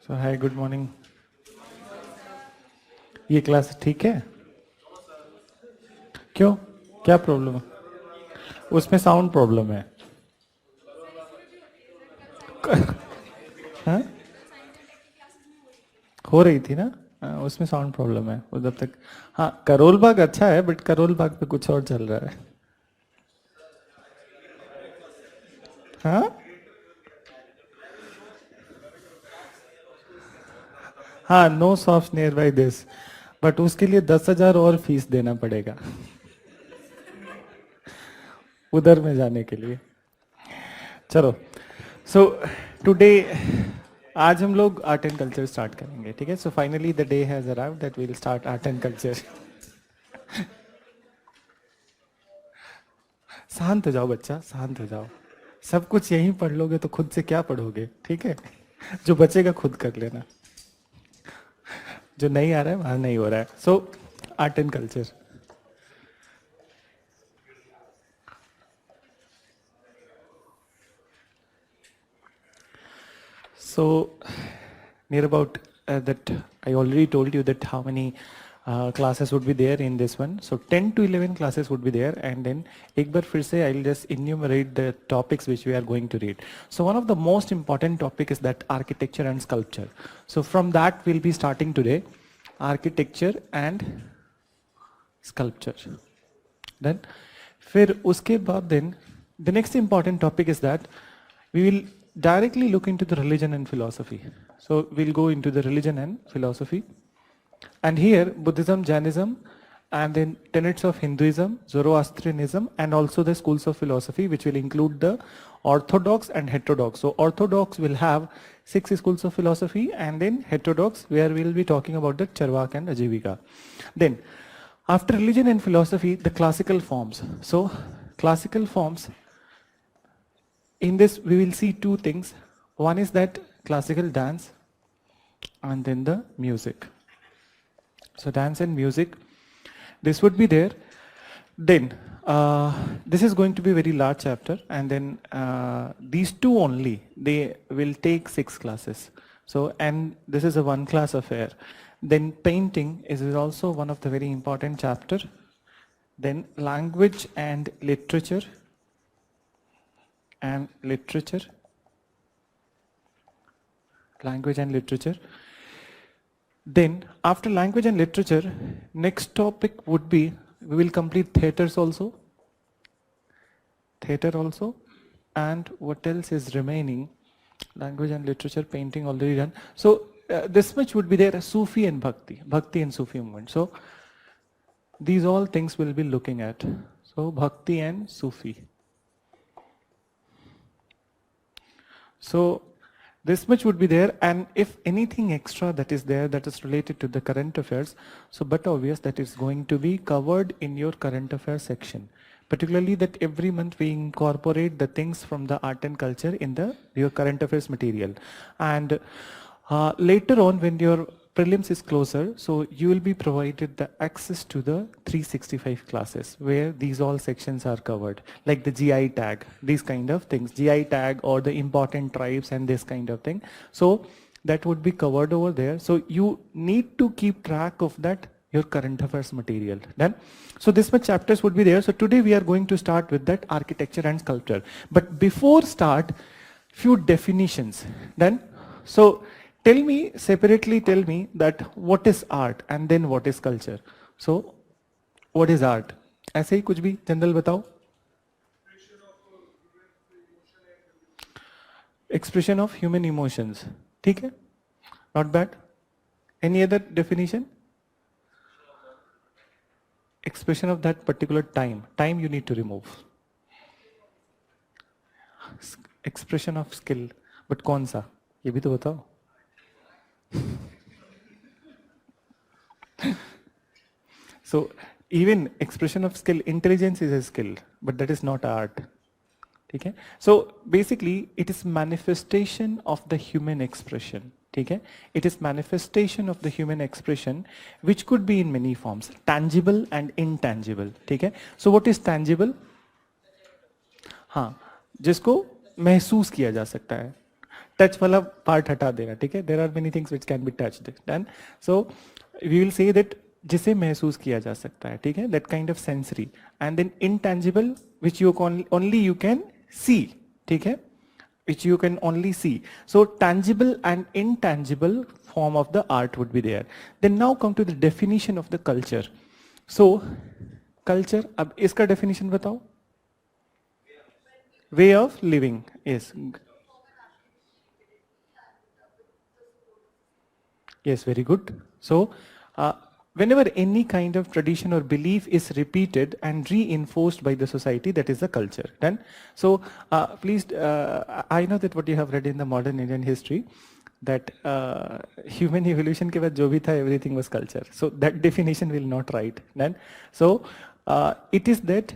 So hi, good morning. ये class ठीक है? क्यों? क्या प्रॉब्लम है? उसमें साउंड प्रॉब्लम है। हाँ? हो रही थी ना? उसमें साउंड प्रॉब्लम है वो जब तक। हाँ, करोल बाग अच्छा है, बट करोल बाग पे कुछ और चल रहा है। हाँ? हाँ, no shops nearby this, but उसके लिए 10,000 और फीस देना पड़ेगा उधर में जाने के लिए। चलो, सो टुडे आज हम लोग आर्ट एंड कल्चर स्टार्ट करेंगे, ठीक है? So finally the day has arrived that we will start art and culture. शांत हो जाओ बच्चा, शांत हो जाओ। सब कुछ यहीं पढ़ लोगे तो खुद से क्या पढ़ोगे, ठीक है? जो बचेगा खुद कर लेना, जो नहीं आ रहा है वहां नहीं हो रहा है। So art and culture, so near about that I already told you that how many classes would be there in this one. So 10 to 11 classes would be there, and then एक बार फिर से I'll just enumerate the topics which we are going to read. So one of the most important topic is that architecture and sculpture. So from that we'll be starting today, architecture and sculpture. Then फिर उसके बाद then the next important topic is that we will directly look into the religion and philosophy. So we'll go into the religion and philosophy. And here Buddhism, Jainism, and then tenets of Hinduism, Zoroastrianism, and also the schools of philosophy, which will include the orthodox and heterodox. So orthodox will have 6 schools of philosophy, and then heterodox where we'll be talking about the Charvak and Ajivika. Then after religion and philosophy, the classical forms. So classical forms, in this we will see two things. One is that classical dance and then the music. So dance and music, this would be there. Then this is going to be a very large chapter, and then these two only, they will take 6 classes. So, and this is a one class affair. Then painting is also one of the very important chapter. Then language and literature, language and literature. Then after language and literature, next topic would be, we will complete theaters also, and what else is remaining? Language and literature, painting already done. So this much would be there, Sufi and Bhakti and Sufi movement. So these all things we'll be looking at. So Bhakti and Sufi. So this much would be there, and if anything extra that is there that is related to the current affairs, so but obvious that is going to be covered in your current affairs section. Particularly that every month we incorporate the things from the art and culture in the your current affairs material. And later on when your prelims is closer, so you will be provided the access to the 365 classes where these all sections are covered, like the GI tag, these kind of things, GI tag or the important tribes and this kind of thing. So that would be covered over there. So you need to keep track of that, your current affairs material. Done? So this much chapters would be there. So today we are going to start with that architecture and sculpture. But before start, few definitions. Done? So tell me, separately tell me that what is art and then what is culture. So what is art? ऐसे ही कुछ भी general बताओ. Expression of human emotions. ठीक है? Not bad. Any other definition? Expression of that particular time. Time you need to remove. Expression of skill. But कौन सा? ये भी तो बताओ. So even expression of skill, intelligence is a skill, but that is not art. Okay? So basically it is manifestation of the human expression. ठीक है. It is manifestation of the human expression which could be in many forms, tangible and intangible. ठीक है. So what is tangible? हाँ, जिसको महसूस किया जा सकता है. टच वाला पार्ट हटा देना. ठीक है. There are many things which can be touched. Then so we will say that जिसे महसूस किया जा सकता है. ठीक है. That kind of sensory. And then intangible which you can only you can see. ठीक है. Which you can only see. So tangible and intangible form of the art would be there. Then now come to the definition of the culture. So culture, अब इसका definition बताओ. Way of living. Yes. Yes, very good. So whenever any kind of tradition or belief is repeated and reinforced by the society, that is the culture. Then, so please, I know that what you have read in the modern Indian history, that human evolution के बाद जो भी था, everything was culture. So that definition will not write. Then, so it is that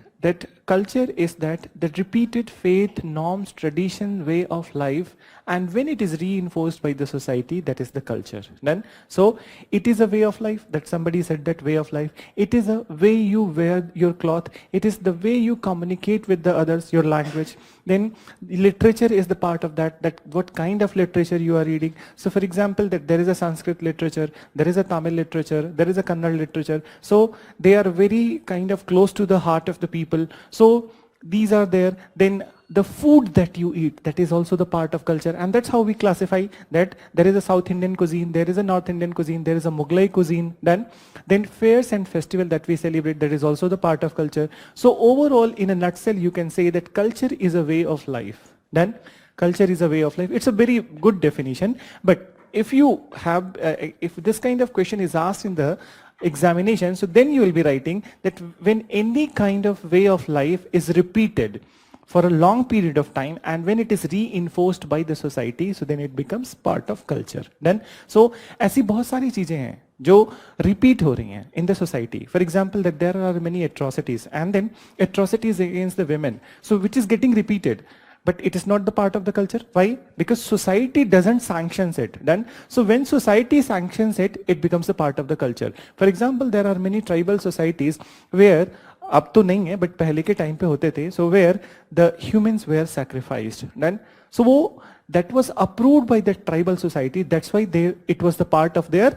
culture is that the repeated faith, norms, tradition, way of life, and when it is reinforced by the society, that is the culture. Then, so it is a way of life that somebody said that way of life. It is a way you wear your cloth. It is the way you communicate with the others, your language. Then literature is the part of that what kind of literature you are reading. So for example, that there is a Sanskrit literature, there is a Tamil literature, there is a Kannada literature. So they are very kind of close to the heart of the people. So these are there. Then the food that you eat, that is also the part of culture, and that's how we classify that there is a South Indian cuisine, there is a North Indian cuisine, there is a Mughlai cuisine. Then fairs and festival that we celebrate, that is also the part of culture. So overall, in a nutshell, you can say that culture is a way of life. Then culture is a way of life. It's a very good definition, but if you have, if this kind of question is asked in the examination, so then you will be writing that when any kind of way of life is repeated for a long period of time and when it is reinforced by the society, so then it becomes part of culture. Then, so ऐसी बहुत सारी चीजें हैं जो repeat हो रही हैं in the society. For example, that there are many atrocities and then atrocities against the women, so which is getting repeated. But it is not the part of the culture. Why? Because society doesn't sanctions it. Then, so when society sanctions it, it becomes a part of the culture. For example, there are many tribal societies where अब तो नहीं है, but पहले के time पे होते थे. So where the humans were sacrificed. Then, so वो that was approved by the tribal society. That's why it was the part of their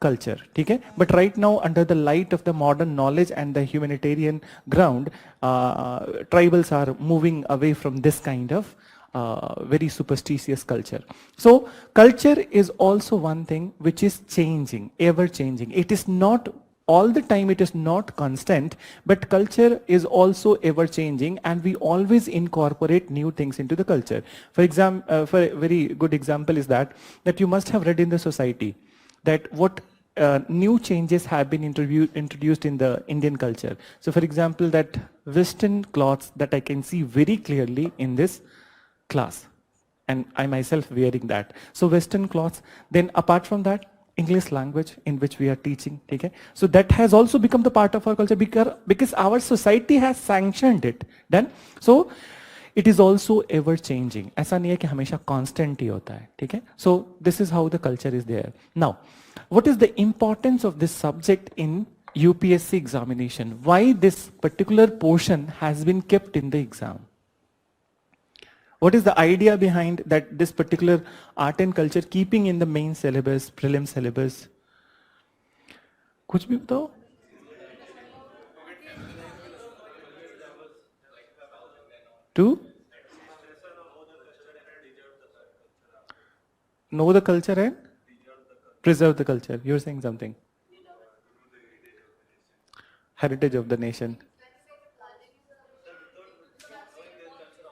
culture. ठीक है. But right now, under the light of the modern knowledge and the humanitarian ground, tribals are moving away from this kind of very superstitious culture. So culture is also one thing which is changing, ever changing. It is not all the time, it is not constant, but culture is also ever changing and we always incorporate new things into the culture. For example, for a very good example is that you must have read in the society that what new changes have been introduced in the Indian culture. So for example, that Western clothes that I can see very clearly in this class, and I myself wearing that. So Western clothes, then apart from that, English language in which we are teaching, okay? So that has also become the part of our culture because our society has sanctioned it. Then, so it is also ever changing. ऐसा नहीं है कि हमेशा constant ही होता है, ठीक है? So this is how the culture is there. Now, what is the importance of this subject in UPSC examination? Why this particular portion has been kept in the exam? What is the idea behind that this particular art and culture keeping in the main syllabus, prelim syllabus? कुछ भी बताओ? To know the culture and preserve the culture. You're saying something. Heritage of the nation.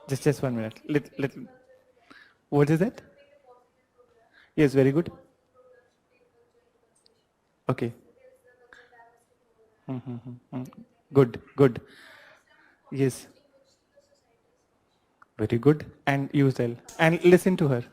Just 1 minute. What is that? Yes, very good. Okay. Good. Yes. Very good. And you tell. And listen to her.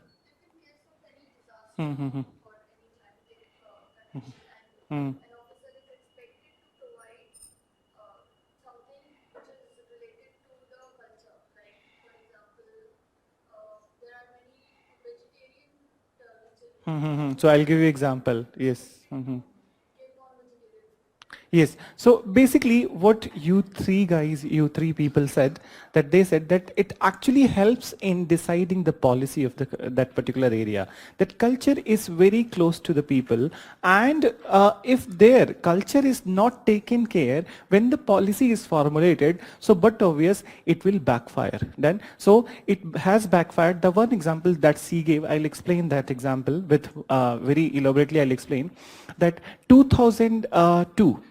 So I'll give you example. Yes. Yes. So basically, what you three guys, you three people said, that they said that it actually helps in deciding the policy of that particular area. That culture is very close to the people, and if their culture is not taken care when the policy is formulated, so but obvious it will backfire. Then so it has backfired. The one example that C gave, I'll explain that example with very elaborately. I'll explain that 2002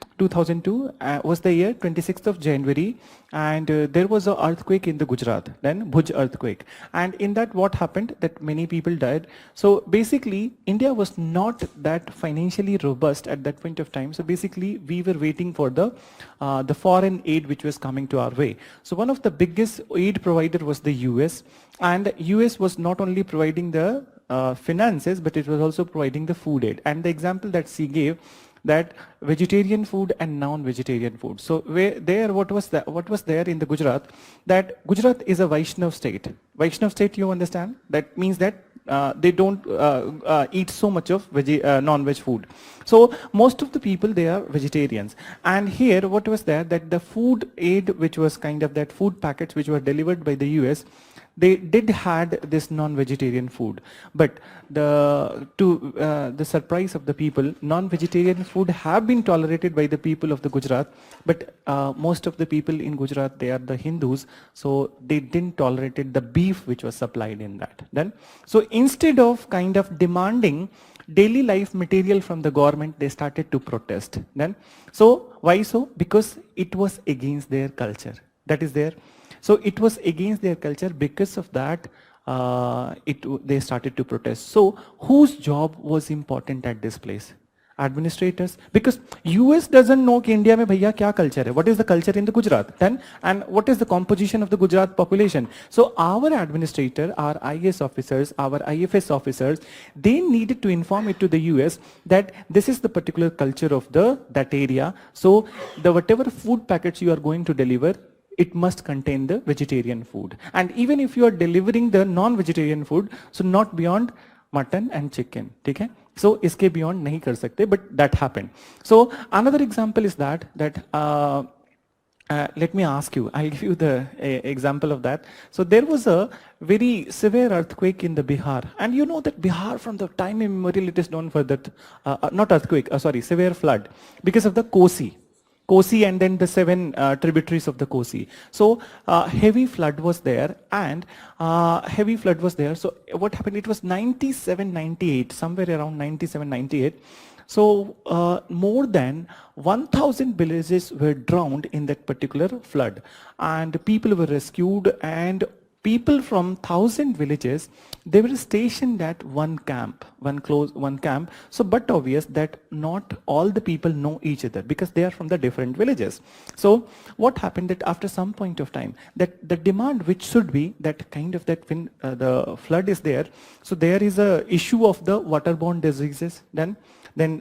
was the year, 26th of January, and there was an earthquake in the Gujarat, then Bhuj earthquake. And in that what happened, that many people died. So basically India was not that financially robust at that point of time. So basically we were waiting for the foreign aid which was coming to our way. So one of the biggest aid provider was the US, and the US was not only providing the finances, but it was also providing the food aid. And the example that she gave, that vegetarian food and non-vegetarian food. So what was there in the Gujarat, that Gujarat is a Vaishnav state. Vaishnav state, you understand? That means that they don't eat so much of non-veg food. So most of the people, they are vegetarians. And here what was there, that the food aid, which was kind of that food packets which were delivered by the US, they did had this non-vegetarian food, but the surprise of the people, non-vegetarian food have been tolerated by the people of the Gujarat, but most of the people in Gujarat, they are the Hindus, so they didn't tolerate the beef which was supplied in that. Then, so instead of kind of demanding daily life material from the government, they started to protest. Then, so why so? Because it was against their culture. That is there. So it was against their culture. Because of that, they started to protest. So whose job was important at this place? Administrators. Because US doesn't know कि India में भैया क्या culture है. What is the culture in the Gujarat? Then, and what is the composition of the Gujarat population? So our administrator, our IAS officers, our IFS officers, they needed to inform it to the US that this is the particular culture of that area. So the whatever food packets you are going to deliver, it must contain the vegetarian food. And even if you are delivering the non-vegetarian food, so not beyond mutton and chicken. Okay? So iske beyond nahi kar sakte, but that happened. So another example is that let me ask you, I'll give you the example of that. So there was a very severe earthquake in the Bihar, and you know that Bihar from the time immemorial it is known for that, not earthquake, severe flood, because of the Kosi and then the 7 tributaries of the Kosi. So heavy flood was there, and So what happened? It was 97, 98, somewhere around 97, 98. So more than 1,000 villages were drowned in that particular flood, and people were rescued, and people from 1,000 villages, they were stationed at one camp. So, but obvious that not all the people know each other because they are from the different villages. So, what happened that after some point of time, that the demand which should be that kind of that when the flood is there, so there is a issue of the waterborne diseases. Then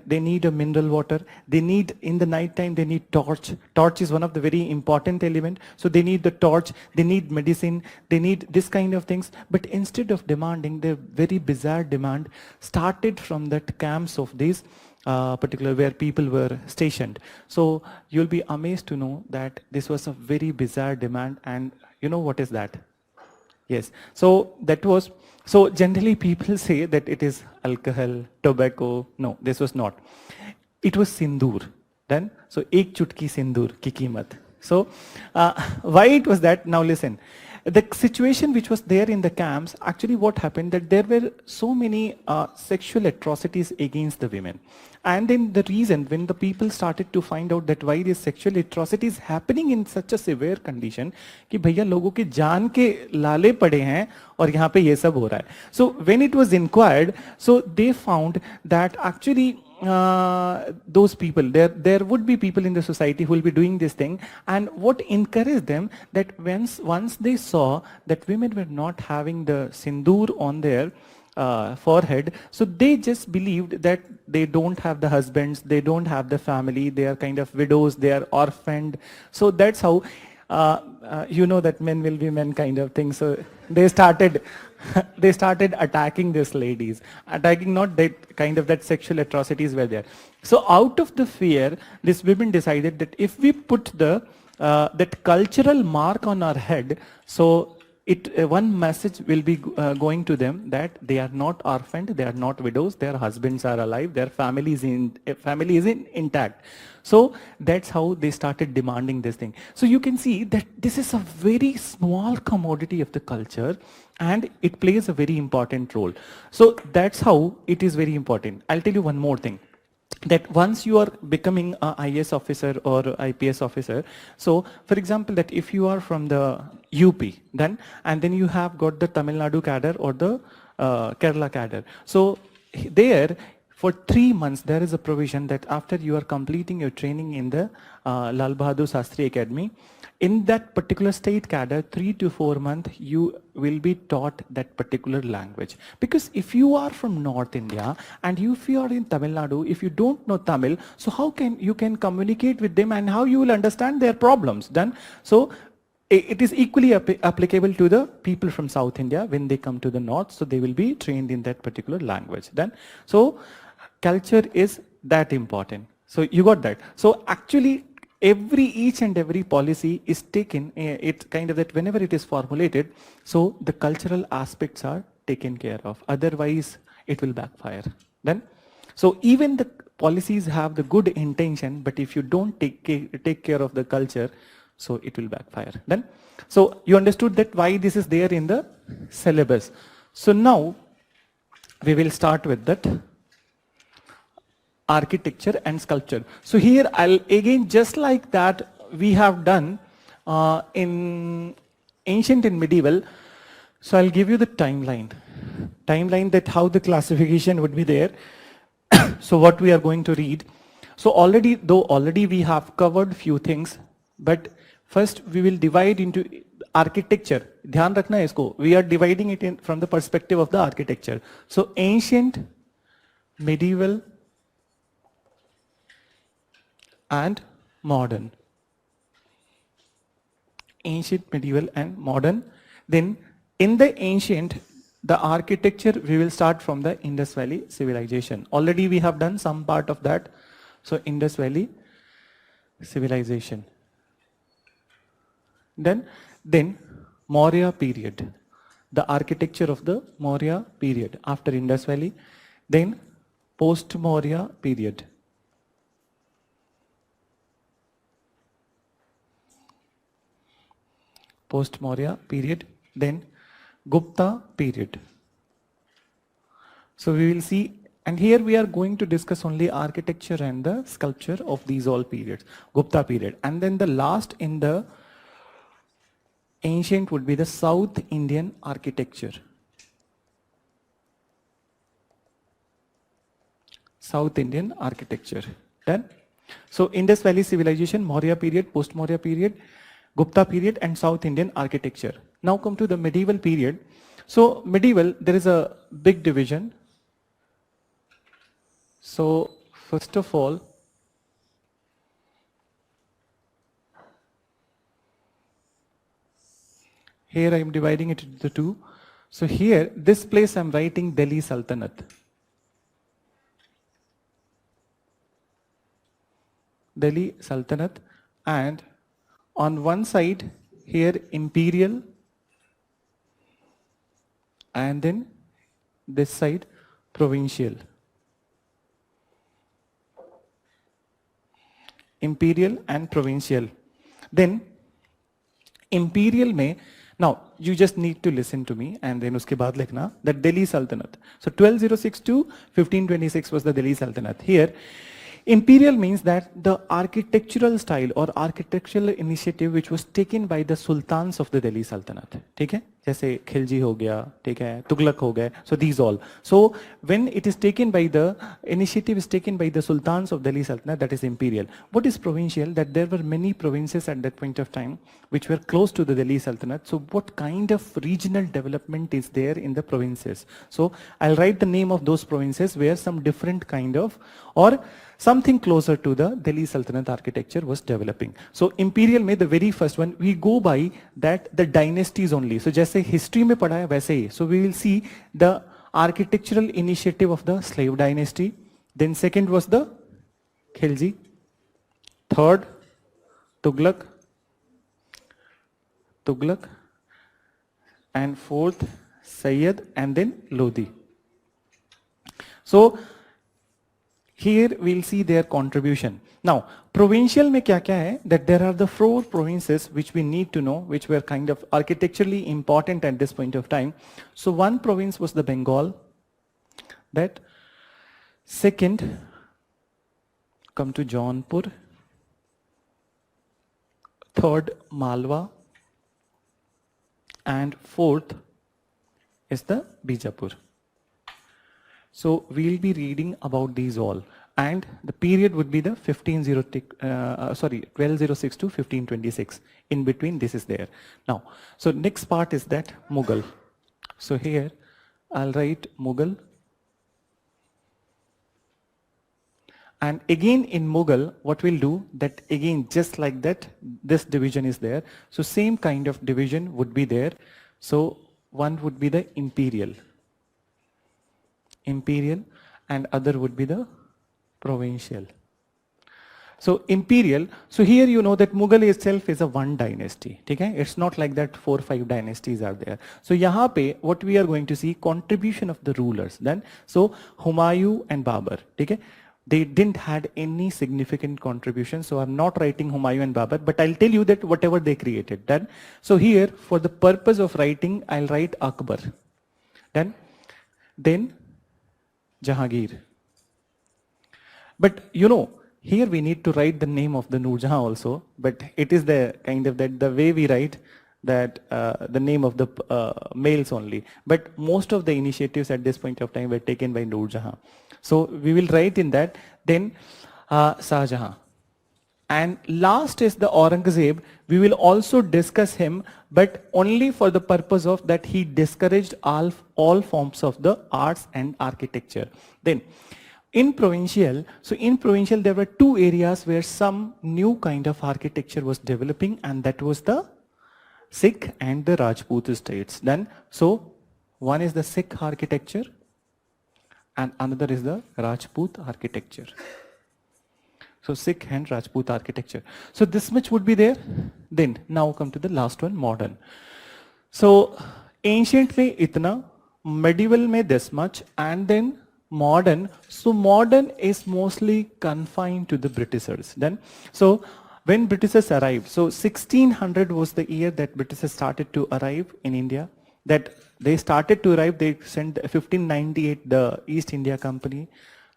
they need a mineral water. They need, in the night time, they need torch. Torch is one of the very important element. So they need the torch, they need medicine, they need this kind of things. But instead of demanding, the very bizarre demand started from that camps of these particular where people were stationed. So you'll be amazed to know that this was a very bizarre demand, and you know what is that? Yes. So that was, so generally people say that it is alcohol, tobacco. No, this was not. It was sindoor. Then, so ek chutki sindoor ki कीमत. So why it was that? Now listen. The situation which was there in the camps, actually what happened, that there were so many sexual atrocities against the women. And then the reason, when the people started to find out that why these sexual atrocities happening in such a severe condition, कि भैया लोगों के जान के लाले पड़े हैं और यहाँ पे ये सब हो रहा है. So when it was inquired, so they found that actually those people, there would be people in the society who will be doing this thing, and what encouraged them, that once they saw that women were not having the sindoor on their forehead, so they just believed that they don't have the husbands, they don't have the family, they are kind of widows, they are orphaned. So that's how you know that men will be men kind of thing. So they started, they started attacking these ladies, attacking not that kind of that sexual atrocities were there. So out of the fear, these women decided that if we put the that cultural mark on our head, so one message will be going to them that they are not orphaned, they are not widows, their husbands are alive, their family is intact. So that's how they started demanding this thing. So you can see that this is a very small commodity of the culture and it plays a very important role. So that's how it is very important. I'll tell you one more thing, that once you are becoming a IAS officer or IPS officer, so for example that if you are from the UP then, and then you have got the Tamil Nadu cadre or the Kerala cadre. So there for 3 months there is a provision that after you are completing your training in the Lal Bahadur Shastri Academy, in that particular state cadre, 3 to 4 months, you will be taught that particular language. Because if you are from North India and if you are in Tamil Nadu, if you don't know Tamil, so how can you communicate with them and how you will understand their problems? Then, so it is equally applicable to the people from South India when they come to the North. So they will be trained in that particular language. Then, so culture is that important. So you got that. So actually, each and every policy is taken, it kind of that whenever it is formulated, so the cultural aspects are taken care of. Otherwise, it will backfire. Then, so even the policies have the good intention, but if you don't take care of the culture, so it will backfire. Then, so you understood that why this is there in the syllabus. So now, we will start with that. Architecture and sculpture. So here I'll again, just like that we have done in ancient and medieval, so I'll give you the timeline that how the classification would be there. So what we are going to read. So already we have covered few things, but first we will divide into architecture. Dhyan rakhna hai isko. We are dividing it in from the perspective of the architecture. So ancient, medieval, and modern. Ancient, medieval, and modern. Then in the ancient, the architecture, we will start from the Indus Valley civilization. Already we have done some part of that. So Indus Valley civilization. Then Maurya period. The architecture of the Maurya period after Indus Valley. Then post-Maurya period. Post-Maurya period, then Gupta period. So we will see, and here we are going to discuss only architecture and the sculpture of these all periods. Gupta period, and then the last in the ancient would be the South Indian architecture. South Indian architecture. Then, so Indus Valley civilization, Maurya period, post-Maurya period, Gupta period, and South Indian architecture. Now come to the medieval period. So medieval, there is a big division. So first of all, here I am dividing it into two. So here, this place I am writing Delhi Sultanate. Delhi Sultanate, and on one side here imperial, and then this side provincial. Imperial and provincial. Then imperial mein, now you just need to listen to me and then uske baad likhna that Delhi Sultanate. So 1206 to 1526 was the Delhi Sultanate. Here imperial means that the architectural style or architectural initiative which was taken by the sultans of the Delhi Sultanate. ठीक है? जैसे खिलजी हो गया, ठीक है, तुगलक हो गए. So these all. So when it is taken by the initiative is taken by the sultans of Delhi Sultanate, that is imperial. What is provincial? That there were many provinces at that point of time which were close to the Delhi Sultanate. So what kind of regional development is there in the provinces? So I'll write the name of those provinces where some different kind of or something closer to the Delhi Sultanate architecture was developing. So imperial में the very first one, we go by that the dynasties only. So जैसे history में पढ़ा है वैसे ही. So we will see the architectural initiative of the slave dynasty. Then second was the Khilji. Third, Tughlaq. And fourth, Sayyid, and then Lodi. So here we'll see their contribution. Now, provincial में क्या क्या है? That there are the 4 provinces which we need to know, which were kind of architecturally important at this point of time. So one province was the Bengal. That second, come to Jaunpur. Third, Malwa. And fourth is the Bijapur. So we'll be reading about these all, and the period would be the 1206 to 1526. In between, this is there. Now, so next part is that Mughal. So here I'll write Mughal, and again in Mughal, what we'll do that again just like that, this division is there. So same kind of division would be there. So one would be the imperial, and other would be the provincial. So imperial, so here you know that Mughal itself is a one dynasty, okay? It's not like that 4 or 5 dynasties are there. So यहाँ पे what we are going to see, contribution of the rulers. Then so Humayun and Babur, okay? They didn't had any significant contribution, so I'm not writing Humayun and Babur, but I'll tell you that whatever they created. Then so here for the purpose of writing, I'll write Akbar. Then Jahangir. But you know, here we need to write the name of the Noor Jahan also, but it is the kind of that the way we write that the name of the males only. But most of the initiatives at this point of time were taken by Noor Jahan. So we will write in that. Then Shah Jahan. And last is the Aurangzeb. We will also discuss him, but only for the purpose of that he discouraged all forms of the arts and architecture. Then in provincial, there were 2 areas where some new kind of architecture was developing, and that was the Sikh and the Rajput states. Then so one is the Sikh architecture and another is the Rajput architecture. So Sikh and Rajput architecture. So this much would be there. Then now come to the last one, modern. So ancient में इतना, medieval में this much, and then modern. So modern is mostly confined to the Britishers. Then so when Britishers arrived, so 1600 was the year that Britishers started to arrive in India. That they started to arrive, they sent 1598 the East India Company,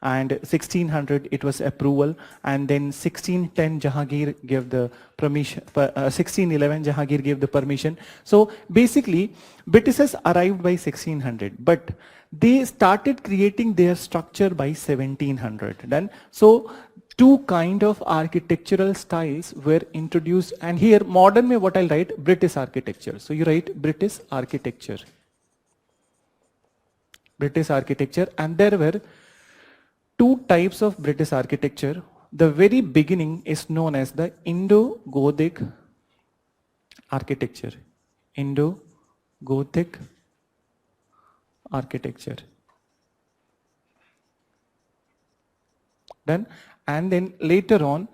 and 1600 it was approval, and then 1610 Jahangir gave the permission, 1611 Jahangir gave the permission. So basically Britishers arrived by 1600, but they started creating their structure by 1700. Then so 2 kind of architectural styles were introduced, and here modern mein what I'll write, British architecture. So you write British architecture, and there were 2 types of British architecture. The very beginning is known as the Indo-Gothic architecture. Indo-Gothic architecture. And then later on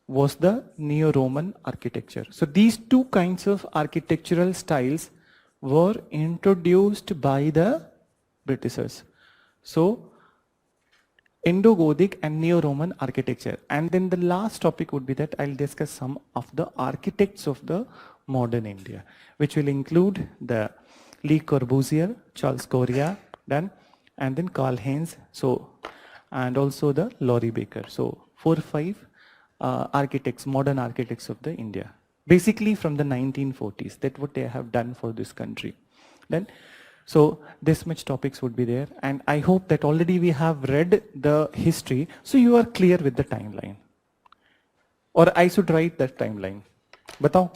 was the Neo-Roman architecture. So these 2 kinds of architectural styles were introduced by the Britishers. So Indo-Gothic and Neo-Roman architecture. And then the last topic would be that I'll discuss some of the architects of the modern India, which will include the Le Corbusier, Charles Correa, and then Karl Heinz, so, and also the Laurie Baker. So 4 or 5 architects, modern architects of the India, basically from the 1940s. That's what they have done for this country. Then so this much topics would be there, and I hope that already we have read the history, so you are clear with the timeline. Or I should write that timeline. Batao.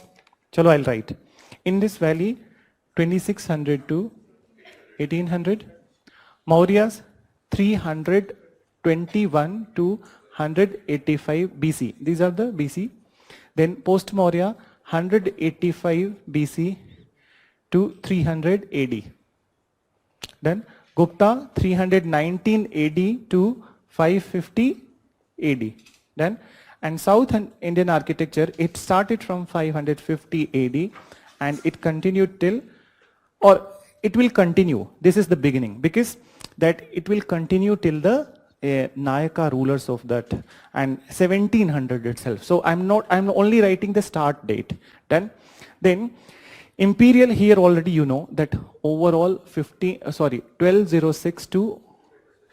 Chalo, I'll write. Indus Valley 2600 to 1800. Mauryas 321 to 185 BC. These are the BC. Then post-Maurya, 185 BC to 300 AD. Then Gupta, 319 AD to 550 AD. Then, and South Indian architecture, it started from 550 AD and it continued till, or it will continue. This is the beginning, because that it will continue till the Nayaka rulers of that and 1700 itself. So I'm only writing the start date. Then imperial, here already you know that overall 1206 to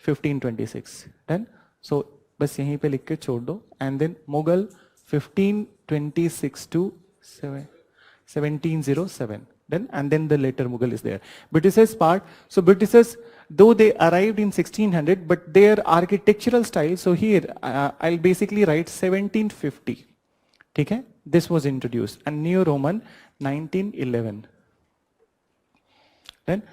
1526. Then so बस यहीं पे लिख के छोड़ दो. And then Mughal 1526 to 1707. Then and then the later Mughal is there. Britishers part. So Britishers, though they arrived in 1600, but their architectural style. So here I'll basically write 1750. Okay? This was introduced. And Neo-Roman 1911. Then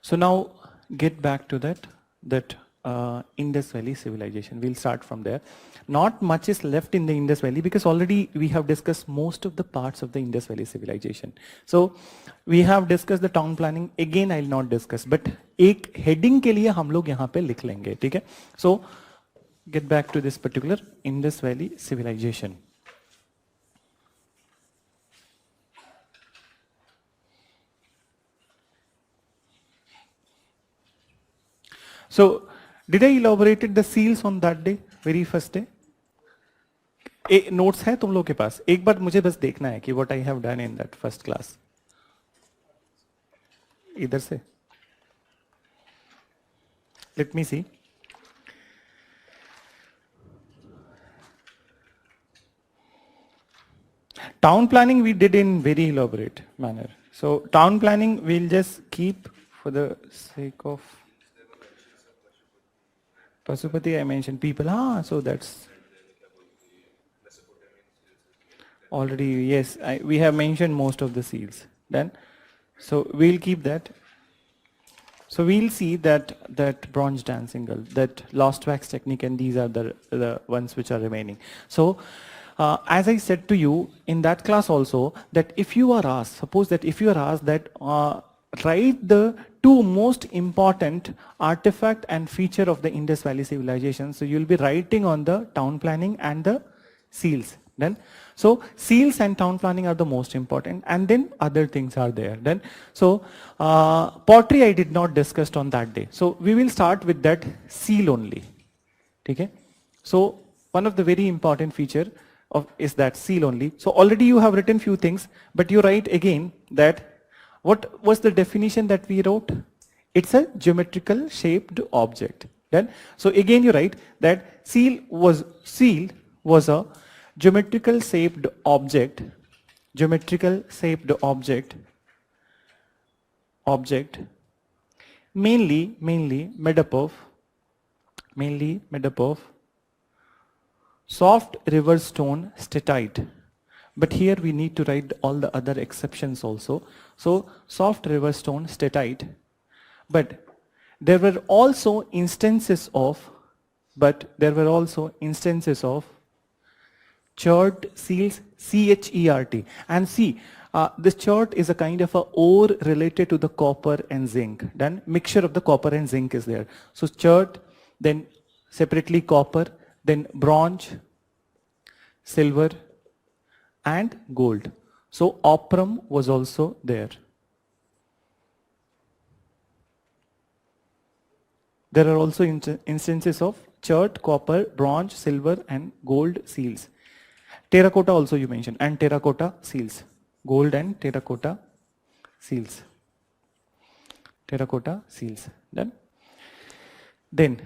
so now get back to that Indus Valley civilization. We'll start from there. Not much is left in the Indus Valley because already we have discussed most of the parts of the Indus Valley civilization. So we have discussed the town planning. Again, I'll not discuss, but एक heading के लिए हम लोग यहाँ पे लिख लेंगे, ठीक है? So get back to this particular Indus Valley civilization. So did I elaborated the seals on that day, very first day? Notes है तुम लोग के पास? एक बार मुझे बस देखना है कि what I have done in that first class. इधर से. Let me see. Town planning we did in very elaborate manner. So town planning we'll just keep for the sake of Pasupati. I mentioned people. So that's already, yes, we have mentioned most of the seals. Then, so we'll keep that. So we'll see that bronze dancing girl, that lost wax technique, and these are the ones which are remaining. So as I said to you in that class also, that if you are asked, suppose that if you are asked that write the two most important artifact and feature of the Indus Valley civilization, so you'll be writing on the town planning and the seals. Then, so seals and town planning are the most important, and then other things are there. Then, so pottery I did not discuss on that day. So we will start with that seal only. Okay? So one of the very important feature is that seal only. So already you have written few things, but you write again that what was the definition that we wrote? It's a geometrical shaped object. Then, so again you write that seal was a geometrical shaped object, mainly made up of soft river stone statite. But here we need to write all the other exceptions also. So soft river stone statite. But there were also instances of chert seals, CHERT. And see, this chert is a kind of a ore related to the copper and zinc. Then mixture of the copper and zinc is there. So chert, then separately copper, then bronze, silver, and gold. So oprum was also there. There are also instances of chert, copper, bronze, silver, and gold seals. Terracotta also you mentioned, and terracotta seals. Gold and terracotta seals. Terracotta seals. Then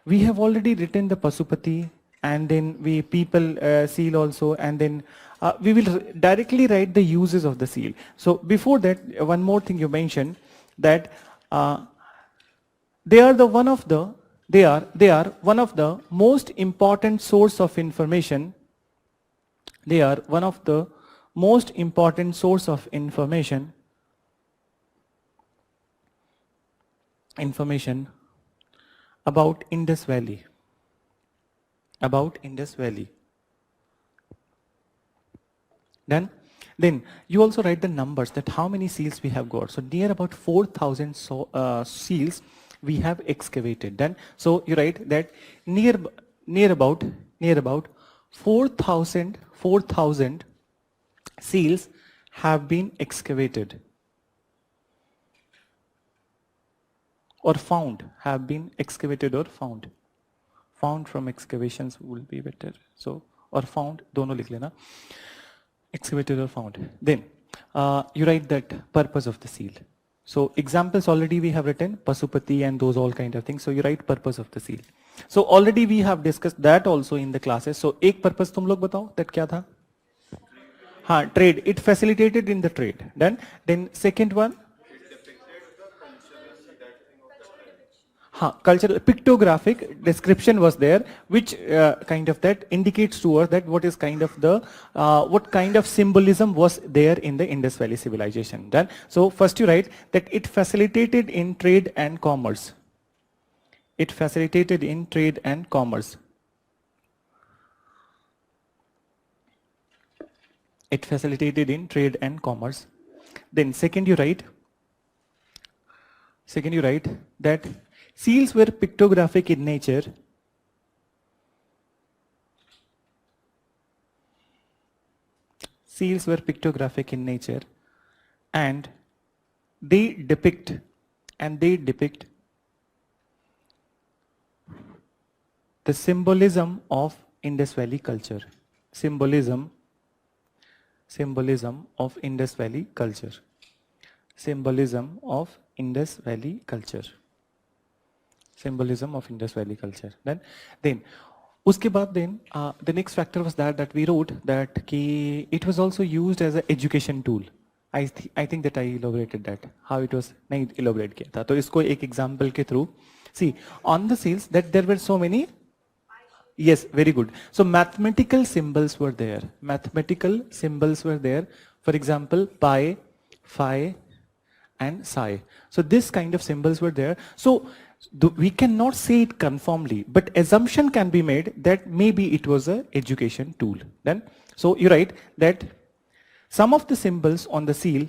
we have already written the Pasupati, and then we people seal also, and then we will directly write the uses of the seal. So before that, one more thing you mentioned, that they are the one of the They are one of the most important source of information. They are one of the most important source of information about Indus Valley. About Indus Valley. Then you also write the numbers, that how many seals we have got. So near about 4,000 seals we have excavated. Then so you write that near about 4,000 seals have been excavated or found, have been excavated or found. Found from excavations will be better. So or found, दोनों लिख लेना. Excavated or found. Then you write that purpose of the seal. So examples already we have written, Pasupati and those all kind of things. So you write purpose of the seal. So already we have discussed that also in the classes. So एक purpose तुम लोग बताओ, that क्या था? हाँ, trade. It facilitated in the trade. Then second one. Cultural pictographic description was there, which kind of that indicates to us that what is kind of the what kind of symbolism was there in the Indus Valley civilization. Then so first you write that it facilitated in trade and commerce. It facilitated in trade and commerce. It facilitated in trade and commerce. Then second you write that seals were pictographic in nature. Seals were pictographic in nature, and they depict the symbolism of Indus Valley culture. Symbolism of Indus Valley culture. Symbolism of Indus Valley culture. Symbolism of Indus Valley culture. Then उसके बाद the next factor was that we wrote that कि it was also used as an education tool. I think that I elaborated that how it was नहीं elaborate किया था. तो इसको एक example के through see on the seals that there were so many. Yes, very good. So mathematical symbols were there. Mathematical symbols were there. For example, pi, phi, and psi. So this kind of symbols were there. So we cannot say it conformly, but assumption can be made that maybe it was a education tool. Then, so you write that some of the symbols on the seal,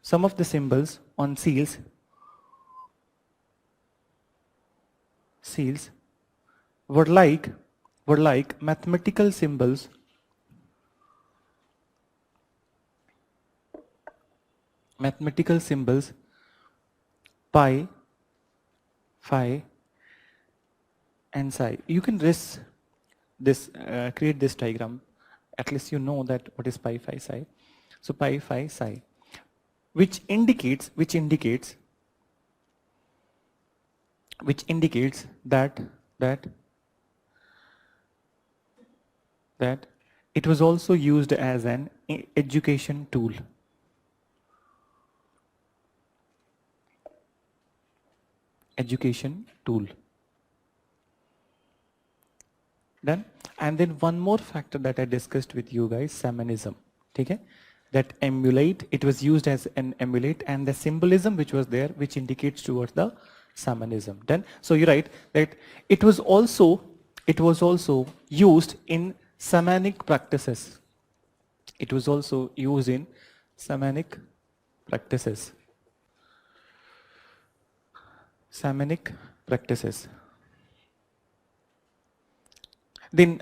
some of the symbols on seals were like mathematical symbols. Mathematical symbols, pi, phi, and psi. You can create this diagram. At least you know that what is pi, phi, psi. So pi, phi, psi, which indicates that it was also used as an education tool. Education tool. Done. And then one more factor that I discussed with you guys, shamanism. Okay? That emulate, it was used as an emulate, and the symbolism which was there, which indicates towards the shamanism. Then, so you write that it was also used in shamanic practices. It was also used in shamanic practices. Shamanic practices. Then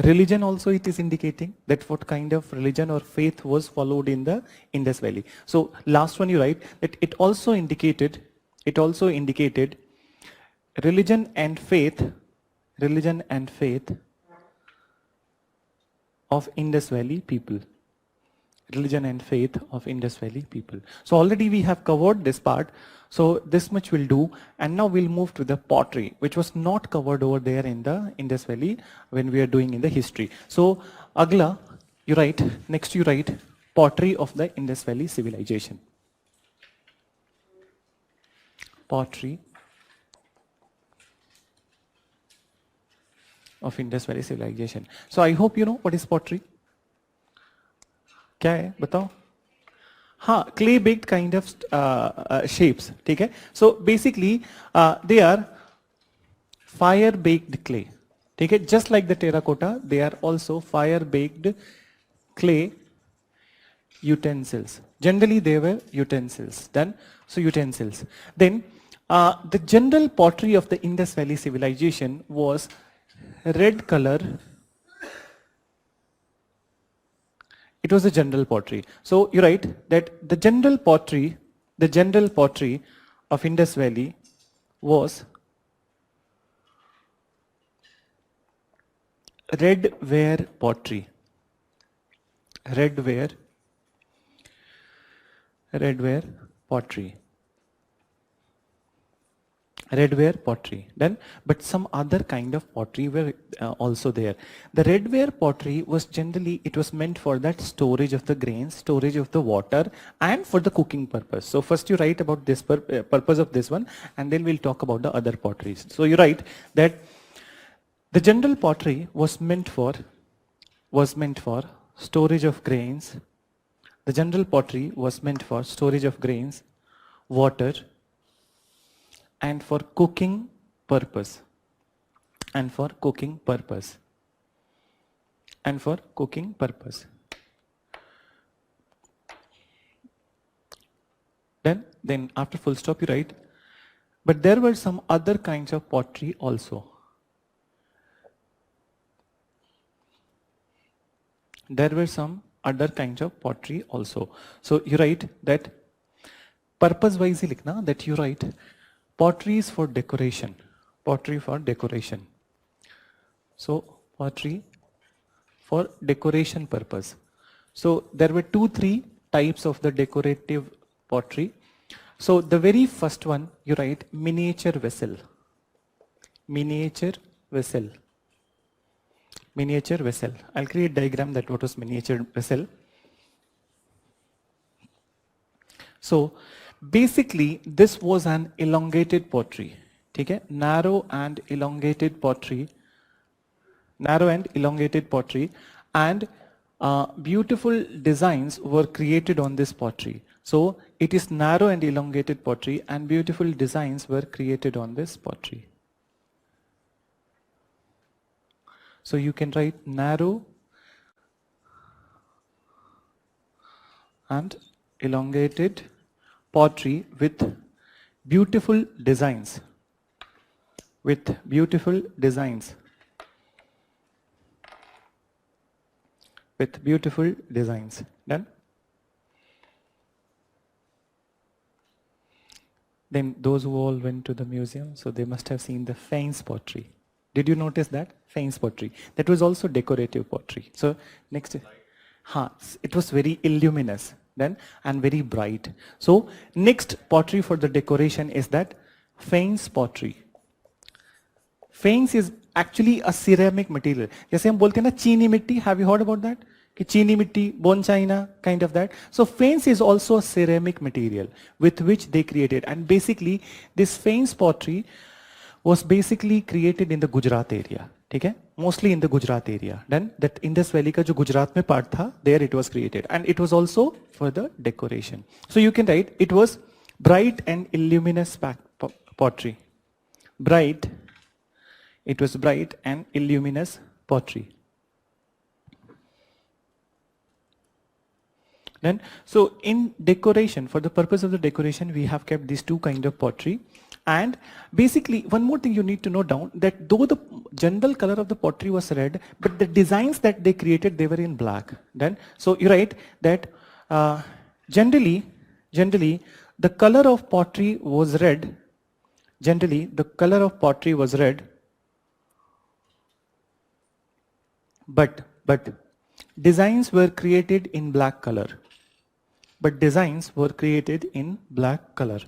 religion also it is indicating that what kind of religion or faith was followed in the Indus Valley. So last one you write that it also indicated religion and faith of Indus Valley people. Religion and faith of Indus Valley people. So already we have covered this part. So this much we'll do, and now we'll move to the pottery, which was not covered over there in the Indus Valley when we are doing in the history. So agla, next you write pottery of the Indus Valley civilization. Pottery of Indus Valley civilization. So I hope you know what is pottery. क्या है बताओ? हाँ, clay baked kind of shapes, ठीक है? So basically they are fire baked clay, ठीक है? Just like the terracotta, they are also fire baked clay utensils. Generally they were utensils. Then utensils. Then the general pottery of the Indus Valley civilization was red color. It was a general pottery. So you write that the general pottery of Indus Valley was redware pottery. Redware pottery. Then, but some other kind of pottery were also there. The redware pottery was generally, it was meant for that storage of the grains, storage of the water, and for the cooking purpose. So first you write about this purpose of this one, and then we'll talk about the other potteries. So you write that the general pottery was meant for storage of grains. The general pottery was meant for storage of grains, water, and for cooking purpose. Then after full stop you write, but there were some other kinds of pottery also. So you write that purpose wise ही लिखना, that you write pottery is for decoration. So pottery for decoration purpose. So there were 2-3 types of the decorative pottery. So the very first one you write miniature vessel. I'll create a diagram that what was miniature vessel. So basically this was an elongated pottery, okay? Narrow and elongated pottery, and beautiful designs were created on this pottery. So it is narrow and elongated pottery, and beautiful designs were created on this pottery. So you can write narrow and elongated pottery with beautiful designs. Done? Then those who all went to the museum, so they must have seen the Faines pottery. Did you notice that? Faines pottery. That was also decorative pottery. So next, it was very illuminous then and very bright. So next pottery for the decoration is that Faines pottery. Faines is actually a ceramic material. जैसे हम बोलते हैं ना चीनी मिट्टी, have you heard about that? कि चीनी मिट्टी, bone china, kind of that. So Faines is also a ceramic material with which they created, and basically this Faines pottery was basically created in the Gujarat area. ठीक है? Mostly in the Gujarat area. Then that Indus Valley का जो गुजरात में part था, there it was created, and it was also for the decoration. So you can write it was bright and illuminous pottery. It was bright and illuminous pottery. Then, so in decoration, for the purpose of the decoration, we have kept these two kind of pottery. And basically, one more thing you need to note down, that though the general color of the pottery was red, but the designs that they created, they were in black. Then, so you write that generally, the color of pottery was red. Generally, the color of pottery was red. But designs were created in black color. Designs were created in black color.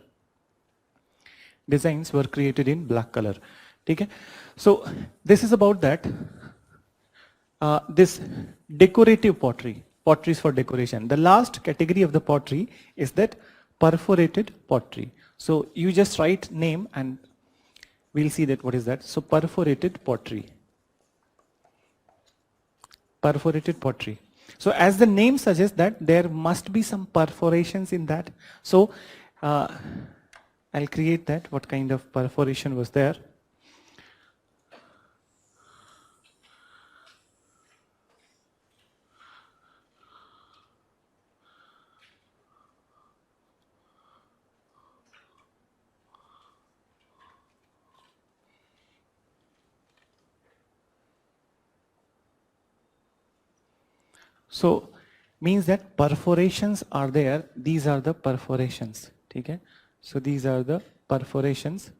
Okay? So this is about that. This decorative pottery, potteries for decoration. The last category of the pottery is that perforated pottery. So you just write name and we'll see that what is that. So perforated pottery. perforated pottery. So as the name suggests that there must be some perforations in that. So I'll create that, what kind of perforation was there. So means that perforations are there. These are the perforations. Okay? So these are the perforations.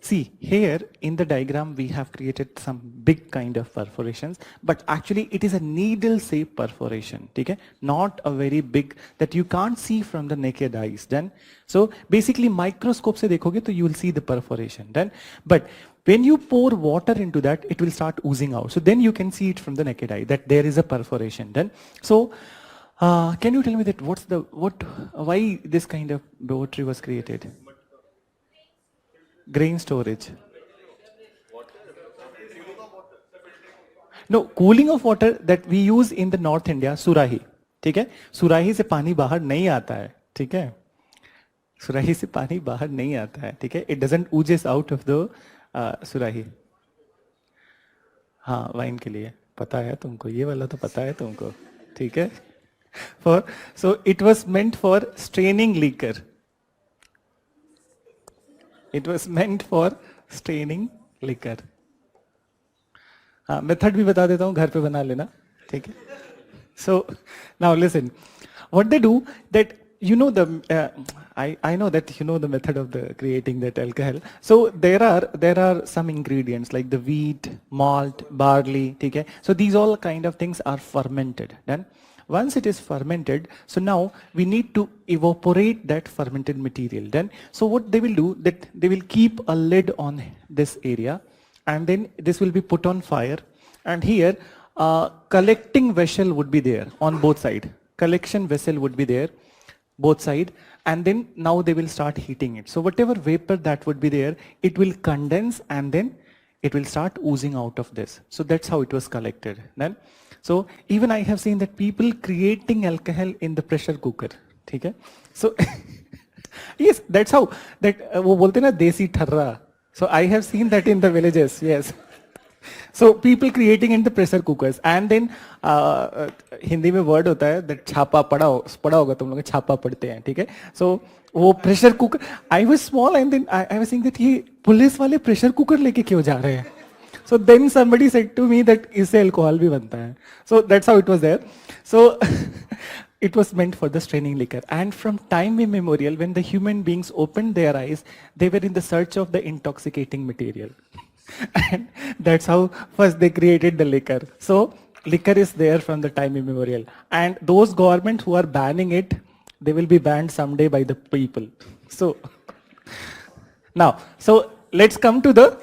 See, here in the diagram we have created some big kind of perforations, but actually it is a needle shaped perforation, okay? Not a very big that you can't see from the naked eyes. Then, so basically microscope se dekhoge to you will see the perforation. Then, but when you pour water into that, it will start oozing out. So then you can see it from the naked eye that there is a perforation. Then, so can you tell me that why this kind of poetry was created? Grain storage. No, cooling of water that we use in the North India, सुराही, ठीक है? सुराही से पानी बाहर नहीं आता है, ठीक है? सुराही से पानी बाहर नहीं आता है, ठीक है? It doesn't oozes out of the सुराही. हाँ, वाइन के लिए पता है तुमको, ये वाला तो पता है तुमको, ठीक है? So it was meant for straining liquor. It was meant for straining liquor. हाँ, मेथड भी बता देता हूँ, घर पे बना लेना, ठीक है? So now listen, what they do that you know the I know that you know the method of the creating that alcohol. So there are some ingredients like the wheat, malt, barley, okay? So these all kind of things are fermented. Then once it is fermented, so now we need to evaporate that fermented material. Then so what they will do that they will keep a lid on this area, and then this will be put on fire, and here collecting vessel would be there on both sides. Collection vessel would be there both side, and then now they will start heating it. So whatever vapor that would be there, it will condense and then it will start oozing out of this. So that's how it was collected. Then so even I have seen that people creating alcohol in the pressure cooker. Okay? So yes, that's how that वो बोलते ना देसी ठर्रा. So I have seen that in the villages. Yes. So people creating in the pressure cookers, and then Hindi में word होता है that छापा पड़ा होगा तुम लोग छापा पढ़ते हैं, ठीक है? So वो pressure cooker. I was small and then I was saying that ये पुलिस वाले pressure cooker लेके क्यों जा रहे हैं? So then somebody said to me that इससे alcohol भी बनता है. So that's how it was there. So it was meant for the straining liquor. And from time immemorial, when the human beings opened their eyes, they were in the search of the intoxicating material. And that's how first they created the liquor. So liquor is there from the time immemorial. And those governments who are banning it, they will be banned someday by the people. So now, so let's come to the,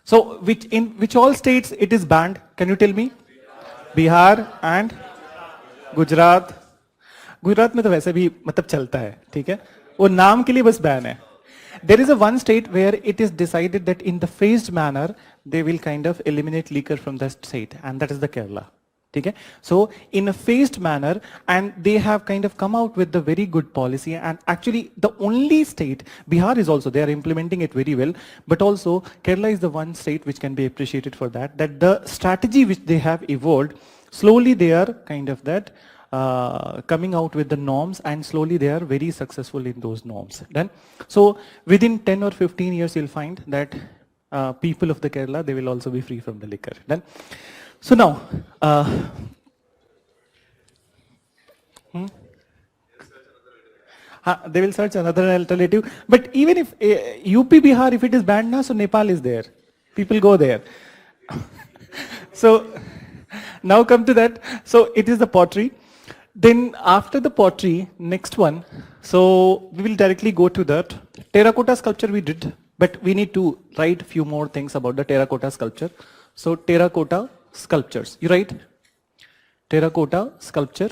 so in which all states it is banned? Can you tell me? Bihar and Gujarat. Gujarat में तो वैसे भी मतलब चलता है, ठीक है? वो नाम के लिए बस बैन है. There is a one state where it is decided that in the phased manner they will kind of eliminate liquor from the state, and that is the Kerala. Okay? So in a phased manner, and they have kind of come out with the very good policy, and actually the only state, Bihar is also, they are implementing it very well, but also Kerala is the one state which can be appreciated for that the strategy which they have evolved, slowly they are kind of that coming out with the norms, and slowly they are very successful in those norms. Then, so within 10 or 15 years, you'll find that people of the Kerala, they will also be free from the liquor. Then, so now, they will search another alternative. But even if UP, Bihar, if it is banned now, so Nepal is there. People go there. So now come to that. So it is the pottery. Then after the pottery, next one, so we will directly go to that. Terracotta sculpture we did, but we need to write a few more things about the terracotta sculpture. So terracotta sculptures, you write terracotta sculpture.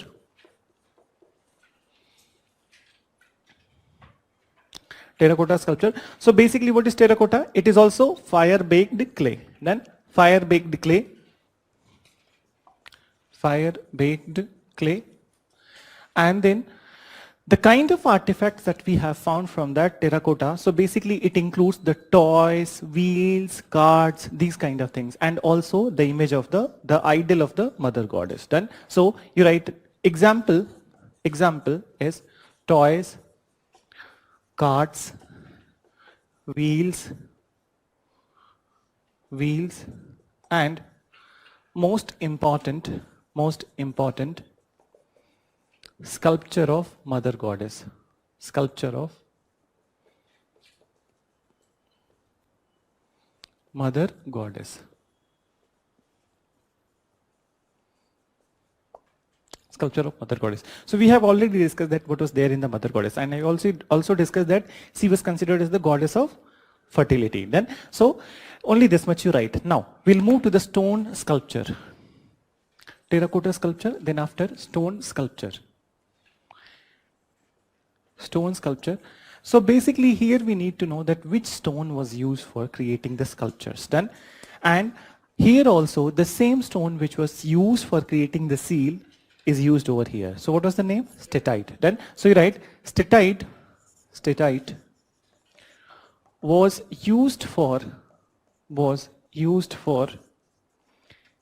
terracotta sculpture. So basically what is terracotta? It is also fire baked clay. Then fire baked clay, fire baked clay, and then the kind of artifacts that we have found from that terracotta, so basically it includes the toys, wheels, cards, these kind of things, and also the image of the idol of the mother goddess. Done. So you write example is toys, cards, wheels, and most important, sculpture of mother goddess. Sculpture of mother goddess. Sculpture of mother goddess. So we have already discussed that what was there in the mother goddess, and I also discussed that she was considered as the goddess of fertility. Then so only this much you write. Now we'll move to the stone sculpture. Terracotta sculpture, then after stone sculpture. Stone sculpture. So basically here we need to know that which stone was used for creating the sculptures. Done. And here also the same stone which was used for creating the seal is used over here. So what was the name? Statite. Done. So you write statite was used for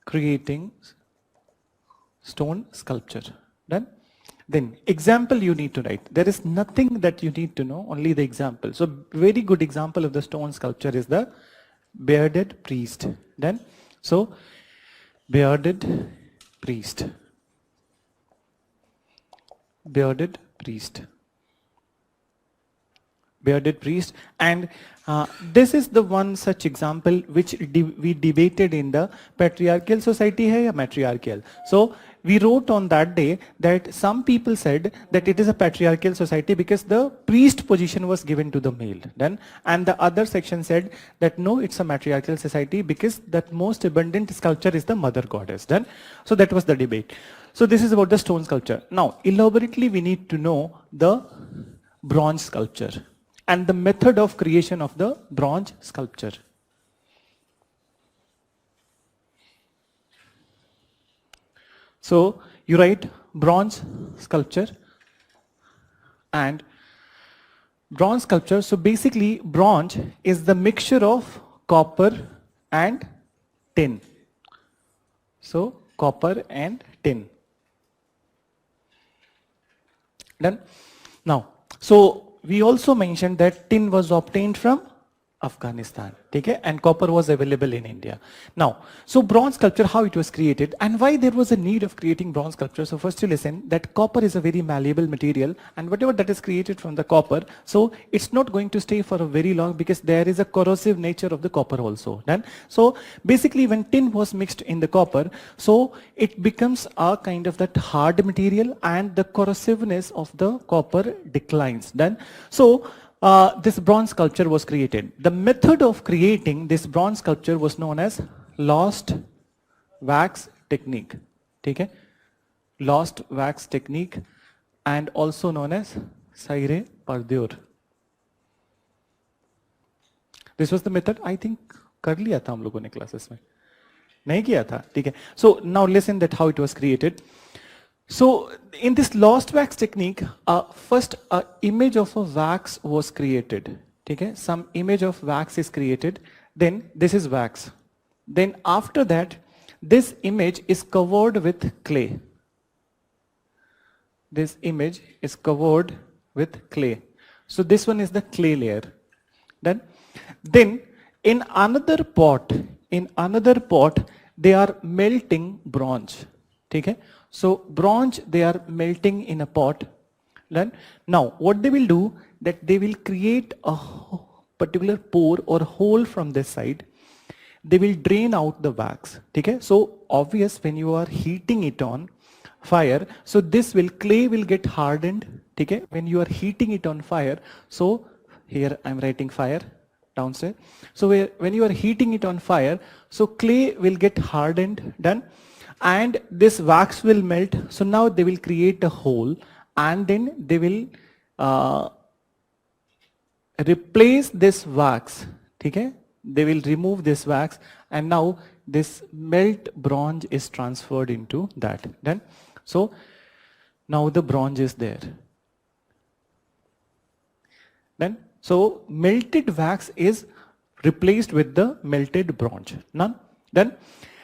creating stone sculpture. Done. Then example you need to write. There is nothing that you need to know, only the example. So very good example of the stone sculpture is the bearded priest. Then so bearded priest. Bearded priest. Bearded priest, and this is the one such example which we debated in the patriarchal society hai ya matriarchal. So we wrote on that day that some people said that it is a patriarchal society because the priest position was given to the male. Then and the other section said that no, it's a matriarchal society because that most abundant sculpture is the mother goddess. Then so that was the debate. So this is about the stone sculpture. Now elaborately we need to know the bronze sculpture and the method of creation of the bronze sculpture. So you write bronze sculpture and bronze sculpture. So basically bronze is the mixture of copper and tin. So copper and tin. Done. Now, so we also mentioned that tin was obtained from Afghanistan, okay, and copper was available in India. Now, so bronze sculpture, how it was created and why there was a need of creating bronze sculpture. So first you listen that copper is a very malleable material, and whatever that is created from the copper, so it's not going to stay for a very long because there is a corrosive nature of the copper also. Then, so basically when tin was mixed in the copper, so it becomes a kind of that hard material and the corrosiveness of the copper declines. Then, so this bronze sculpture was created. The method of creating this bronze sculpture was known as lost wax technique. Okay? Lost wax technique, and also known as Saire Pardur. This was the method. I think कर लिया था हम लोगों ने classes में. नहीं किया था. ठीक है? So now listen that how it was created. So in this lost wax technique, first an image of a wax was created. Okay? Some image of wax is created. Then this is wax. Then after that, this image is covered with clay. This image is covered with clay. So this one is the clay layer. Then in another pot, they are melting bronze. Okay? So bronze they are melting in a pot. Then now what they will do, that they will create a particular pore or hole from this side. They will drain out the wax. Okay? So obvious when you are heating it on fire, so this clay will get hardened. Okay? When you are heating it on fire, so here I am writing fire downstairs. So when you are heating it on fire, so clay will get hardened. Done. And this wax will melt. So now they will create a hole, and then they will replace this wax, okay? They will remove this wax, and now this melt bronze is transferred into that. Done. So now the bronze is there. Then so melted wax is replaced with the melted bronze. None. Then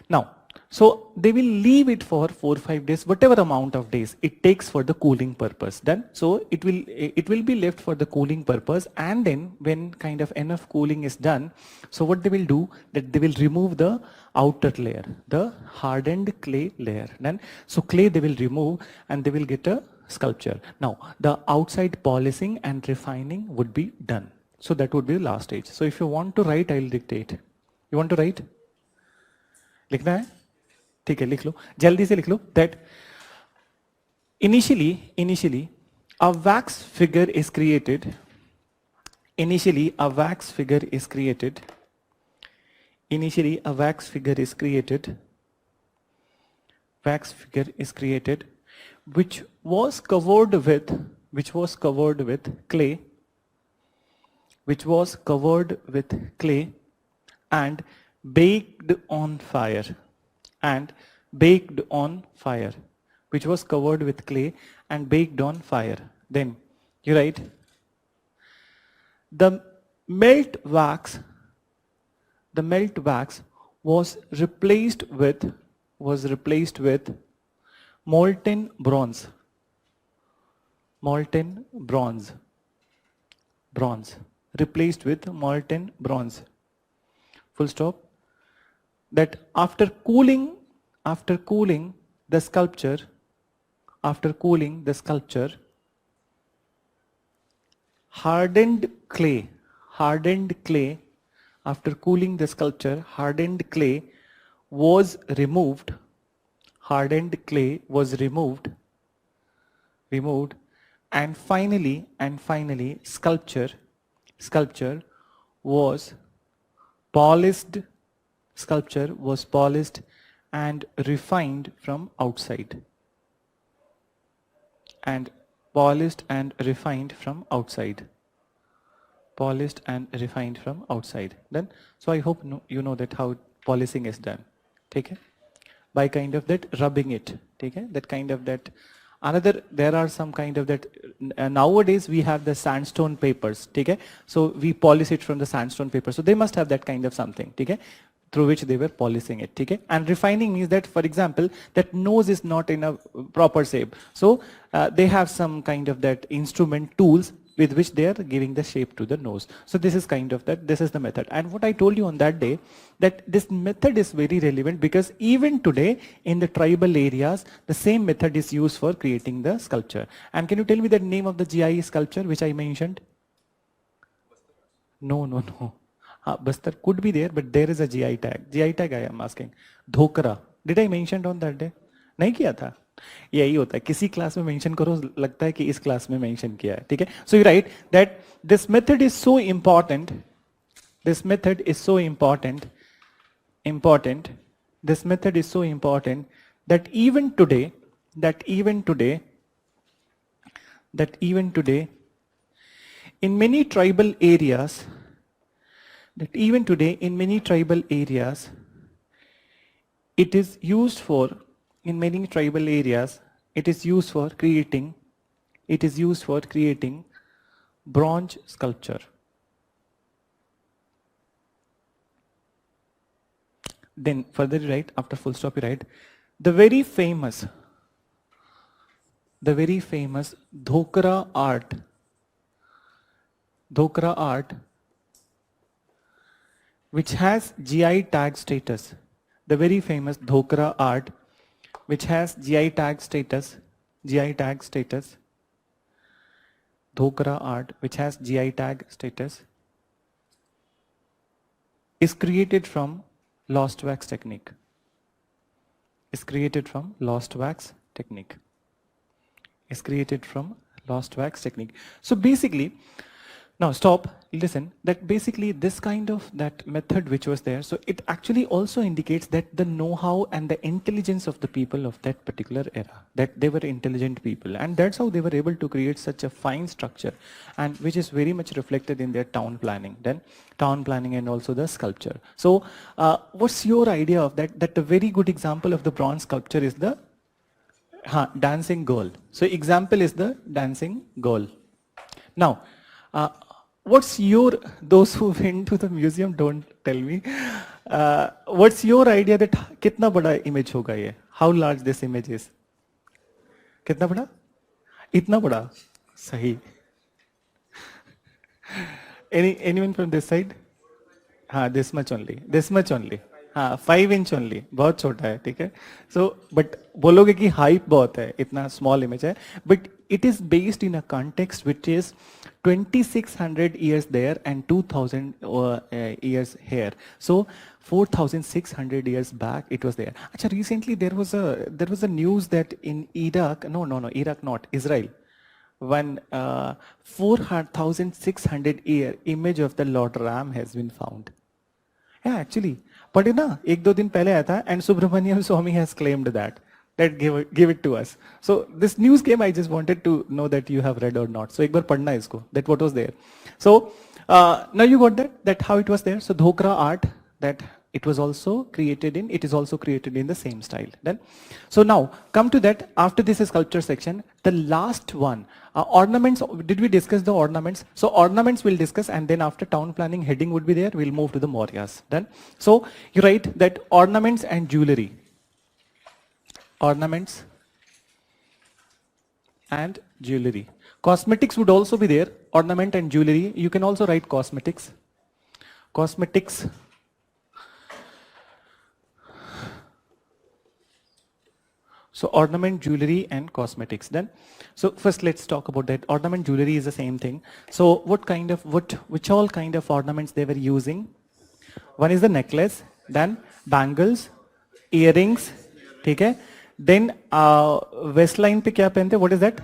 now, so they will leave it for 4 or 5 days, whatever amount of days it takes for the cooling purpose. Then so it will be left for the cooling purpose, and then when kind of enough cooling is done, so what they will do, that they will remove the outer layer, the hardened clay layer. Then so clay they will remove, and they will get a sculpture. Now the outside polishing and refining would be done. So that would be the last stage. So if you want to write, I will dictate. You want to write? लिखना है? ठीक है, लिख लो, जल्दी से लिख लो. That initially a wax figure is created. Initially a wax figure is created. Initially a wax figure is created. Wax figure is created, which was covered with clay. Which was covered with clay and baked on fire. And baked on fire. Which was covered with clay and baked on fire. Then you write, the melt wax was replaced with molten bronze. Molten bronze. Replaced with molten bronze. Full stop. That after cooling the sculpture, hardened clay, after cooling the sculpture, hardened clay was removed, and finally sculpture was polished and refined from outside. Then so I hope you know that how polishing is done. Take it by kind of that rubbing it. Take it that kind of that. Another, there are some kind of that, nowadays we have the sandstone papers, okay? So we polish it from the sandstone paper. So they must have that kind of something, okay? Through which they were polishing it, okay? And refining means that, for example, that nose is not in a proper shape. So they have some kind of that instrument tools with which they are giving the shape to the nose. So this is kind of that, this is the method. And what I told you on that day, that this method is very relevant because even today in the tribal areas, the same method is used for creating the sculpture. And can you tell me the name of the GI sculpture which I mentioned? No. Bastar could be there, but there is a GI tag. GI tag I am asking. Dhokra. Did I mention on that day? नहीं किया था. यही होता है, किसी class में mention करो, लगता है कि इस क्लास में मेंशन किया है. ठीक है. So you write that this method is so important. This method is so important. This method is so important that even today, in many tribal areas, it is used for creating bronze sculpture. Then further you write, after full stop you write, the very famous Dhokra art, which has GI tag status. The very famous Dhokra art, which has GI tag status. Dhokra art, which has GI tag status, is created from lost wax technique. So basically, Now stop, listen, that basically this kind of that method which was there, so it actually also indicates that the know-how and the intelligence of the people of that particular era, that they were intelligent people, and that's how they were able to create such a fine structure, and which is very much reflected in their town planning, and also the sculpture. So what's your idea of that? That a very good example of the bronze sculpture is the dancing girl. So example is the dancing girl. Now, what's your, those who went to the museum, don't tell me, what's your idea that कितना बड़ा image होगा ये? How large this image is? कितना बड़ा? इतना बड़ा? सही. Anyone from this side? हाँ, this much only. This much only. हाँ, 5 inch only. बहुत छोटा है, ठीक है? So, but बोलोगे कि height बहुत है, इतना small image है, but it is based in a context which is 2600 years there and 2000 years here. So 4600 years back it was there. Achha, recently there was a news that in Iraq, no, Iraq not, Israel, when 4600 year image of the Lord Ram has been found. Yeah, actually, but you know, एक दो दिन पहले आया था, and Subramaniam Swami has claimed that give it to us. So this news came. I just wanted to know that you have read or not. So एक बार पढ़ना इसको. That what was there. So now you got that how it was there. So Dhokra art, that it was also created in. It is also created in the same style. Then, so now come to that. After this is sculpture section, the last one, ornaments. Did we discuss the ornaments? So ornaments we'll discuss, and then after town planning heading would be there. We'll move to the Mauryas. Then, so you write that ornaments and jewelry. Ornaments and jewelry. Cosmetics would also be there. Ornament and jewelry. You can also write cosmetics. Cosmetics. So ornament, jewelry and cosmetics. Then, so first let's talk about that. Ornament, jewelry is the same thing. So which all kind of ornaments they were using? One is the necklace, then bangles, earrings, okay? Then waistline पे क्या पहनते? What is that?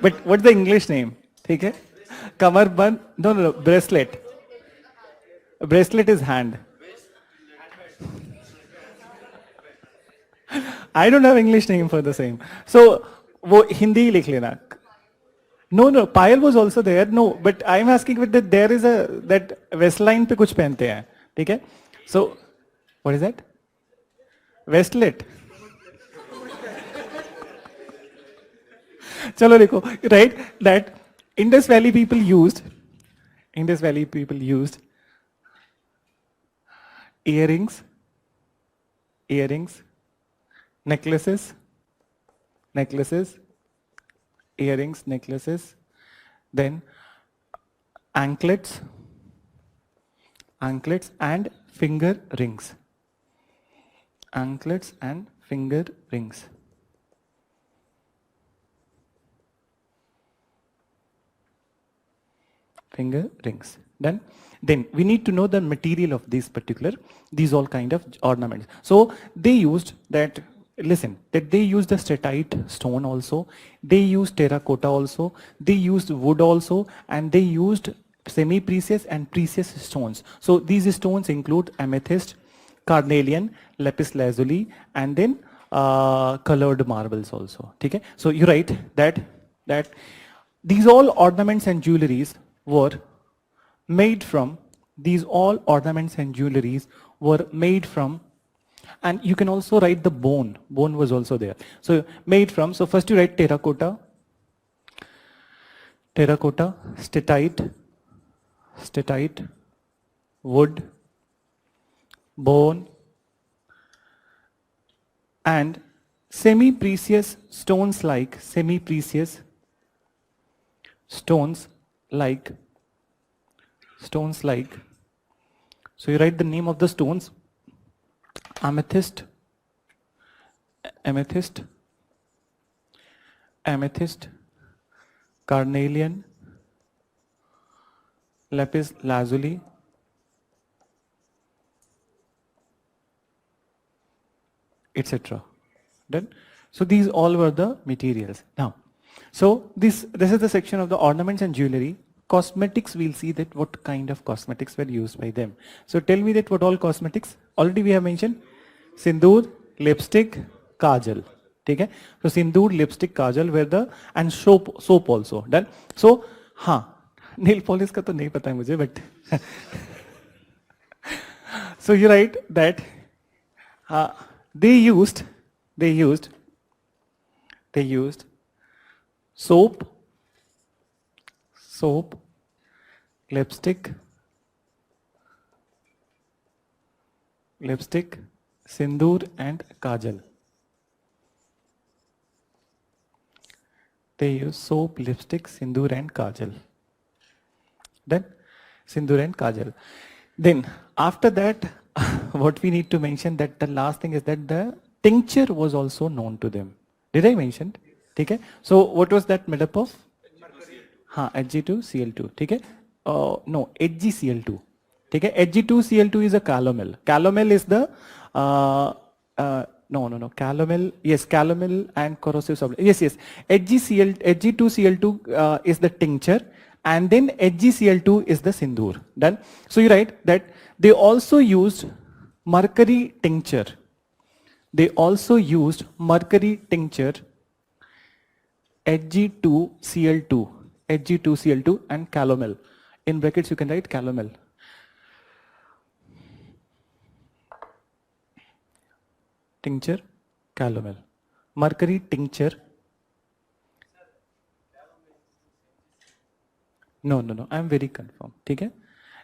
But what's the English name? ठीक है? कमरबंद? No, bracelet. Bracelet is hand. I don't have English name for the same. So वो हिंदी लिख लेना. No, Payal was also there. No, but I'm asking that there is that waistline पे कुछ पहनते हैं, ठीक है? So what is that? Westlet. चलो देखो, right? That Indus Valley people used earrings, necklaces, earrings, necklaces, then anklets and finger rings. Anklets and finger rings. Finger rings. Then we need to know the material of these all kind of ornaments. So they used that. Listen, that they used the statite stone also, they used terracotta also, they used wood also, and they used semi-precious and precious stones. So these stones include amethyst, carnelian, lapis lazuli, and then colored marbles also. Okay? So you write that these all ornaments and jewelries were made from, and you can also write the bone. Bone was also there. So made from, so first you write terracotta, statite, wood, bone, and semi-precious stones like, so you write the name of the stones: amethyst, carnelian, lapis lazuli, etc. Then, so these all were the materials. Now, So this is the section of the ornaments and jewelry. Cosmetics, we'll see that what kind of cosmetics were used by them. So tell me that what all cosmetics, already we have mentioned, sindoor, lipstick, kajal. Okay? So sindoor, lipstick, kajal were the, and soap also. Done. So, nail polish ka to nahi pata hai mujhe, but so you write that they used soap, lipstick, sindoor and kajal. They use soap, lipstick, sindoor and kajal. Then sindoor and kajal. Then after that, what we need to mention that the last thing is that the tincture was also known to them. Did I mention? Okay. So what was that made up of? Hg2Cl2. Okay. No, HgCl2. Okay. Hg2Cl2 is a calomel. Calomel is the no. Calomel, yes, calomel and corrosive sublimate. Yes. Hg2Cl2 is the tincture, and then HgCl2 is the sindoor. Done. So you write that they also used mercury tincture. Hg2Cl2 and calomel. In brackets you can write calomel. Tincture, calomel. Mercury tincture. No. I am very confirmed. Okay?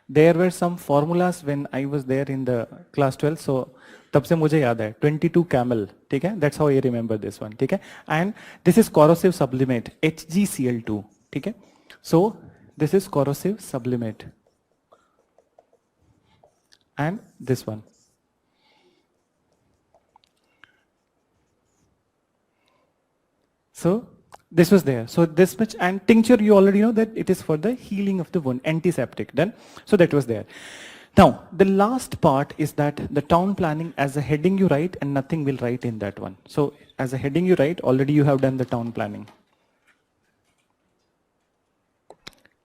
There were some formulas when I was there in the class 12. So, तब से मुझे याद है 22 camel. ठीक है? That's how I remember this one. ठीक है? And this is corrosive sublimate HgCl2. ठीक है? So, this is corrosive sublimate. And this one. So, this was there. So this much, and tincture, you already know that it is for the healing of the wound, antiseptic. Done. So that was there. Now, the last part is that the town planning, as a heading you write and nothing will write in that one. So as a heading you write, already you have done the town planning.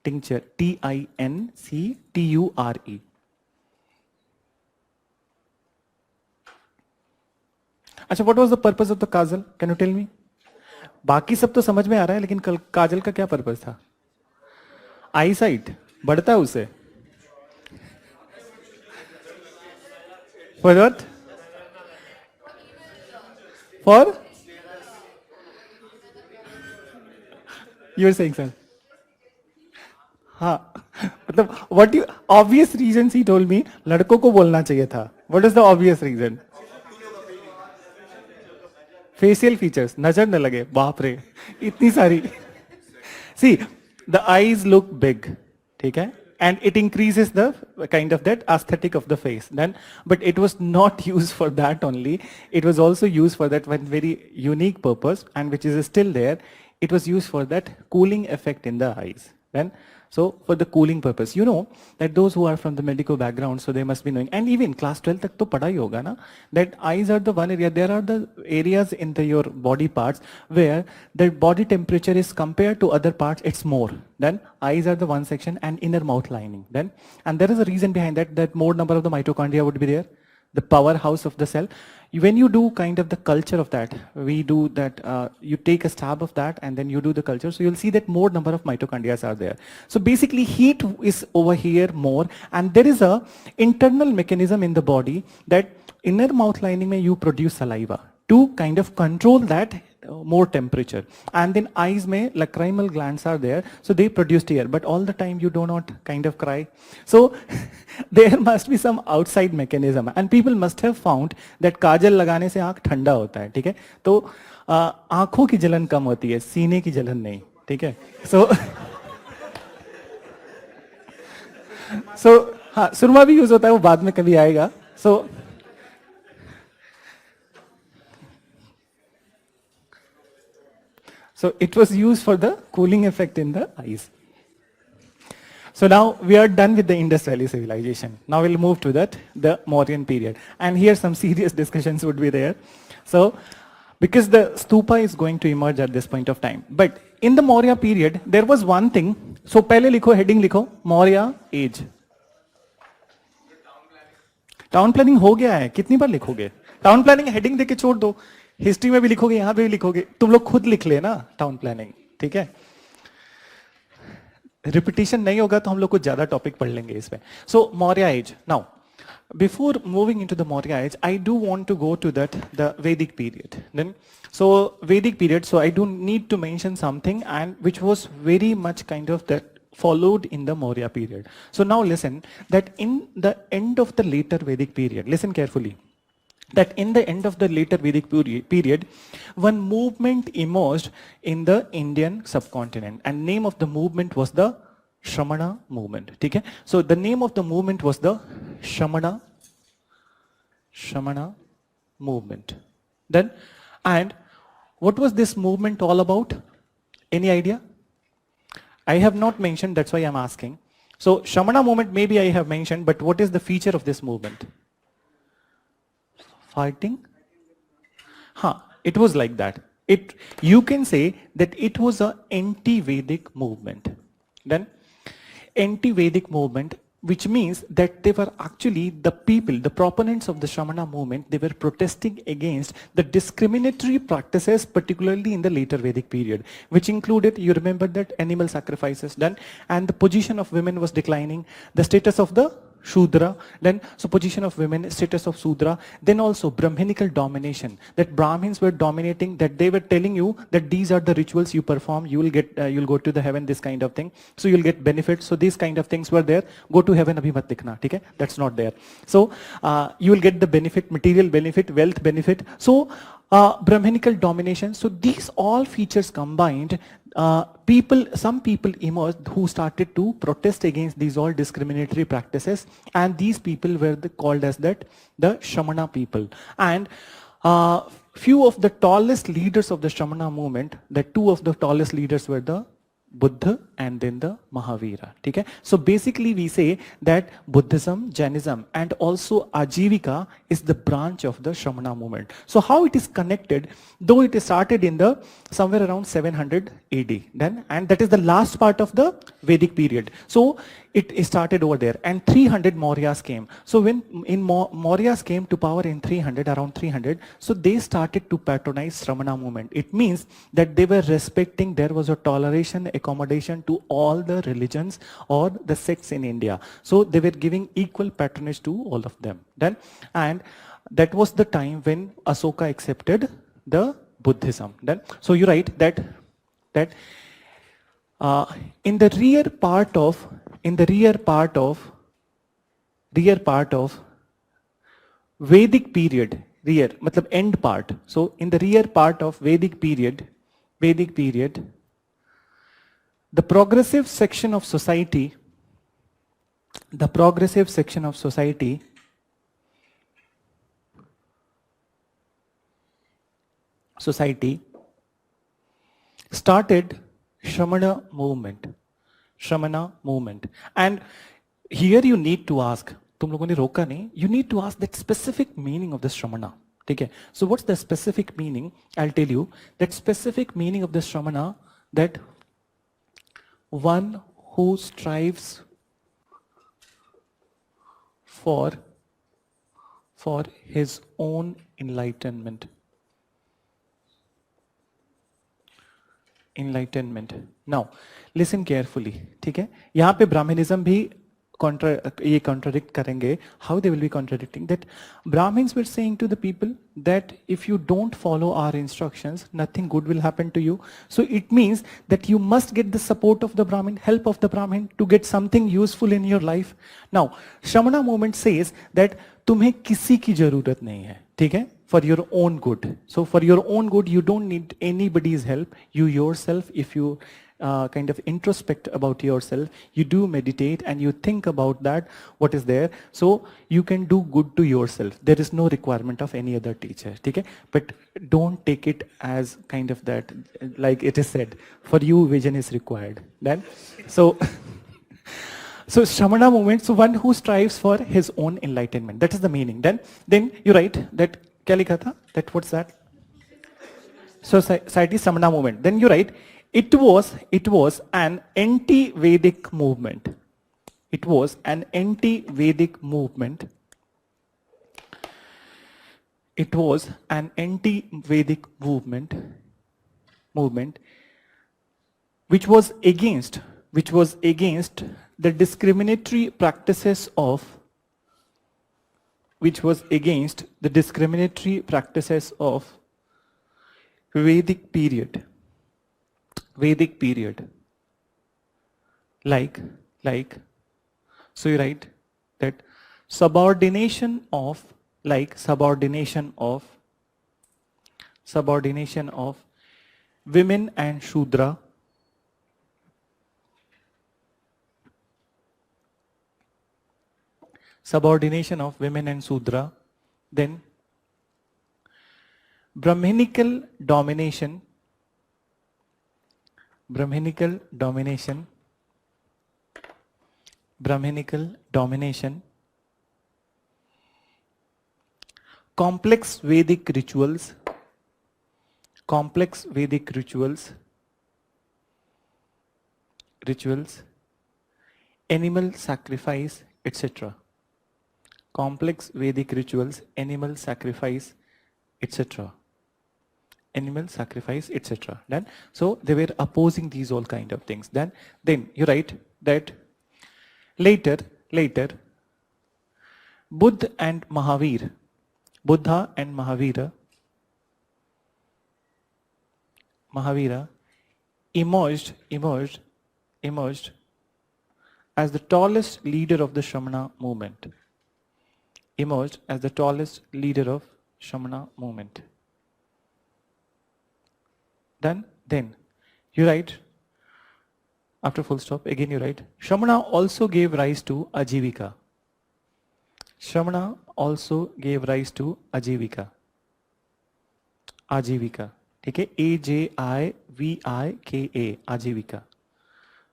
Tincture, Tinceture. Achha, what was the purpose of the kajal? Can you tell me? बाकी सब तो समझ में आ रहा है, लेकिन काजल का क्या पर्पस था? आई साइट बढ़ता है उसे? For what? For? You are saying, sir? हाँ, मतलब what you obvious reasons he told me, लड़कों को बोलना चाहिए था. What is the obvious reason? Facial features, नजर न लगे, बाप रे, इतनी सारी. See, the eyes look big, ठीक है? And it increases the kind of that aesthetic of the face. Then, but it was not used for that only. It was also used for that one very unique purpose, and which is still there. It was used for that cooling effect in the eyes. Then, so for the cooling purpose, you know that those who are from the medical background, so they must be knowing. And even class 12 tak to pada hi hoga na, that eyes are the one area. There are the areas in your body parts where the body temperature is compared to other parts, it's more. Then eyes are the one section, and inner mouth lining. Then, and there is a reason behind that, that more number of the mitochondria would be there, the powerhouse of the cell. When you do kind of the culture of that, we do that, you take a stab of that and then you do the culture. So you'll see that more number of mitochondria are there. So basically heat is over here more, and there is a internal mechanism in the body that inner mouth lining mein you produce saliva to kind of control that more temperature. And then eyes mein lacrimal glands are there, so they produce tear, but all the time you do not kind of cry. So there must be some outside mechanism, and people must have found that काजल लगाने से आँख ठंडा होता है, ठीक है? तो आँखों की जलन कम होती है, सीने की जलन नहीं, ठीक है? So हाँ, सुरमा भी यूज होता है, वो बाद में कभी आएगा. So it was used for the cooling effect in the eyes. So now we are done with the Indus Valley civilization. Now we'll move to that, the Mauryan period. And here some serious discussions would be there. So because the stupa is going to emerge at this point of time. But in the Maurya period there was one thing. So पहले लिखो, heading लिखो, Maurya age. Town planning हो गया है, कितनी बार लिखोगे? Town planning heading देके छोड़ दो, हिस्ट्री में भी लिखोगे, यहां पे भी लिखोगे, तुम लोग खुद लिख लेना टाउन प्लानिंग, ठीक है? रिपीटिशन नहीं होगा तो हम लोग कुछ ज्यादा टॉपिक पढ़ लेंगे इसमें. So Maurya age. Now before moving into the Maurya age, I do want to go to that the Vedic period. Then, so Vedic period. So I do need to mention something, and which was very much kind of that followed in the Maurya period. So now listen that in the end of the later Vedic period, listen carefully. That in the end of the later Vedic period, one movement emerged in the Indian subcontinent, and name of the movement was the Shramana movement. Okay? So the name of the movement was the Shramana movement. Then, and what was this movement all about? Any idea? I have not mentioned, that's why I'm asking. So Shramana movement maybe I have mentioned, but what is the feature of this movement? Fighting? It was like that. You can say that it was an anti-Vedic movement. Then anti-Vedic movement, which means that they were actually the people, the proponents of the Shramana movement, they were protesting against the discriminatory practices, particularly in the later Vedic period, which included, you remember that, animal sacrifices done, and the position of women was declining, the status of the Shudra, then so position of women, status of Sudra, then also Brahminical domination, that Brahmins were dominating, that they were telling you that these are the rituals you perform, you will get, you'll go to the heaven, this kind of thing, so you'll get benefits. So these kind of things were there. Go to heaven abhi mat dikhna, okay? That's not there. So you will get the benefit, material benefit, wealth benefit. So Brahminical domination. So these all features combined, some people emerged who started to protest against these all discriminatory practices, and these people were called as the Shramana people. And few of the tallest leaders of the Shramana movement, the two of the tallest leaders were the Buddha and then the Mahavira. Okay? So basically we say that Buddhism, Jainism and also Ajivika is the branch of the Shramana movement. So how it is connected, though it started in the somewhere around 700 AD then, and that is the last part of the Vedic period. So it started over there, and 300 Mauryas came. So when Mauryas came to power in 300, around 300, so they started to patronize Shramana movement. It means that they were respecting, there was a toleration, accommodation to all the religions or the sects in India. So they were giving equal patronage to all of them. Then, and that was the time when Asoka accepted the Buddhism. Then, so you write that in the rear part of Vedic period, rear matlab end part. So in the rear part of Vedic period, the progressive section of society started Shramana movement. And here you need to ask, तुम लोगों ने रोका नहीं, you need to ask that specific meaning of the Shramana. ठीक है? So what's the specific meaning? I'll tell you. That specific meaning of the Shramana, that one who strives for his own enlightenment. Now, listen carefully. ठीक है? यहाँ पे Brahminism भी contradict करेंगे. How they will be contradicting? That Brahmins were saying to the people that if you don't follow our instructions, nothing good will happen to you. So it means that you must get the support of the Brahmin, help of the Brahmin to get something useful in your life. Now, Shramana movement says that तुम्हें किसी की जरूरत नहीं है. ठीक है? For your own good. So for your own good, you don't need anybody's help. You yourself, if you kind of introspect about yourself, you do meditate and you think about that, what is there. So you can do good to yourself. There is no requirement of any other teacher. Okay? But don't take it as kind of that, like it is said, for you vision is required. Then, so Shramana movement, so one who strives for his own enlightenment. That is the meaning. Then you write that, क्या लिखा था? That what's that? So society Shramana movement. Then you write, It was an anti-Vedic movement. It was an anti-Vedic movement. It was an anti-Vedic movement which was against the discriminatory practices of Vedic period. Like, so you write that subordination of women and Shudra, then Brahminical domination, complex Vedic rituals, animal sacrifice, etc. Complex Vedic rituals, animal sacrifice, etc. Then, so they were opposing these all kind of things. Then you write that later, Buddha and Mahavira emerged as the tallest leader of the Shramana movement. Then you write, after full stop, again you write, Shramana also gave rise to Ajivika. Okay, Ajivika, Ajivika.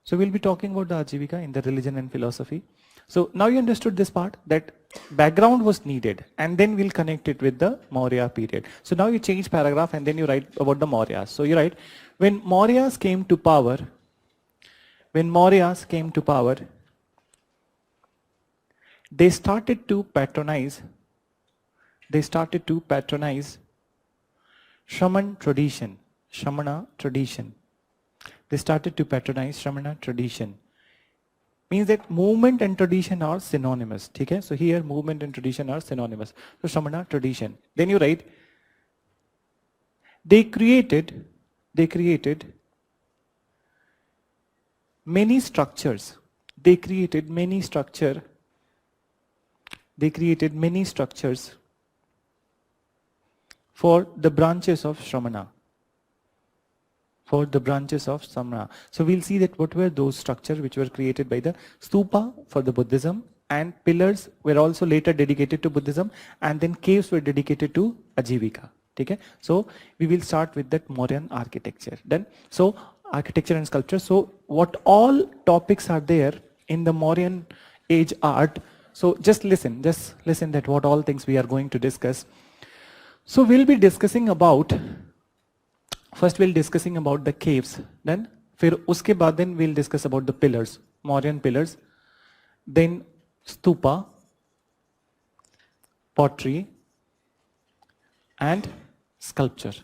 So we'll be talking about the Ajivika in the religion and philosophy. So now you understood this part, that background was needed, and then we'll connect it with the Maurya period. So now you change paragraph and then you write about the Mauryas. So you write, when Mauryas came to power, they started to patronize Shramana tradition. Means that movement and tradition are synonymous. Okay? So here movement and tradition are synonymous. So Shramana tradition. Then you write, they created many structures. For the branches of Shramana. So we'll see that what were those structures which were created by the stupa for the Buddhism, and pillars were also later dedicated to Buddhism, and then caves were dedicated to Ajivika. Okay? So we will start with that Mauryan architecture. Then, so architecture and sculpture. So what all topics are there in the Mauryan age art? So just listen that what all things we are going to discuss. So we'll be discussing about, first we'll discussing about the caves, then फिर उसके बाद then we'll discuss about the pillars, Mauryan pillars, then stupa, pottery, and sculpture.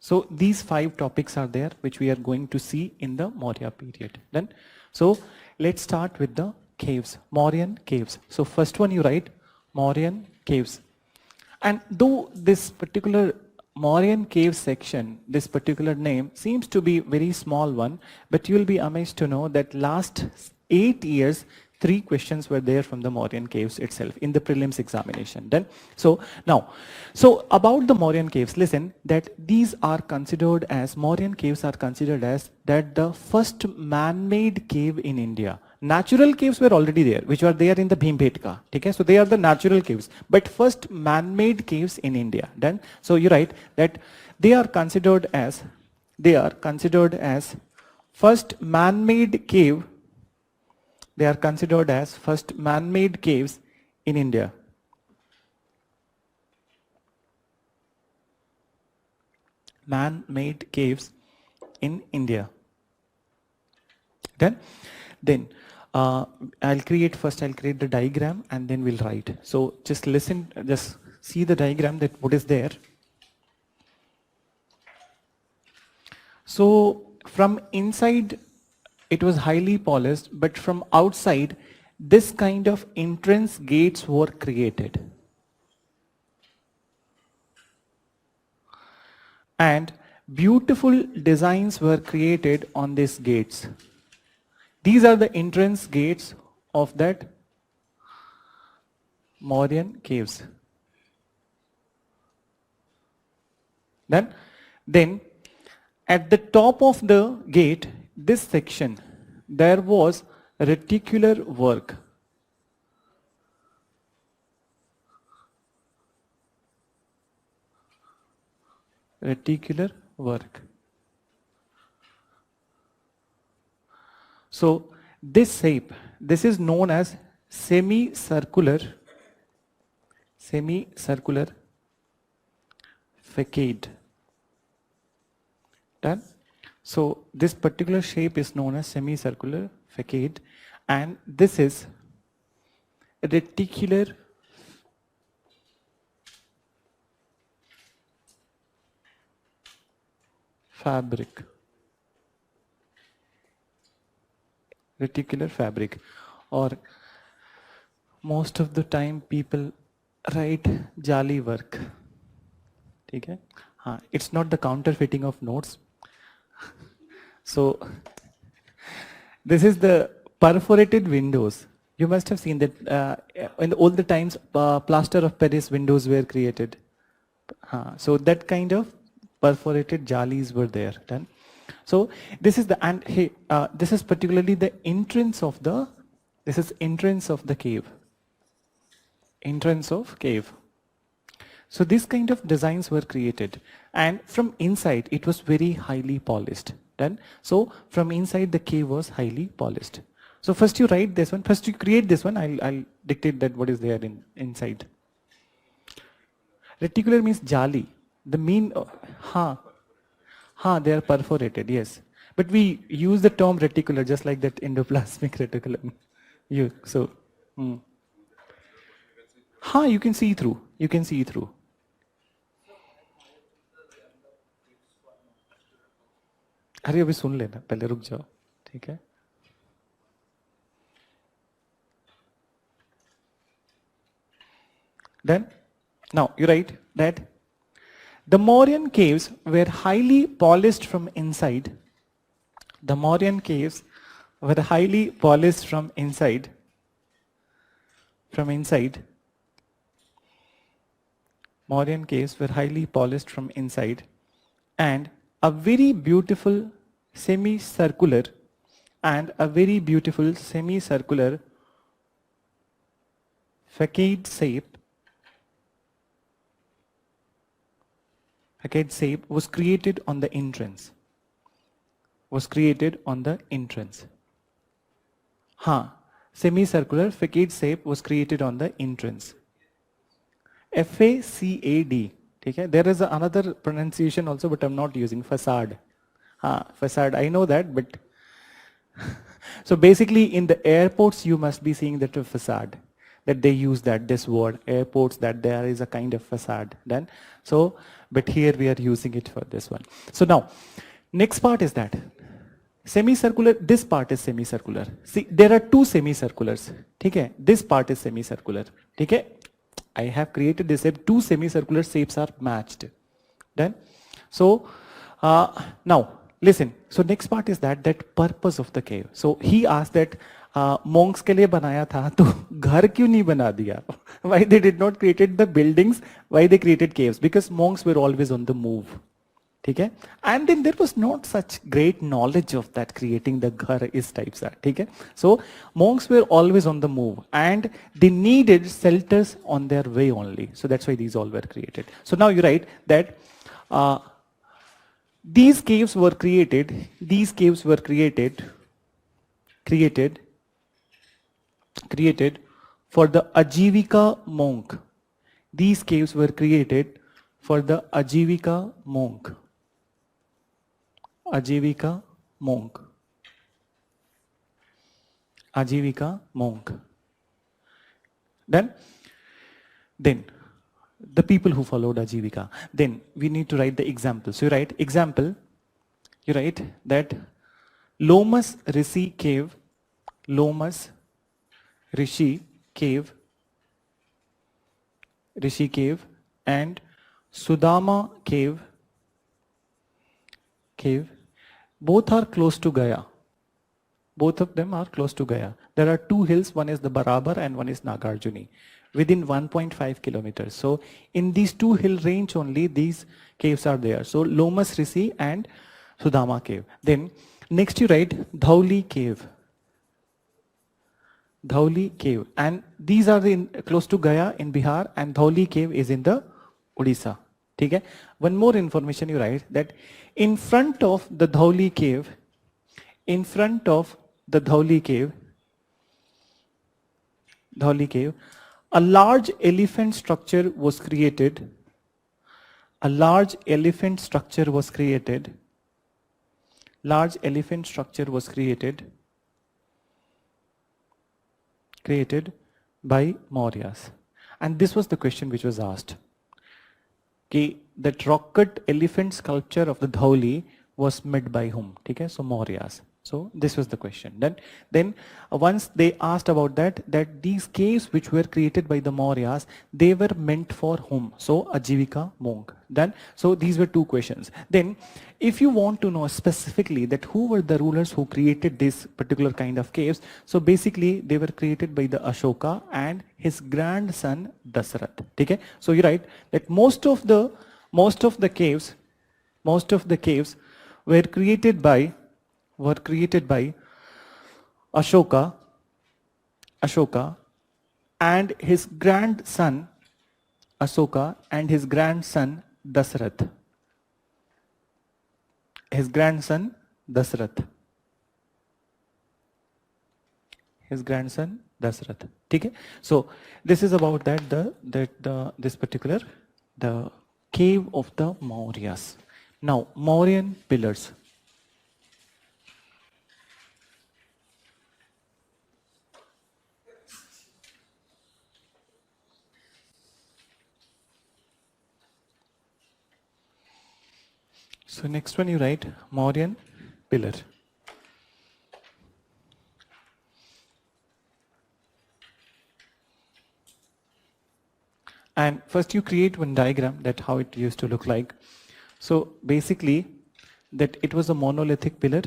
So these 5 topics are there which we are going to see in the Maurya period. Then, so let's start with the caves, Mauryan caves. So first one you write Mauryan caves. And though this particular Mauryan cave section, this particular name seems to be very small one, but you will be amazed to know that last 8 years, 3 questions were there from the Mauryan caves itself in the prelims examination. Then, so now, so about the Mauryan caves, listen that these are considered as, Mauryan caves are considered as that the first man-made cave in India. Natural caves were already there, which were there in the Bhimbetka. Okay? So they are the natural caves, but first man-made caves in India. Then, so you write that they are considered as first man-made cave. They are considered as first man-made caves in India. Man-made caves in India. Done? Then I'll create the diagram and then we'll write. So just listen, just see the diagram that what is there. So from inside it was highly polished, but from outside this kind of entrance gates were created. And beautiful designs were created on these gates. These are the entrance gates of that Mauryan caves. Then at the top of the gate, this section, there was reticular work. Reticular work. So this shape, this is known as semicircular facade. Done? So this particular shape is known as semicircular facade, and this is reticular fabric. Reticular fabric, or most of the time people write jali work. Okay? It's not the counterfeiting of notes. So this is the perforated windows. You must have seen that in all the times plaster of Paris windows were created. So that kind of perforated jalis were there. Done. So this is the, and hey, this is particularly the entrance of the, this is entrance of the cave. Entrance of cave. So these kind of designs were created, and from inside it was very highly polished. Done. So from inside the cave was highly polished. So first you write this one, first you create this one, I'll dictate that what is there inside. Reticular means jali. The mean, they are perforated, yes. But we use the term reticular just like that endoplasmic reticulum. You can see through. You can see through. अरे अभी सुन लेना, पहले रुक जाओ, ठीक है? Then, now you write that the Mauryan caves were highly polished from inside. The Mauryan caves were highly polished from inside. Mauryan caves were highly polished from inside, and a very beautiful semicircular facade shape was created on the entrance. Semicircular facade shape was created on the entrance. FACAD. Okay? There is another pronunciation also, but I'm not using facade. Facade, I know that, but so basically in the airports you must be seeing that facade, that they use this word, airports, that there is a kind of facade. Done. So, but here we are using it for this one. So now, next part is that semicircular, this part is semicircular. See, there are two semicirculars. Okay? This part is semicircular. Okay? I have created this shape, two semicircular shapes are matched. Done? So, now, listen. So next part is that purpose of the cave. So he asked that monks के लिए बनाया था, तो घर क्यों नहीं बना दिया? Why they did not created the buildings? Why they created caves? Because monks were always on the move. Okay? And then there was not such great knowledge of that creating the ghar is types. Okay? So monks were always on the move and they needed shelters on their way only. So that's why these all were created. So now you write that these caves were created for the Ajivika monk. These caves were created for the Ajivika monk. Ajivika monk. Then the people who followed Ajivika. Then we need to write the example. So you write example, you write that Lomas Rishi cave, Lomas Rishi cave, Rishi cave and Sudama cave, both are close to Gaya. Both of them are close to Gaya. There are two hills, one is the Barabar and one is Nagarjuni, within 1.5 kilometers. So in these two hill range only, these caves are there. So Lomas Rishi and Sudama cave. Then next you write Dhauli cave. Dhauli cave. And these are close to Gaya in Bihar and Dhauli cave is in the Odisha. Okay? One more information you write that in front of the Dhauli cave, a large elephant structure was created. Large elephant structure was created by Mauryas. And this was the question which was asked. That rock-cut elephant sculpture of the Dhauli was made by whom? Okay? So Mauryas. So this was the question. Then once they asked about that these caves which were created by the Mauryas, they were meant for whom? So Ajivika monk. So these were two questions. Then if you want to know specifically that who were the rulers who created this particular kind of caves, so basically they were created by the Ashoka and his grandson Dasarath. Okay? So you write that most of the caves were created by Ashoka and his grandson Dasarath. Okay? So this is about this particular the cave of the Mauryas. Now Mauryan pillars. So next one you write Mauryan pillar. And first you create one diagram that how it used to look like. So basically that it was a monolithic pillar.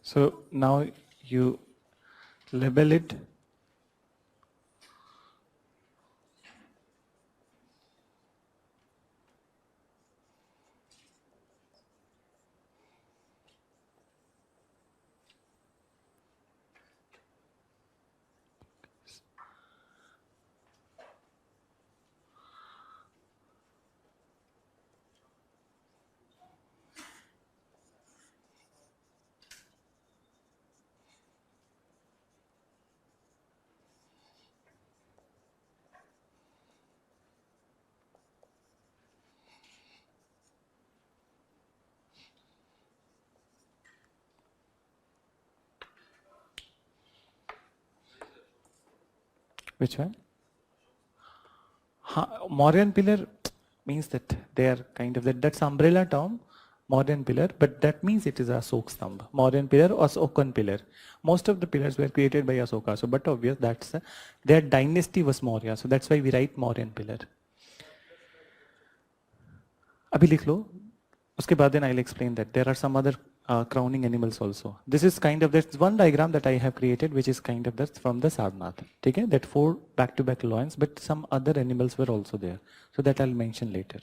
So now you label it . Which one? Mauryan pillar means that they are kind of that's umbrella term, Mauryan pillar, but that means it is a Asok Stambha. Mauryan pillar or Asokan pillar. Most of the pillars were created by Asoka. So, but obvious that's their dynasty was Maurya. So that's why we write Mauryan pillar. Abhi likh lo. Uske baad then I'll explain that there are some other crowning animals also. This is kind of that's one diagram that I have created, which is kind of that's from the Sarnath. Okay, that 4 back-to-back lions, but some other animals were also there. So that I'll mention later.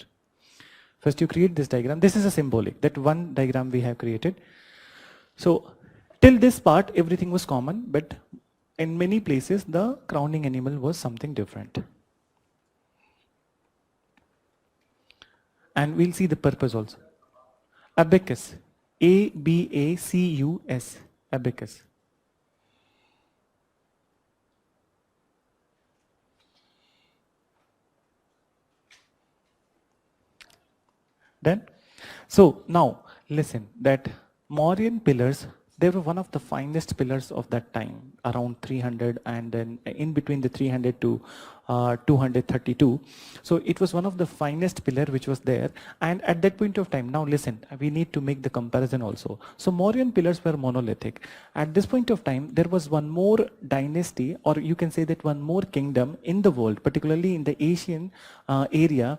First, you create this diagram. This is a symbolic. That one diagram we have created. So till this part, everything was common, but in many places the crowning animal was something different. And we'll see the purpose also. Abacus. A-B-A-C-U-S. Abacus. Done? So now listen that Mauryan pillars, they were one of the finest pillars of that time, around 300 and then in between the 300 to 232. So it was one of the finest pillar which was there. And at that point of time, now listen, we need to make the comparison also. So Mauryan pillars were monolithic. At this point of time, there was one more dynasty, or you can say that one more kingdom in the world, particularly in the Asian area,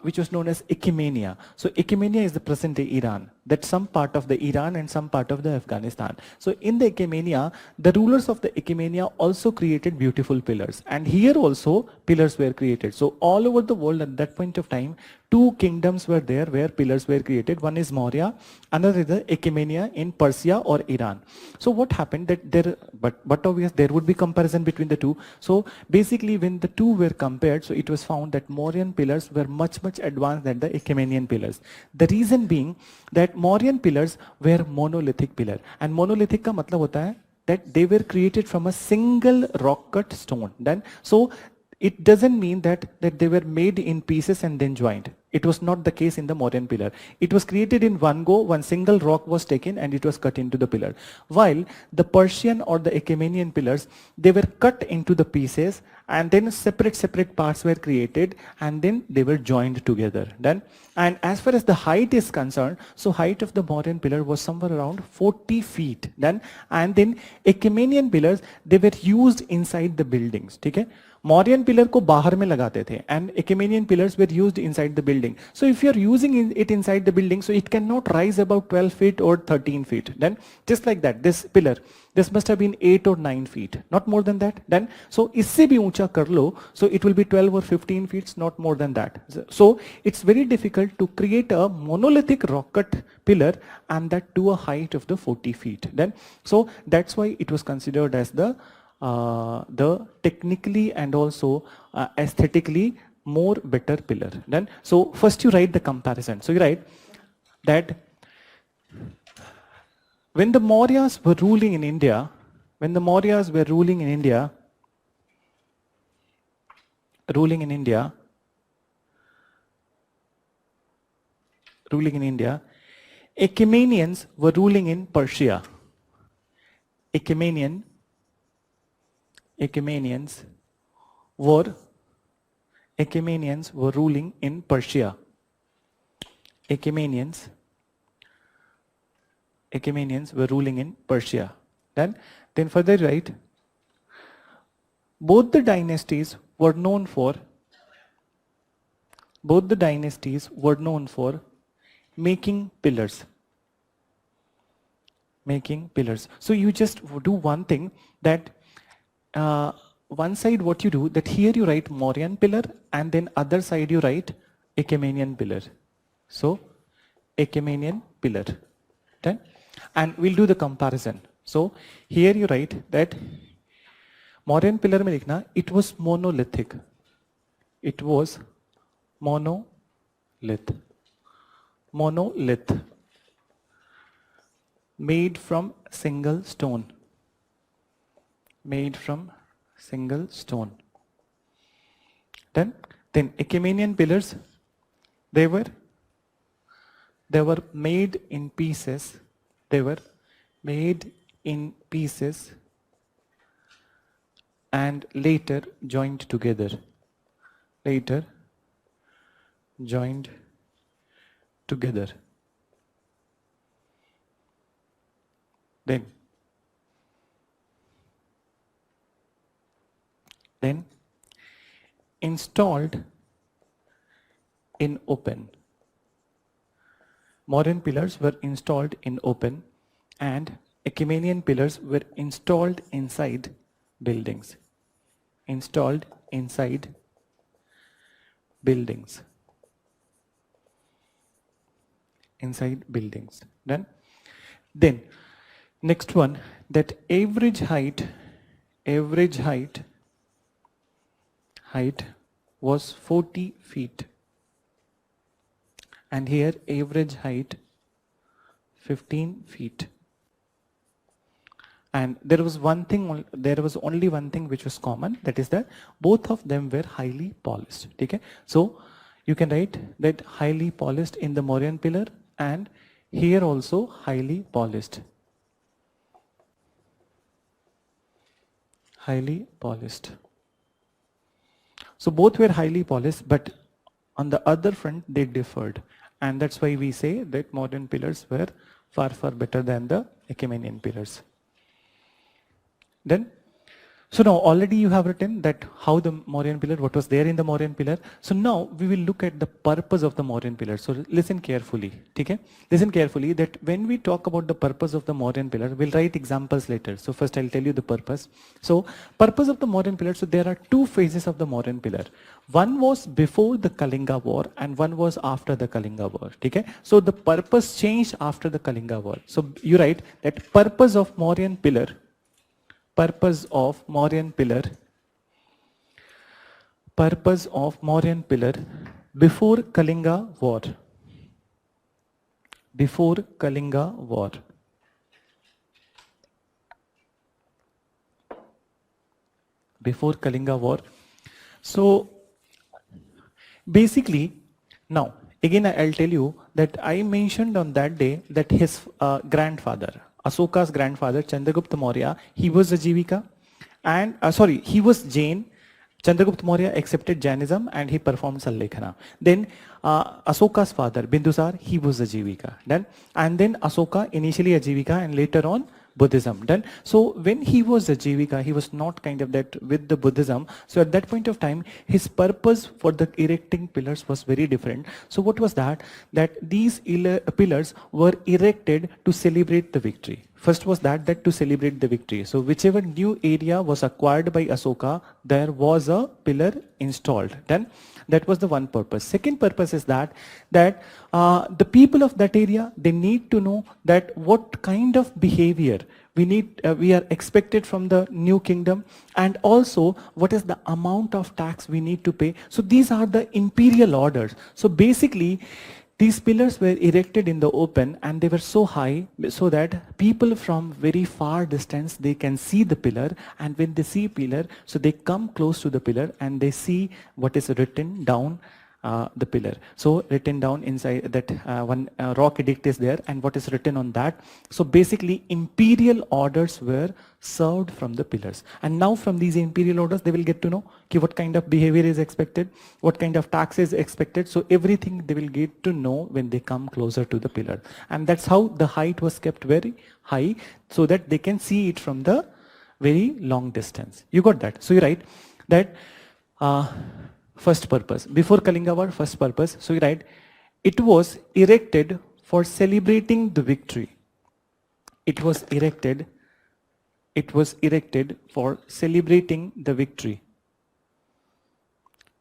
which was known as Achaemenia. So Achaemenia is the present day Iran. That's some part of the Iran and some part of the Afghanistan. So in the Achaemenia, the rulers of the Achaemenia also created beautiful pillars. And here also pillars were created. So all over the world at that point of time, two kingdoms were there where pillars were created. One is Maurya, another is the Achaemenia in Persia or Iran. So what happened that there, but obviously there would be comparison between the two. So basically when the two were compared, so it was found that Mauryan pillars were much advanced than the Achaemenian pillars. The reason being that Mauryan pillars were monolithic pillar. And monolithic का मतलब होता है that they were created from a single rock cut stone. Then so it doesn't mean that they were made in pieces and then joined. It was not the case in the Mauryan pillar. It was created in one go, one single rock was taken and it was cut into the pillar. While the Persian or the Achaemenian pillars, they were cut into the pieces and then separate parts were created and then they were joined together. Then, and as far as the height is concerned, so height of the Mauryan pillar was somewhere around 40 feet. Then, and then Achaemenian pillars, they were used inside the buildings. Okay? Mauryan pillar को बाहर में लगाते थे and Achaemenian pillars were used inside the building. So if you are using it inside the building, so it cannot rise above 12 feet or 13 feet. Then just like that, this pillar, this must have been 8 or 9 feet, not more than that. Then so इससे भी ऊंचा कर लो, so it will be 12 or 15 feet, not more than that. So it's very difficult to create a monolithic rock cut pillar and that to a height of the 40 feet. Then so that's why it was considered as the technically and also aesthetically more better pillar. Then so first you write the comparison. So you write that when the Mauryas were ruling in India, Achaemenians were ruling in Persia. Achaemenians were ruling in Persia. Achaemenians were ruling in Persia. Then further write, both the dynasties were known for making pillars. So you just do one thing, that one side what you do, that here you write Mauryan pillar and then other side you write Achaemenian pillar. So Achaemenian pillar. Then, and we'll do the comparison. So here you write that Mauryan pillar में लिखना, it was monolithic. It was monolith. Made from single stone. Then Achaemenian pillars, they were made in pieces. And later joined together. Then installed in open. Mauryan pillars were installed in open and Achaemenian pillars were installed inside buildings. Then next one, that average height was 40 feet. and here average height 15 feet. And there was only one thing which was common, that is that both of them were highly polished. Okay? So you can write that highly polished in the Mauryan pillar, and here also highly polished. Highly polished. So both were highly polished, but on the other front they differed, and that's why we say that Mauryan pillars were far better than the Achaemenian pillars. Then, so now already you have written that how the Mauryan pillar, what was there in the Mauryan pillar. So now we will look at the purpose of the Mauryan pillar. So listen carefully, okay? Listen carefully that when we talk about the purpose of the Mauryan pillar, we'll write examples later. So first I'll tell you the purpose. So purpose of the Mauryan pillar, so there are two phases of the Mauryan pillar. One was before the Kalinga war and one was after the Kalinga war, okay? So the purpose changed after the Kalinga war. So you write that purpose of Mauryan pillar, purpose of Mauryan pillar before Kalinga war. Before Kalinga war. Before Kalinga war. So basically, now again I'll tell you that I mentioned on that day that his grandfather, Asoka's grandfather, Chandragupta Maurya, he was a Jivika, and he was Jain. Chandragupta Maurya accepted Jainism and he performed Sallekhana. Then Asoka's father, Bindusar, he was a Jivika. Done. And then Asoka, initially a Jivika and later on Buddhism. Done. So when he was a Jivika, he was not kind of that with the Buddhism. So at that point of time, his purpose for the erecting pillars was very different. So what was that? That these pillars were erected to celebrate the victory. First was that to celebrate the victory. So whichever new area was acquired by Asoka, there was a pillar installed. Then that was the one purpose. Second purpose is that the people of that area, they need to know that what kind of behavior we are expected from the new kingdom, and also what is the amount of tax we need to pay. So these are the imperial orders. So basically, these pillars were erected in the open and they were so high so that people from very far distance, they can see the pillar, and when they see pillar, so they come close to the pillar and they see what is written down the pillar. So written down inside that one rock edict is there, and what is written on that. So basically imperial orders were served from the pillars, and now from these imperial orders they will get to know what kind of behavior is expected, what kind of tax is expected. So everything they will get to know when they come closer to the pillar, and that's how the height was kept very high so that they can see it from the very long distance. You got that? So you write that first purpose, before Kalinga war, first purpose. So you write, it was erected for celebrating the victory. It was erected for celebrating the victory.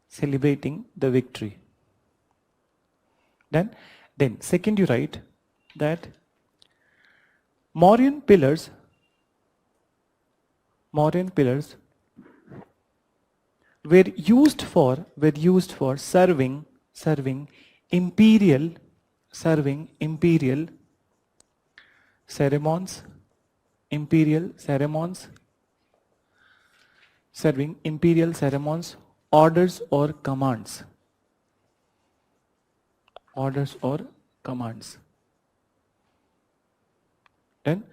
Celebrating the victory. Then second you write that Mauryan pillars were used for serving imperial ceremonies, orders or commands. Then,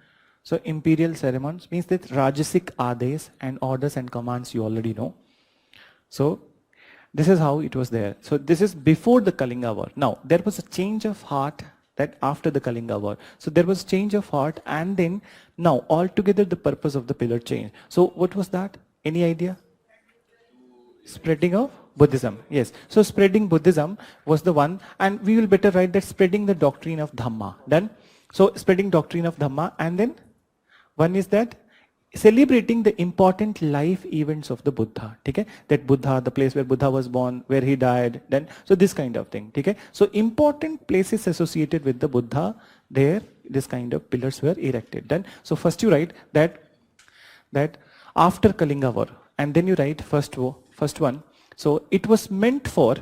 so imperial ceremonies means that Rajasic Ades and orders and commands you already know. So this is how it was there. So this is before the Kalinga war. Now there was a change of heart that after the Kalinga war. So there was change of heart, and then now altogether the purpose of the pillar changed. So what was that? Any idea? Spreading of Buddhism. Yes. So spreading Buddhism was the one, and we will better write that spreading the doctrine of Dhamma. Done. So spreading doctrine of Dhamma, and then one is that celebrating the important life events of the Buddha. Okay? That Buddha, the place where Buddha was born, where he died, then so this kind of thing. Okay? So important places associated with the Buddha, there this kind of pillars were erected. Then so first you write that after Kalinga war, and then you write first one. So it was meant for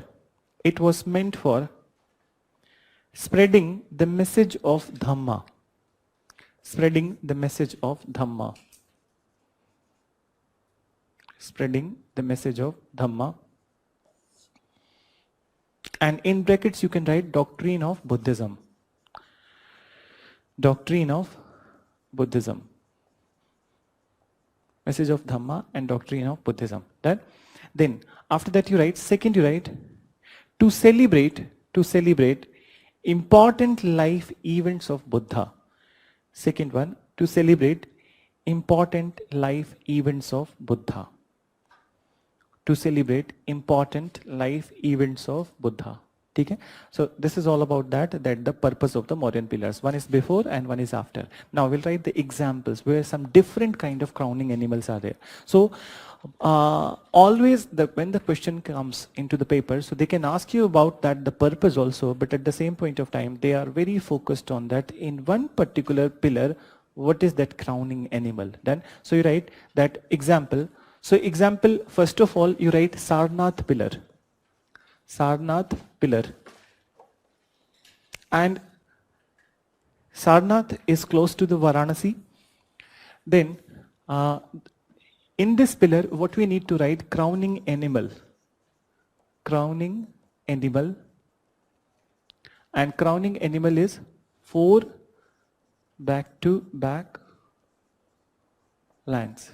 spreading the message of Dhamma. Spreading the message of Dhamma. Spreading the message of Dhamma. And in brackets you can write doctrine of Buddhism. Doctrine of Buddhism. Message of Dhamma and doctrine of Buddhism. That then after that you write, second you write, to celebrate important life events of Buddha. Second one, to celebrate important life events of Buddha. To celebrate important life events of Buddha. Okay? So this is all about that the purpose of the Mauryan pillars. One is before and one is after. Now we'll write the examples where some different kind of crowning animals are there. So always when the question comes into the paper, so they can ask you about that, the purpose also, but at the same point of time, they are very focused on that in one particular pillar, what is that crowning animal. Then, so you write that example. So example, first of all, you write Sarnath pillar. Sarnath pillar. And Sarnath is close to the Varanasi. Then, in this pillar, what we need to write, crowning animal. Crowning animal. And crowning animal is 4 back-to-back lands.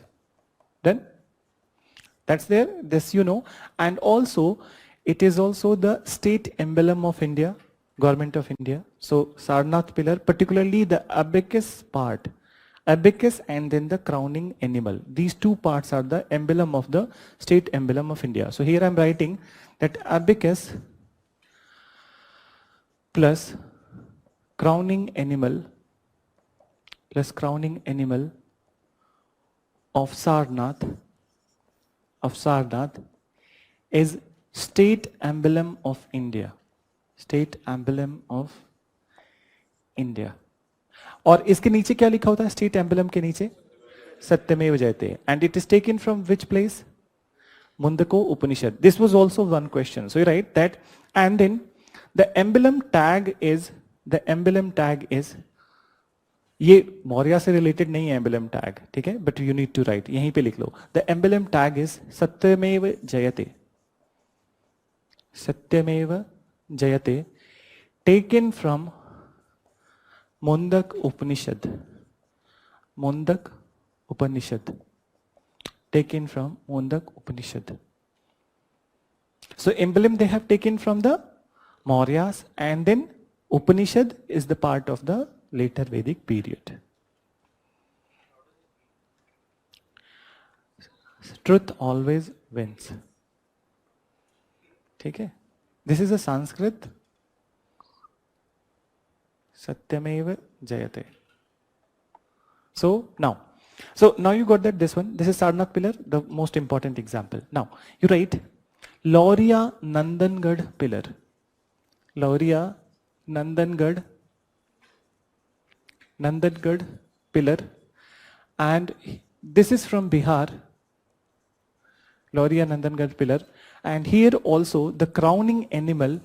Then, that's there, this you know. And also, it is also the state emblem of India, Government of India. So, Sarnath pillar, particularly the abacus part. Abacus and then the crowning animal. These two parts are the emblem of the state emblem of India. So here I am writing that abacus plus crowning animal of Sarnath is state emblem of India. State emblem of India. और इसके नीचे क्या लिखा होता है state emblem के नीचे सत्यमेव जयते and it is taken from which place Mundaka Upanishad this was also one question so you write that and then the emblem tag is ये मौर्य से रिलेटेड नहीं है एम्बलम टैग ठीक है but you need to write यहीं पे लिख लो द एम्बलम टैग इज सत्यमेव जयते taken from Mundak Upanishad, taken from Mundak Upanishad. So emblem they have taken from the Mauryas and then Upanishad is the part of the later Vedic period. Truth always wins. Okay? This is a Sanskrit. Satyameva Jayate. So now you got that this one. This is Sarnath pillar, the most important example. Now you write Lauria Nandangad pillar. Lauria Nandangad pillar, and this is from Bihar. Lauria Nandangad pillar, and here also the crowning animal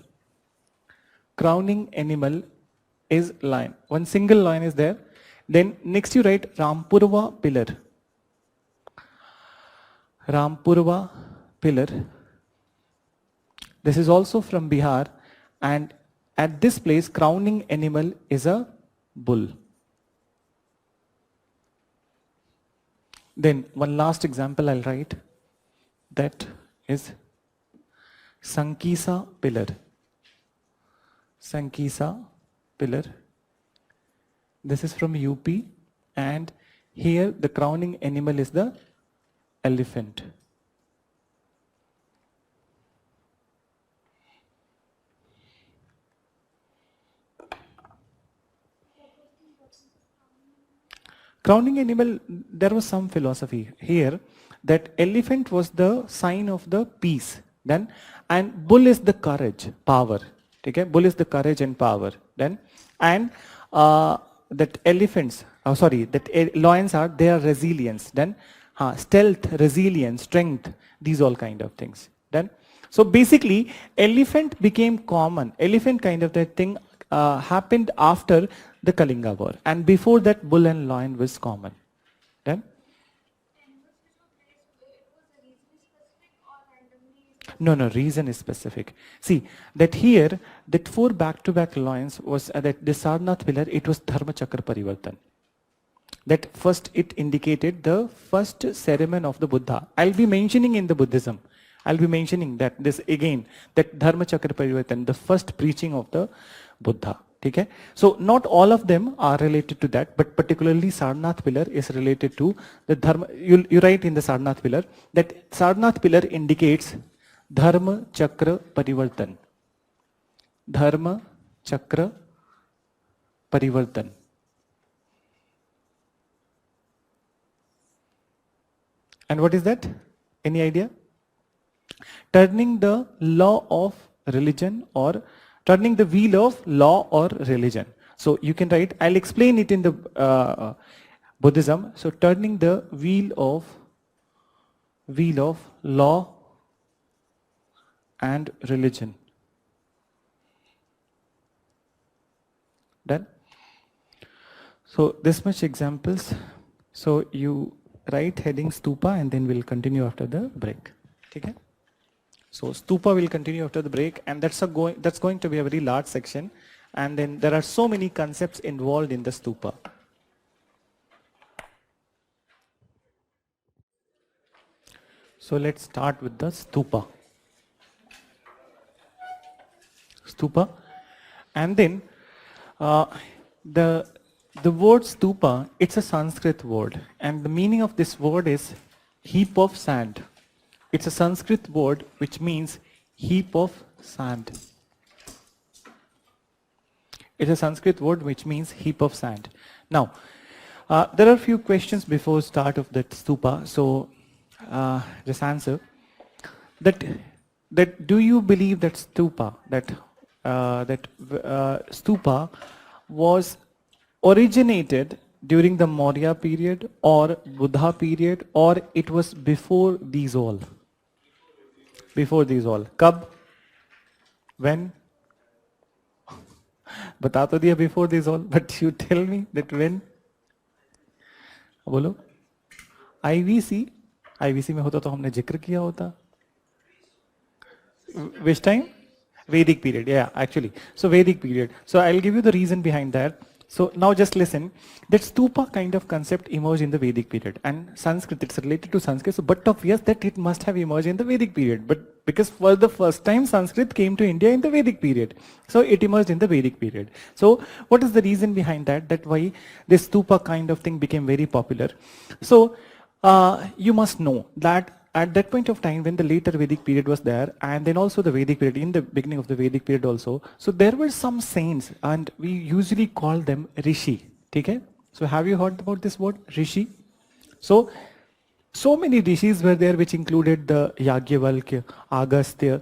is lion. One single lion is there. Then next you write Rampurva pillar. Rampurva pillar. This is also from Bihar and at this place crowning animal is a bull. Then one last example I'll write, that is Sankisa pillar. Sankisa pillar. This is from UP and here the crowning animal is the elephant. Crowning animal, there was some philosophy here that elephant was the sign of the peace then and bull is the courage, power. Okay? Bull is the courage and power then and that elephants, lions are their resilience then stealth, resilience, strength, these all kind of things then. So basically elephant became common, elephant kind of that thing happened after the Kalinga War, and before that bull and lion was common. Then? No, no, reason is specific. See, that here, that 4 back-to-back lines was, that the Sarnath pillar, it was Dharma Chakra Parivartan. That first it indicated the first ceremony of the Buddha. I'll be mentioning in the Buddhism. I'll be mentioning that this again, that Dharma Chakra Parivartan, the first preaching of the Buddha. Okay? So not all of them are related to that, but particularly Sarnath pillar is related to the Dharma. You write in the Sarnath pillar that Sarnath pillar indicates Dharma Chakra Parivartan. Dharma Chakra Parivartan. And what is that? Any idea? Turning the law of religion, or turning the wheel of law or religion. So you can write, I'll explain it in the Buddhism. So turning the wheel of law and religion. Done? So this much examples. So you write heading stupa and then we'll continue after the break. Okay? So stupa will continue after the break, and that's going to be a very large section, and then there are so many concepts involved in the stupa. So let's start with the stupa. Stupa, and then the word stupa, it's a Sanskrit word, and the meaning of this word is heap of sand. It's a Sanskrit word which means heap of sand. It's a Sanskrit word which means heap of sand. Now, there are a few questions before start of that stupa, so just answer. That do you believe that stupa, stupa was originated during the Maurya period or Buddha period, or it was before these all? Before these all. Kab? When? बता तो दिया before this all, but you tell me that when? बोलो. IVC में होता तो हमने जिक्र किया होता. Which time? Vedic period, yeah, actually. So Vedic period. So I'll give you the reason behind that. So now just listen, that stupa kind of concept emerged in the Vedic period, and Sanskrit, it's related to Sanskrit, so but obvious that it must have emerged in the Vedic period, but because for the first time Sanskrit came to India in the Vedic period, so it emerged in the Vedic period. So what is the reason behind that, that why this stupa kind of thing became very popular? So you must know that at that point of time when the later Vedic period was there, and then also the Vedic period, in the beginning of the Vedic period also, so there were some saints, and we usually call them Rishi. Okay? So have you heard about this word, Rishi? So many Rishis were there, which included the Yagyavalkya, Agastya,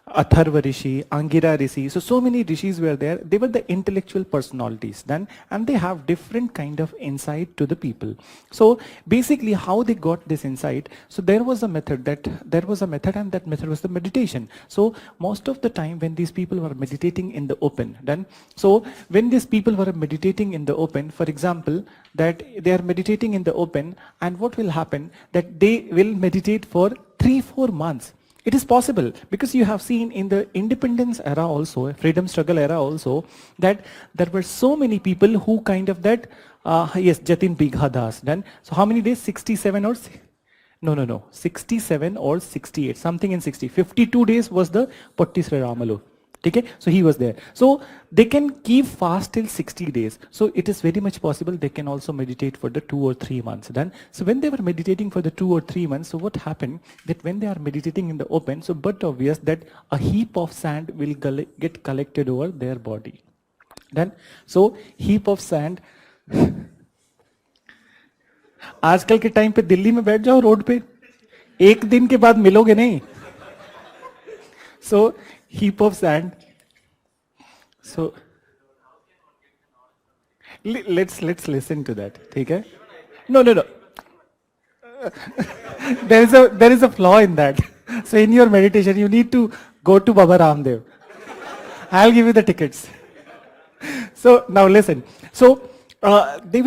Atharva Rishi, Angira Rishi. So many Rishis were there. They were the intellectual personalities then, and they have different kind of insight to the people. So basically how they got this insight, so there was a method, and that method was the meditation. So most of the time when these people were meditating in the open, then, so when these people were meditating in the open, for example, that they are meditating in the open, and what will happen, that they will meditate for 3-4 months. It is possible, because you have seen in the independence era also, freedom struggle era also, that there were so many people who kind of that, yes, Jatin Bighadas, then, so how many days, 67 or, no, 67 or 68, something in 60, 52 days was the Patti Sri Ramalu. Okay? So he was there. So they can keep fast till 60 days. So it is very much possible they can also meditate for the 2 or 3 months. Then, so when they were meditating for the 2 or 3 months, so what happened, that when they are meditating in the open, so but obvious that a heap of sand will get collected over their body. Then, so heap of sand. आजकल के time पे दिल्ली में बैठ जाओ road पे, एक दिन के बाद मिलोगे नहीं. So heap of sand. So let's listen to that. Okay? No. there is a flaw in that. So in your meditation, you need to go to Baba Ramdev. I'll give you the tickets. So now listen. So they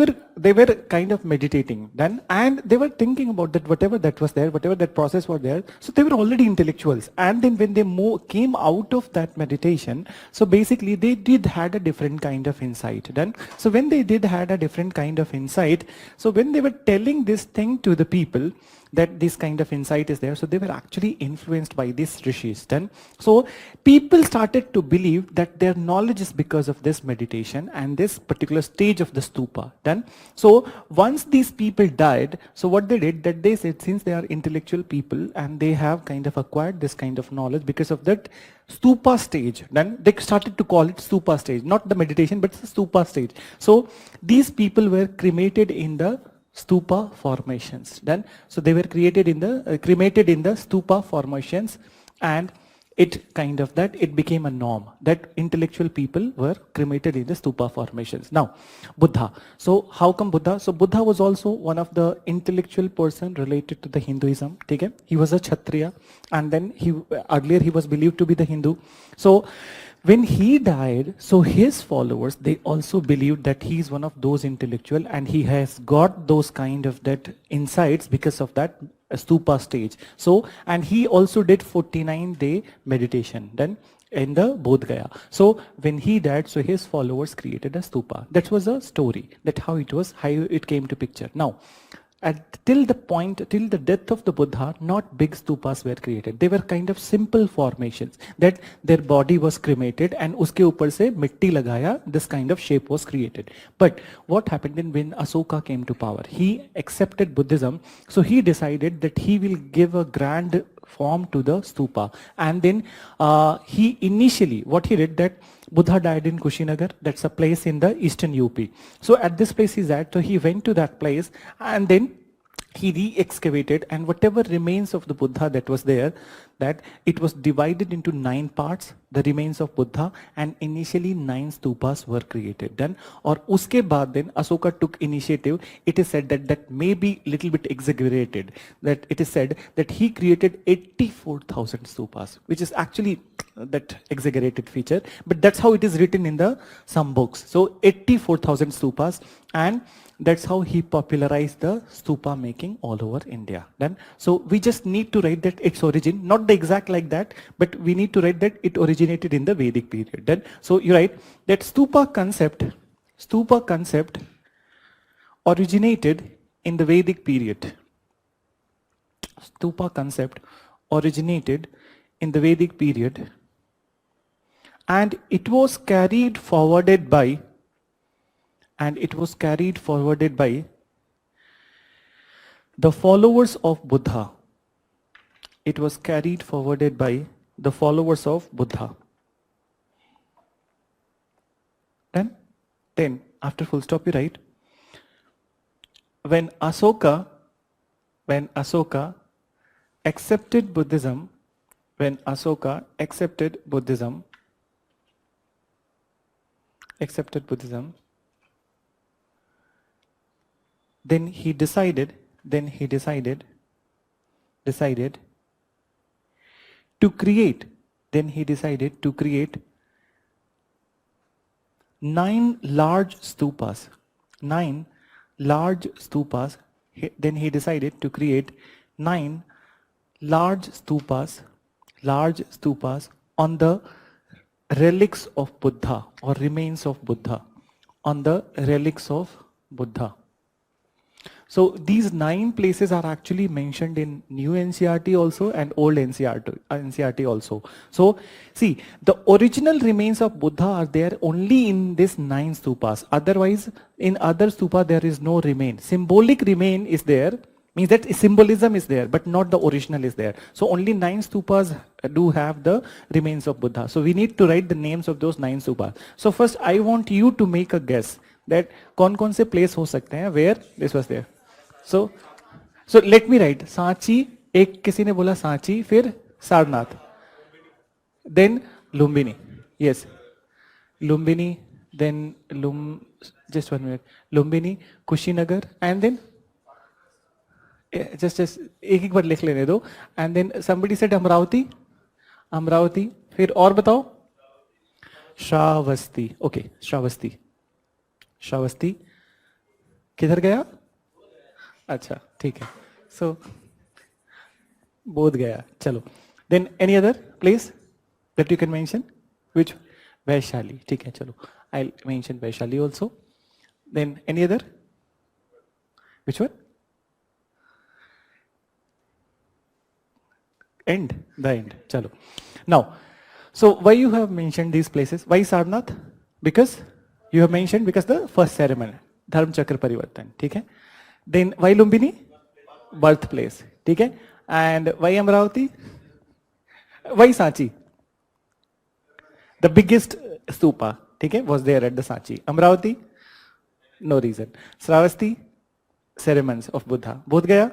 were kind of meditating then, and they were thinking about that whatever that was there, whatever that process was there. So they were already intellectuals, and then when they came out of that meditation, so basically they did had a different kind of insight. Then, so when they did had a different kind of insight, so when they were telling this thing to the people, that this kind of insight is there. So they were actually influenced by these rishis. Then, so people started to believe that their knowledge is because of this meditation and this particular stage of the stupa. Then, so once these people died, so what they did, that they said, since they are intellectual people and they have kind of acquired this kind of knowledge because of that stupa stage, then they started to call it stupa stage, not the meditation, but the stupa stage. So these people were cremated in the stupa formations. Then, so they were created in the cremated in the stupa formations, and it kind of that it became a norm that intellectual people were cremated in the stupa formations. Now, Buddha. So how come Buddha? So Buddha was also one of the intellectual person related to the Hinduism. Okay? He was a Kshatriya, and then earlier he was believed to be the Hindu. So when he died, so his followers, they also believed that he is one of those intellectual and he has got those kind of that insights because of that stupa stage. So, and he also did 49-day meditation then in the Bodh Gaya. So when he died, so his followers created a stupa. That was a story, that how it came to picture. Now, till the death of the Buddha, not big stupas were created. They were kind of simple formations, that their body was cremated and uske upar se mitti lagaya, this kind of shape was created. But what happened then when Asoka came to power? He accepted Buddhism, so he decided that he will give a grand form to the stupa. And then he initially, what he did, that Buddha died in Kushinagar, that's a place in the eastern UP. So at this place he's at, so he went to that place and then he re-excavated, and whatever remains of the Buddha that was there, that it was divided into 9 parts, the remains of Buddha, and initially 9 stupas were created. Then, or uske baad then Asoka took initiative. It is said that that may be little bit exaggerated, that it is said that he created 84,000 stupas, which is actually that exaggerated feature, but that's how it is written in the some books. So 84,000 stupas, and that's how he popularized the stupa making all over India. Then, so we just need to write that its origin, not the exact like that, but we need to write that it originated in the Vedic period. Then, so you write that stupa concept originated in the Vedic period. Stupa concept originated in the Vedic period, and it was carried forwarded by the followers of Buddha. It was carried forwarded by the followers of Buddha. Then after full stop you write, when Asoka accepted Buddhism, then he decided to create 9 large stupas. Then he decided to create 9 large stupas on the relics of Buddha, or remains of Buddha, on the relics of Buddha. So these 9 places are actually mentioned in new NCRT also and old NCRT also. So see, the original remains of Buddha are there only in this 9 stupas. Otherwise, in other stupa there is no remain. Symbolic remain is there, means that symbolism is there, but not the original is there. So only 9 stupas do have the remains of Buddha. So we need to write the names of those 9 stupas. So first I want you to make a guess that कौन-कौन से place हो सकते हैं where this was there. So let me write Sanchi. एक किसी ने बोला सांची, फिर Sarnath, then Lumbini. Yes, Lumbini, then just 1 minute. Lumbini, Kushinagar, and then just एक बार लिख लेने दो. And then somebody said Amravati, फिर और बताओ. Shravasti. Okay, Shravasti. श्रावस्ती किधर गया? अच्छा ठीक है, सो बोध गया, चलो. Then any other place that you can mention? Which? Vaishali, ठीक है, चलो, I mention Vaishali also. Then any other? Which one? End, the end, chalo. Now, so why you have mentioned these places? Why Sarnath? Because you have mentioned because the first ceremony, Dharm Chakra Parivartan, ठीक है? Then why Lumbini? Birthplace, ठीक है? And why Amravati? Why Sanchi? The biggest stupa, ठीक है, was there at the Sanchi. Amravati? No reason. Sravasti? Ceremonies of Buddha. Bodh Gaya?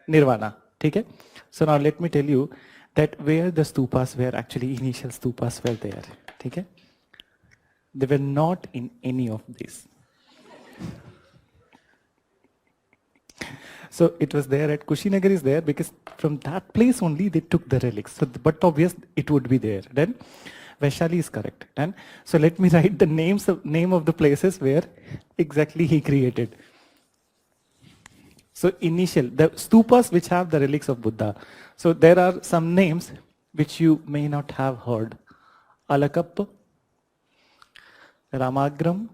Nirvana, ठीक है? So now let me tell you that where the stupas were, actually initial stupas were there, ठीक है? They were not in any of these. So it was there at Kushinagar is there because from that place only they took the relics. So, but obvious it would be there. Then Vaishali is correct. Then so let me write the name of the places where exactly he created. So initial, the stupas which have the relics of Buddha. So there are some names which you may not have heard. Alakappa, Ramagram,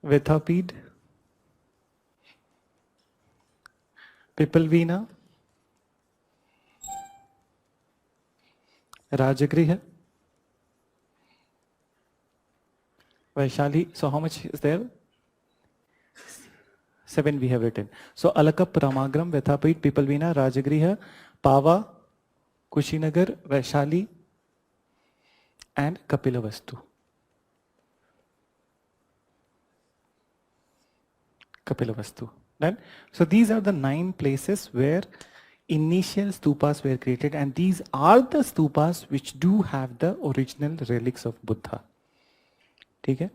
Vethapid, Pipalvina, Rajagriha, Vaishali. So how much is there? 7 we have written. So Alakap, Ramagram, Vethapid, Pipalvina, Rajagriha, Pava, Kushinagar, Vaishali, and Kapilavastu. Kapilavastu. Then, so these are the 9 places where initial stupas were created, and these are the stupas which do have the original relics of Buddha. ठीक है?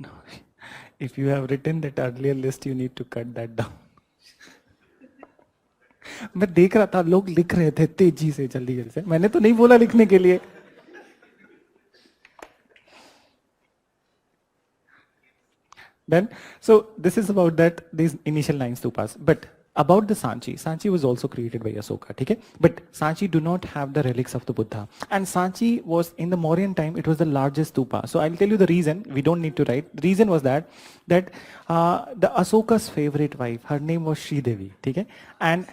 No. If you have written that earlier list, you need to cut that down. मैं देख रहा था लोग लिख रहे थे तेजी से, जल्दी जल्दी से. मैंने तो नहीं बोला लिखने के लिए. Then, so this is about that, these initial 9 stupas. But about the Sanchi was also created by Asoka, okay? But Sanchi do not have the relics of the Buddha. And Sanchi was, in the Mauryan time, it was the largest stupa. So I'll tell you the reason, we don't need to write. The reason was that the Asoka's favorite wife, her name was Sridevi, okay? And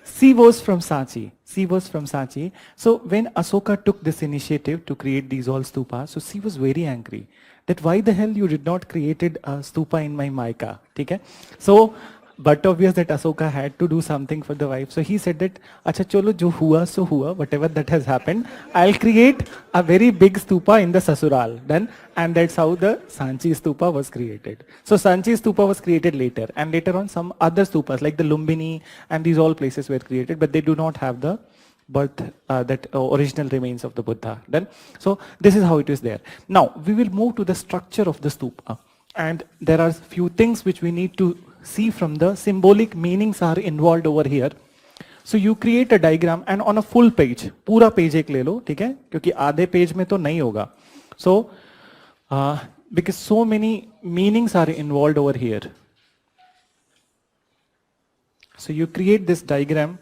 she was from Sanchi. She was from Sanchi. So when Asoka took this initiative to create these all stupas, so she was very angry that why the hell you did not created a stupa in my Maika, okay? So, but obvious that Asoka had to do something for the wife. So he said that, acha cholo jo hua so hua, whatever that has happened, I'll create a very big stupa in the Sasural. Then, and that's how the Sanchi stupa was created. So Sanchi stupa was created later, and later on some other stupas like the Lumbini and these all places were created, but they do not have the original remains of the Buddha. Then, so this is how it is there. Now we will move to the structure of the stupa, and there are few things which we need to see from the symbolic meanings are involved over here. So you create a diagram and on a full page, पूरा page एक ले लो, ठीक है? क्योंकि आधे page में तो नहीं होगा. So because so many meanings are involved over here. So you create this diagram.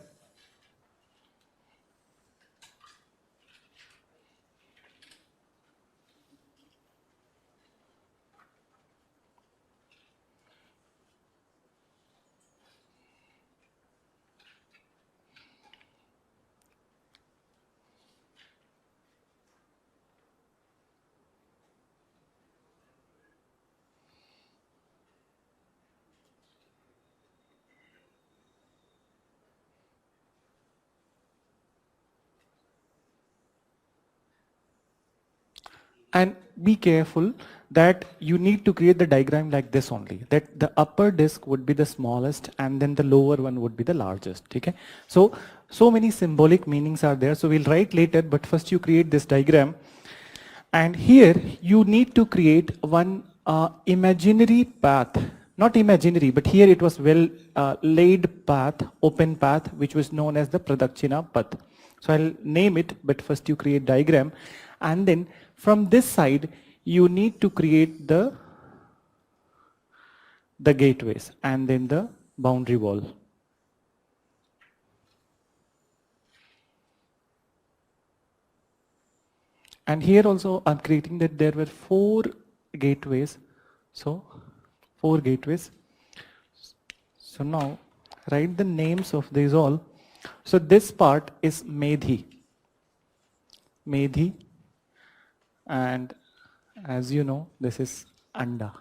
And be careful that you need to create the diagram like this only, that the upper disk would be the smallest and then the lower one would be the largest, okay? So So many symbolic meanings are there. So we'll write later, but first you create this diagram. And here you need to create one imaginary path. Not imaginary, but here it was well laid path, open path, which was known as the Pradakshina path. So I'll name it, but first you create diagram. And then from this side, you need to create the gateways and then the boundary wall. And here also I'm creating that there were 4 gateways. So 4 gateways. So now write the names of these all. So this part is Medhi. Medhi. And as you know, this is Anda.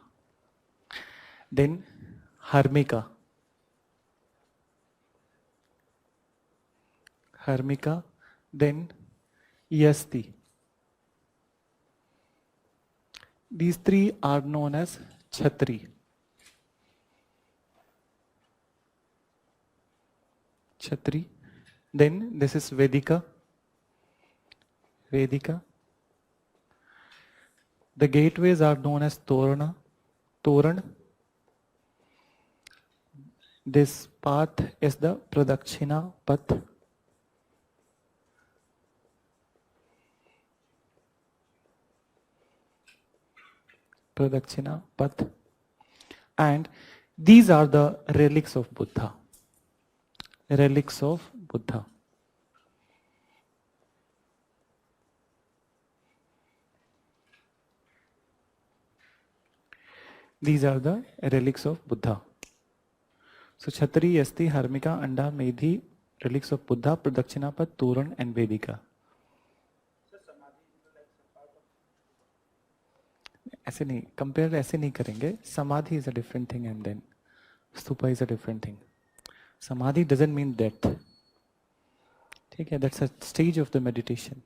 Then Harmika. Harmika. Then Yasti. These 3 are known as Chhatri. Chhatri. Then this is Vedika. Vedika. The gateways are known as Torana. Toran. This path is the Pradakshina path. Pradakshina path. And these are the relics of Buddha. Relics of Buddha. These are the relics of Buddha. So Chhatri, Yasti, Harmika, Anda, Medhi, relics of Buddha, Pradakshinapat, Toran and Vedika. ऐसे नहीं, compare ऐसे नहीं करेंगे. Samadhi is a different thing and then Stupa is a different thing. Samadhi doesn't mean death. ठीक है, that's a stage of the meditation.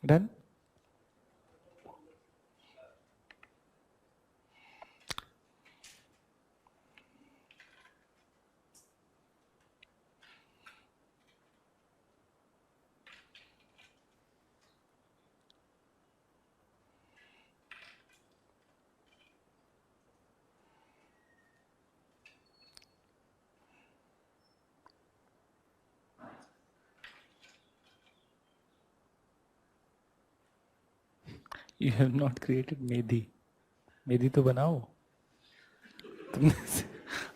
Done? You have not created Medhi. Medhi तो बनाओ. तुमने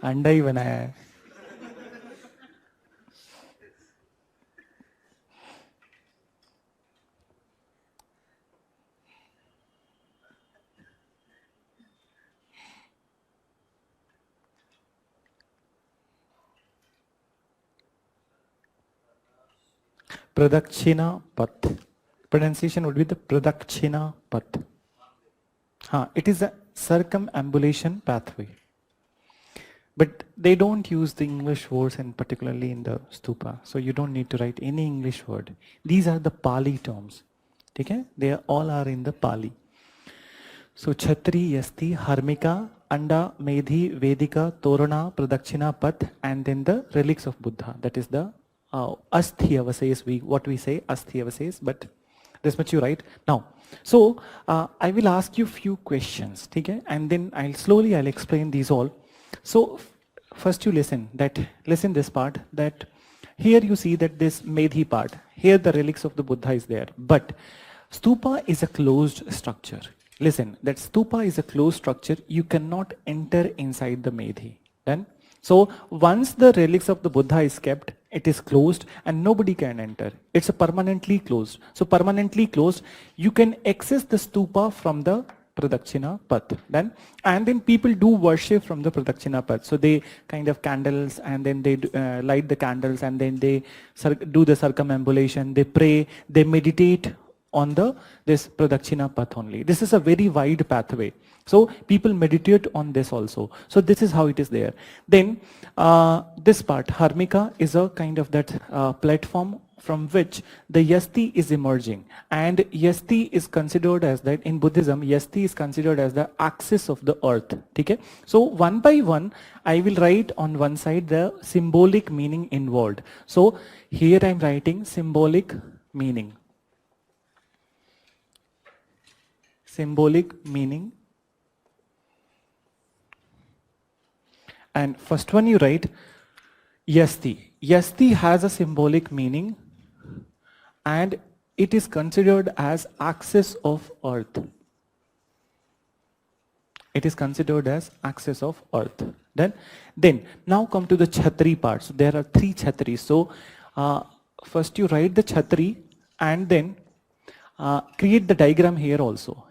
अंडा ही बनाया है. Pradakshina path. Pronunciation would be the Pradakshina path. It is a circumambulation pathway. But they don't use the English words, and particularly in the stupa. So you don't need to write any English word. These are the Pali terms. Okay? They all are in the Pali. So Chhatri, Yasti, Harmika, Anda, Medhi, Vedika, Torana, Pradakshina path, and then the relics of Buddha. That is the Asthiyavases, what we say, Asthiyavases, but this much you write. Now, so I will ask you few questions, okay? And then I'll explain these all. So first you listen this part, that here you see that this Medhi part, here the relics of the Buddha is there, but stupa is a closed structure. Listen, that stupa is a closed structure, you cannot enter inside the Medhi. Then, so once the relics of the Buddha is kept, it is closed and nobody can enter. It's a permanently closed. So permanently closed, you can access the stupa from the Pradakshina path. And then people do worship from the Pradakshina path. So they kind of candles, and then they light the candles, and then they do the circumambulation, they pray, they meditate on this Pradakshina path only. This is a very wide pathway. So people meditate on this also. So this is how it is there. Then this part, Harmika, is a kind of that platform from which the Yasti is emerging. And Yasti is considered as that, in Buddhism, Yasti is considered as the axis of the earth. Okay? So one by one, I will write on one side the symbolic meaning involved. So here I am writing symbolic meaning. Symbolic meaning. And first one you write Yasti. Yasti has a symbolic meaning and it is considered as axis of earth. It is considered as axis of earth. Then now come to the Chhatri part. So there are 3 Chhatris. So first you write the Chhatri and then create the diagram here also.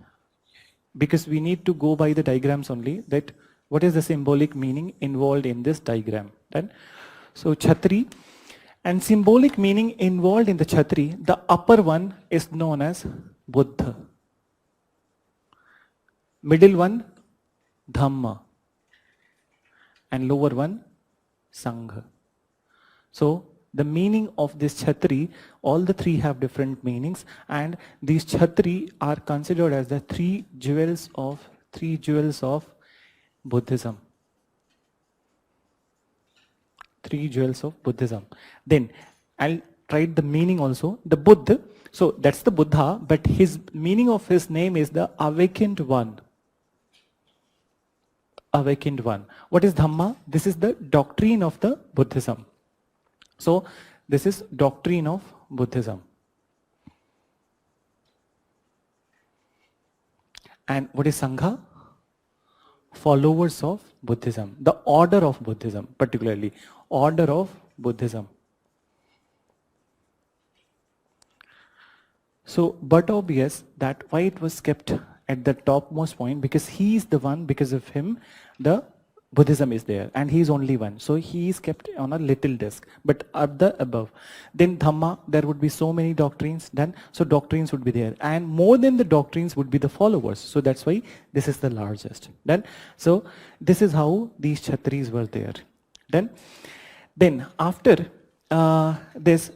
Because we need to go by the diagrams only, that what is the symbolic meaning involved in this diagram. So Chhatri, and symbolic meaning involved in the Chhatri, the upper one is known as Buddha. Middle one, Dhamma. And lower one, Sangha. So the meaning of this Chhatri, all the 3 have different meanings, and these Chhatri are considered as the 3 jewels of Buddhism. 3 jewels of Buddhism. Then I'll write the meaning also. The Buddha, so that's the Buddha, but his meaning of his name is the awakened one. Awakened one. What is Dhamma? This is the doctrine of the Buddhism. So this is doctrine of Buddhism. And what is Sangha? Followers of Buddhism. The order of Buddhism, particularly. Order of Buddhism. So, but obvious that why it was kept at the topmost point, because he is the one, because of him, the Buddhism is there, and he is only one. So he is kept on a little desk, but at the above. Then Dhamma, there would be so many doctrines done, so doctrines would be there. And more than the doctrines would be the followers. So that's why this is the largest. Then, so this is how these Chhatris were there. Then after this,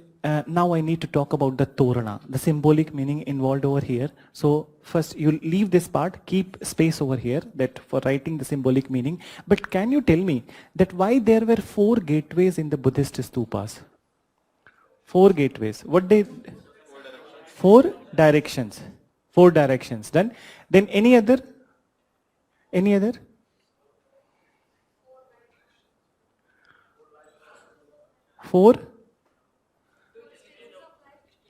now I need to talk about the Torana, the symbolic meaning involved over here. So first you leave this part, keep space over here that for writing the symbolic meaning. But can you tell me that why there were 4 gateways in the Buddhist stupas? 4 gateways. What they? 4 directions. 4 directions. Then any other? Any other? Four?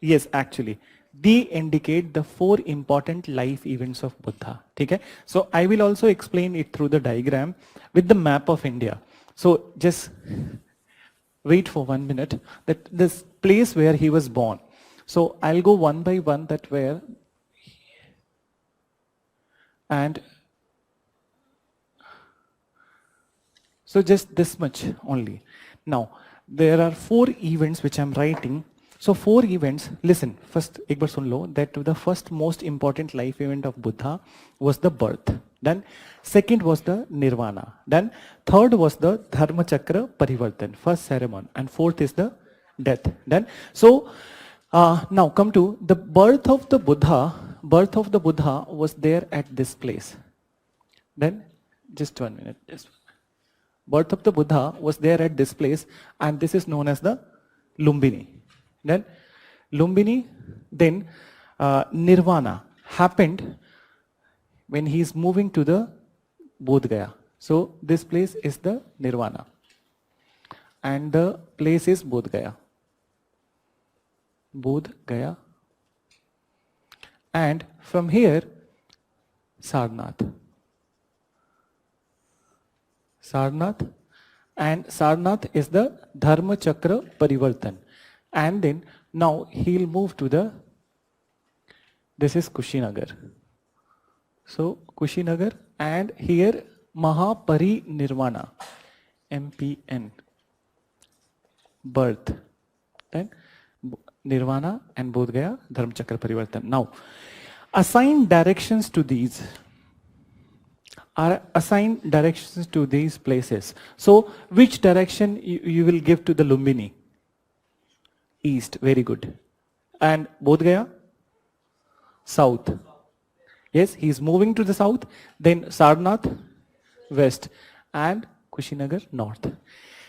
Yes, actually. They indicate the 4 important life events of Buddha. Okay? So I will also explain it through the diagram with the map of India. So just wait for 1 minute. That this place where he was born. So I'll go one by one that where, and so just this much only. Now there are 4 events which I'm writing. So 4 events, listen, first ek bar sun lo, that the first most important life event of Buddha was the birth. Then second was the Nirvana. Then third was the Dharma Chakra Parivartan, first ceremony. And fourth is the death. Then so now come to the birth of the Buddha. Birth of the Buddha was there at this place. Then just 1 minute. Birth of the Buddha was there at this place, and this is known as the Lumbini. Then Lumbini, then Nirvana happened when he is moving to the Bodh Gaya. So this place is the Nirvana, and the place is Bodh Gaya. Bodh Gaya. And from here, Sarnath. Sarnath, and Sarnath is the Dharma Chakra Parivartan. And then now he'll move to the, this is Kushinagar. So Kushinagar, and here Mahaparinirvana, MPN, birth. Then Nirvana and Bodh Gaya, Dharma Chakra Parivartan. Now assign directions to these. Are assigned directions to these places. So which direction you will give to the Lumbini? East. Very good. And Bodh Gaya? South. Yes, he is moving to the south. Then Sarnath, west. And Kushinagar, north.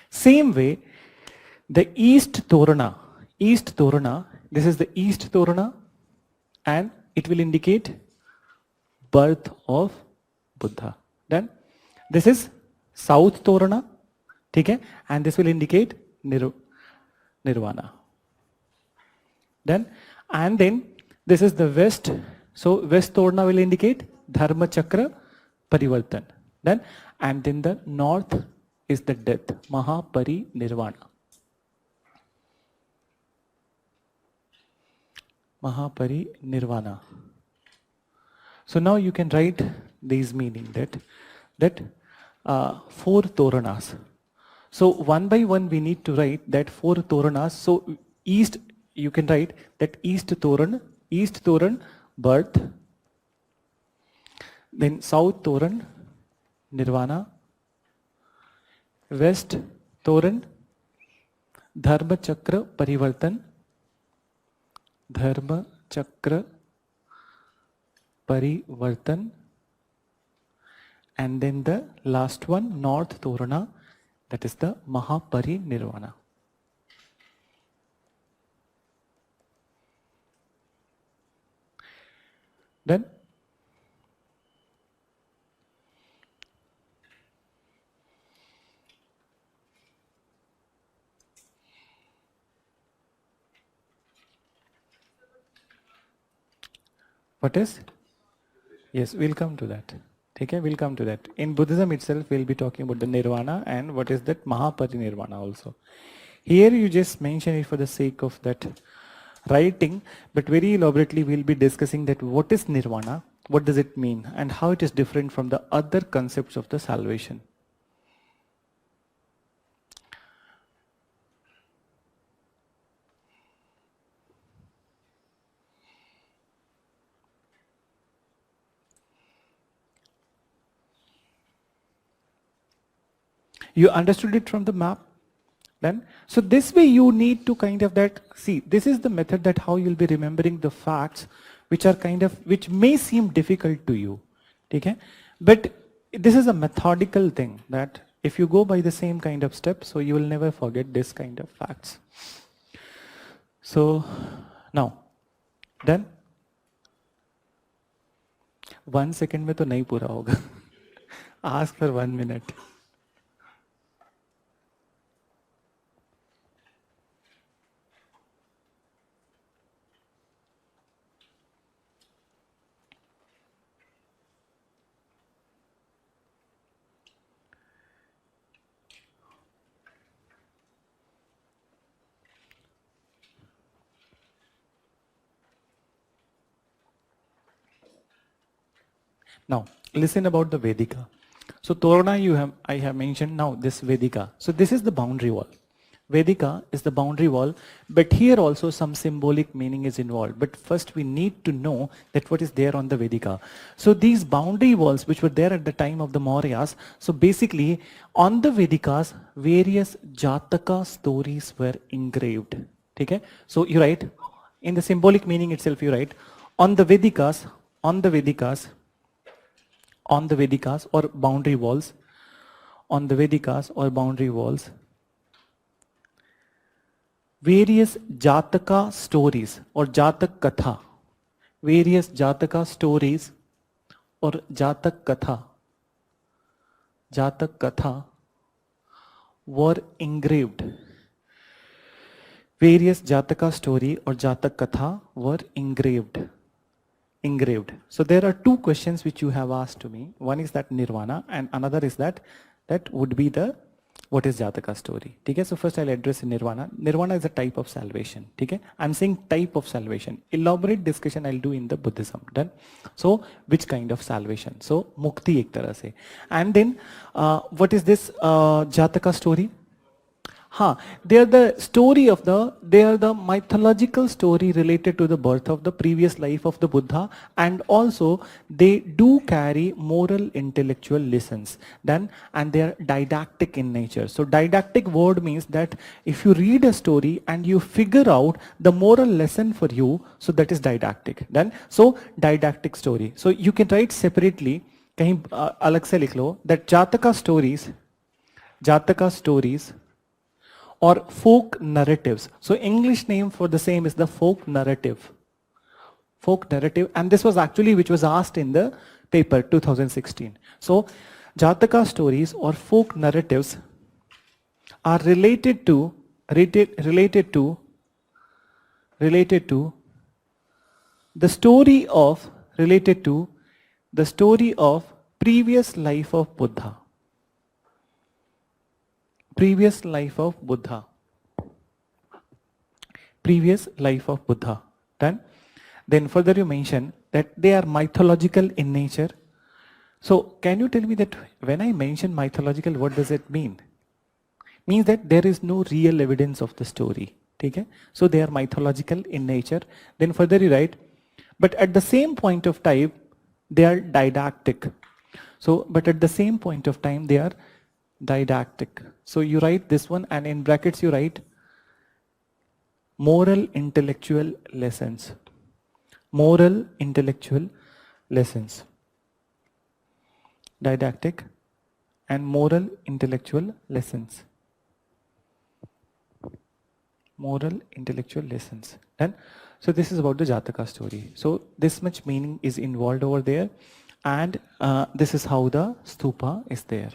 Same way, the East Torana. East Torana, this is the East Torana, and it will indicate birth of Buddha. Then this is South Torana, okay, and this will indicate Nirvana. Then this is the West. So West Torana will indicate Dharma Chakra Parivartan. Then the North is the death, Mahaparinirvana. Mahaparinirvana. So now you can write these meaning that 4 Toranas. So one by one we need to write that 4 Toranas. So East, you can write that East Toran, birth. Then South Toran, Nirvana. West Toran, Dharma Chakra Parivartan. Dharma Chakra Parivartan. And then the last one, North Torana, that is the Mahaparinirvana. Then what is? Yes, we'll come to that. Okay, we'll come to that. In Buddhism itself, we'll be talking about the Nirvana and what is that Mahaparinirvana also. Here you just mention it for the sake of that writing, but very elaborately we'll be discussing that what is Nirvana, what does it mean, and how it is different from the other concepts of the salvation. You understood it from the map? Then, so this way you need to kind of that, see, this is the method that how you'll be remembering the facts which are kind of, which may seem difficult to you. Okay? But this is a methodical thing that if you go by the same kind of steps, so you will never forget this kind of facts. So now, then 1 second में तो नहीं पूरा होगा. Ask for 1 minute. Now, listen about the Vedika. So Torana I have mentioned now this Vedika. So this is the boundary wall. Vedika is the boundary wall, but here also some symbolic meaning is involved. But first we need to know that what is there on the Vedika. So these boundary walls which were there at the time of the Mauryas, so basically on the Vedikas, various Jataka stories were engraved. Okay? So you write, in the symbolic meaning itself you write, on the Vedikas or boundary walls, various Jataka stories or Jatak Katha, or Jatak Katha were engraved. Various Jataka story or Jatak Katha were engraved. So there are 2 questions which you have asked to me. One is that Nirvana and another is that would be the what is Jataka story. Okay? So first I'll address Nirvana. Nirvana is a type of salvation. Okay? I'm saying type of salvation. Elaborate discussion I'll do in the Buddhism. Done? So which kind of salvation? So Mukti ek tarah se. And then what is this Jataka story? हाँ, they are the story of the, they are the mythological story related to the birth of the previous life of the Buddha, and also they do carry moral intellectual lessons. Then, and they are didactic in nature. So didactic word means that if you read a story and you figure out the moral lesson for you, so that is didactic. Then, so didactic story. So you can write separately, कहीं अलग से लिख लो, that Jataka stories or folk narratives. So English name for the same is the folk narrative. Folk narrative, and this was actually which was asked in the paper 2016. So Jataka stories or folk narratives are related to the story of previous life of Buddha. Previous life of Buddha. Then further you mention that they are mythological in nature. So can you tell me that when I mention mythological, what does it mean? Means that there is no real evidence of the story. Okay? So they are mythological in nature. Then further you write, but at the same point of time, they are didactic. So, but at the same point of time, they are didactic. So you write this one, and in brackets you write moral intellectual lessons. Moral intellectual lessons. Didactic and moral intellectual lessons. Moral intellectual lessons. And so this is about the Jataka story. So this much meaning is involved over there, and this is how the stupa is there.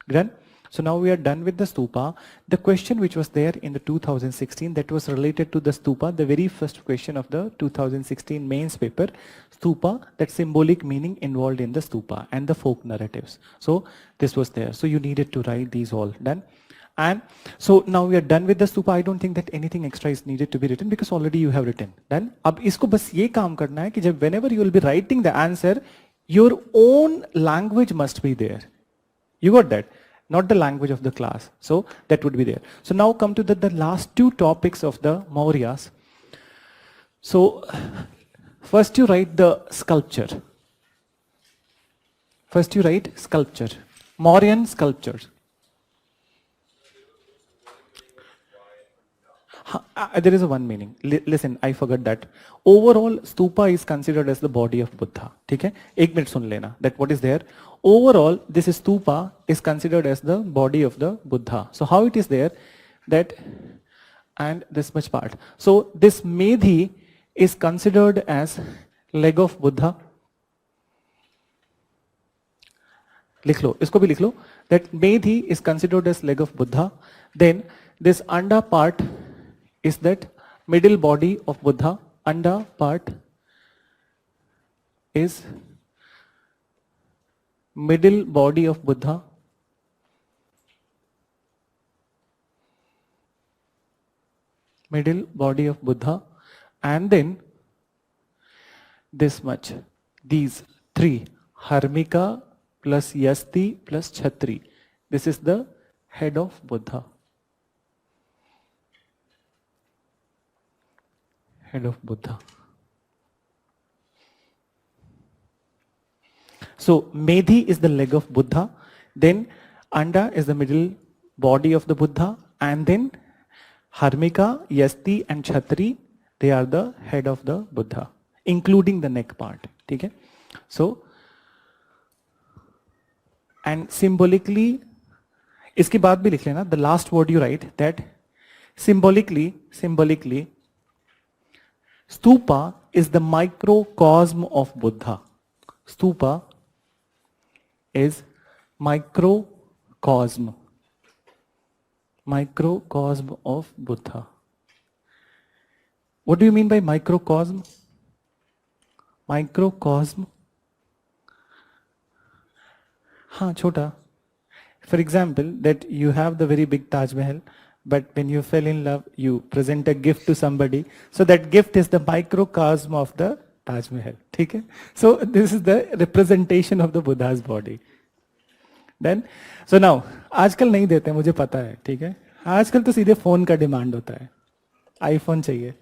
Done? So now we are done with the stupa. The question which was there in the 2016 that was related to the stupa, the very first question of the 2016 mains paper, stupa, that symbolic meaning involved in the stupa and the folk narratives. So this was there. So you needed to write these all. Done? And so now we are done with the stupa. I don't think that anything extra is needed to be written because already you have written. Done? अब इसको बस ये काम करना है कि जब whenever you will be writing the answer, your own language must be there. You got that? Not the language of the class. So that would be there. So now come to the last two topics of the Mauryas. So first you write the sculpture. First you write sculpture. Mauryan sculptures. There is a one meaning. Listen, I forgot that. Overall, stupa is considered as the body of Buddha. Okay? एक minute सुन लेना. That what is there? Overall, this stupa is considered as the body of the Buddha. So how it is there? That and this much part. So this medhi is considered as leg of Buddha. लिख लो, इसको भी लिख लो. That medhi is considered as leg of Buddha. Then this anda part is that middle body of Buddha. Anda part is middle body of Buddha. Middle body of Buddha. And then this much. These three. Harmika plus Yasti plus Chhatri. This is the head of Buddha. Head of Buddha. So medhi is the leg of Buddha, then anda is the middle body of the Buddha, and then Harmika, Yasti and Chhatri, they are the head of the Buddha, including the neck part. Okay? So, and symbolically, इसके बाद भी लिख लेना, the last word you write that symbolically, stupa is the microcosm of Buddha. Stupa is microcosm of Buddha. What do you mean by microcosm? Microcosm? हाँ, छोटा. For example, that you have the very big Taj Mahal, but when you fell in love, you present a gift to somebody. So that gift is the microcosm of the Taj Mahal. Okay? So this is the representation of the Buddha's body. Then, so now, आजकल नहीं देते मुझे पता है, ठीक है? आजकल तो सीधे फोन का डिमांड होता है, आईफोन चाहिए.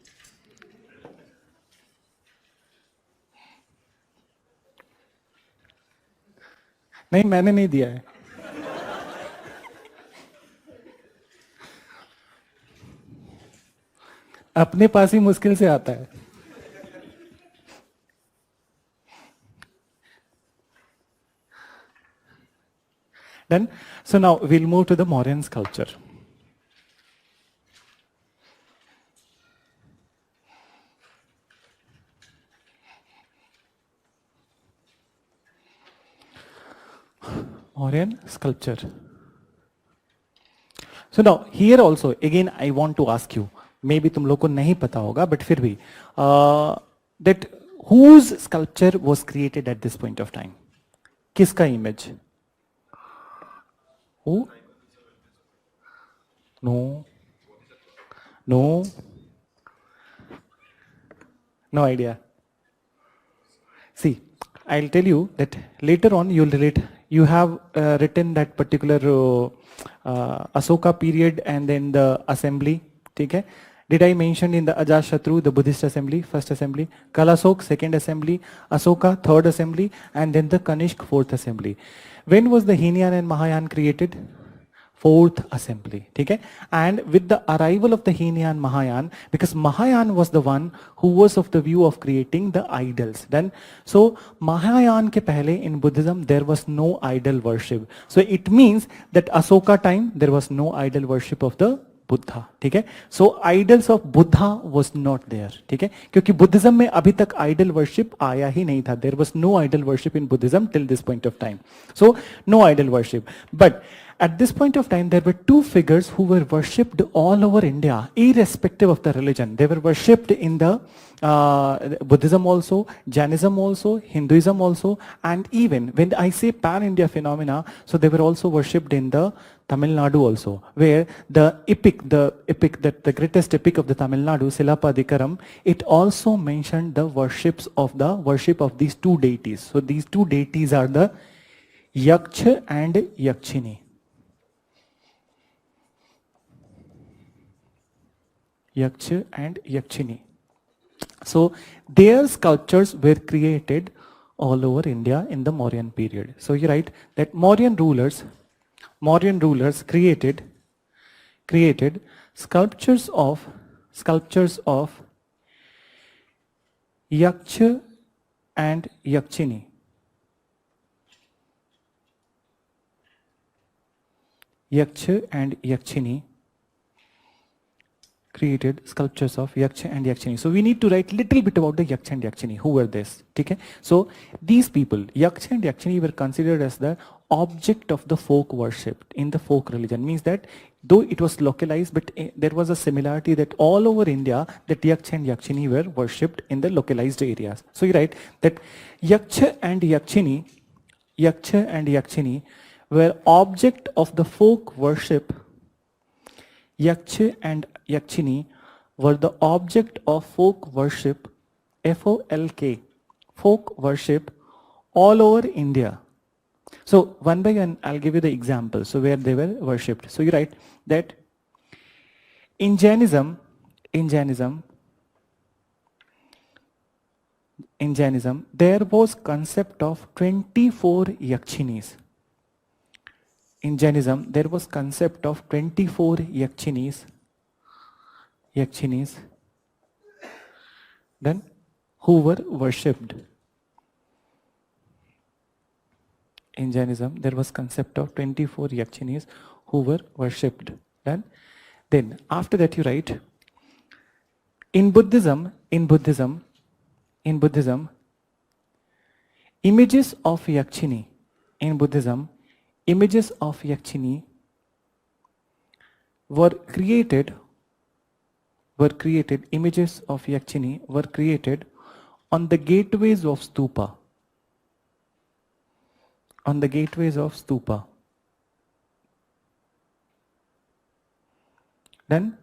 नहीं, मैंने नहीं दिया है. अपने पास ही मुश्किल से आता है. Then, so now we'll move to the Mauryan sculpture. Mauryan sculpture. So now here also again I want to ask you, maybe तुम लोग को नहीं पता होगा, but फिर भी that whose sculpture was created at this point of time? किसका image? Who? No. No. No idea. See, I'll tell you that later on you'll relate. You have written that particular Asoka period and then the assembly. Okay? Did I mention in the Ajashatru, the Buddhist assembly, first assembly, Kalasok, second assembly, Asoka, third assembly, and then the Kanishk, fourth assembly. When was the Hinayan and Mahayan created? Fourth assembly. Okay? And with the arrival of the Hinayan Mahayan, because Mahayan was the one who was of the view of creating the idols. Then, so Mahayan ke pehle in Buddhism there was no idol worship. So it means that Asoka time there was no idol worship of the Buddha. ठीक है? So idols of Buddha was not there. ठीक है? क्योंकि Buddhism में अभी तक idol worship आया ही नहीं था. There was no idol worship in Buddhism till this point of time. So no idol worship. But at this point of time, there were two figures who were worshipped all over India, irrespective of the religion. They were worshipped in the Buddhism also, Jainism also, Hinduism also, and even when I say pan-India phenomena, so they were also worshipped in the Tamil Nadu also, where the greatest epic of the Tamil Nadu, Silappatikaram, it also mentioned the worship of these two deities. So these two deities are the Yaksha and Yakshini. Yaksha and Yakshini. So their sculptures were created all over India in the Mauryan period. So you write that Mauryan rulers created sculptures of Yaksha and Yakshini. Yaksha and Yakshini created sculptures of Yaksha and Yakshini. So we need to write little bit about the Yaksha and Yakshini. Who were this? Okay? So these people, Yaksha and Yakshini, were considered as the object of the folk worship in the folk religion. Means that though it was localized, but there was a similarity that all over India that Yaksha and Yakshini were worshipped in the localized areas. So you write that Yaksha and Yakshini were object of the folk worship. Yaksha and Yakshini were the object of folk worship, FOLK, folk worship all over India. So one by one, I'll give you the example. So where they were worshipped. So you write that in Jainism, there was concept of 24 Yakshinis. In Jainism, there was concept of 24 Yakshinis, then who were worshipped. In Jainism, there was concept of 24 Yakshinis who were worshipped. Then after that you write, in Buddhism, images of Yakshini, images of Yakshini were created, images of Yakshini were created on the gateways of stupa. On the gateways of stupa. Then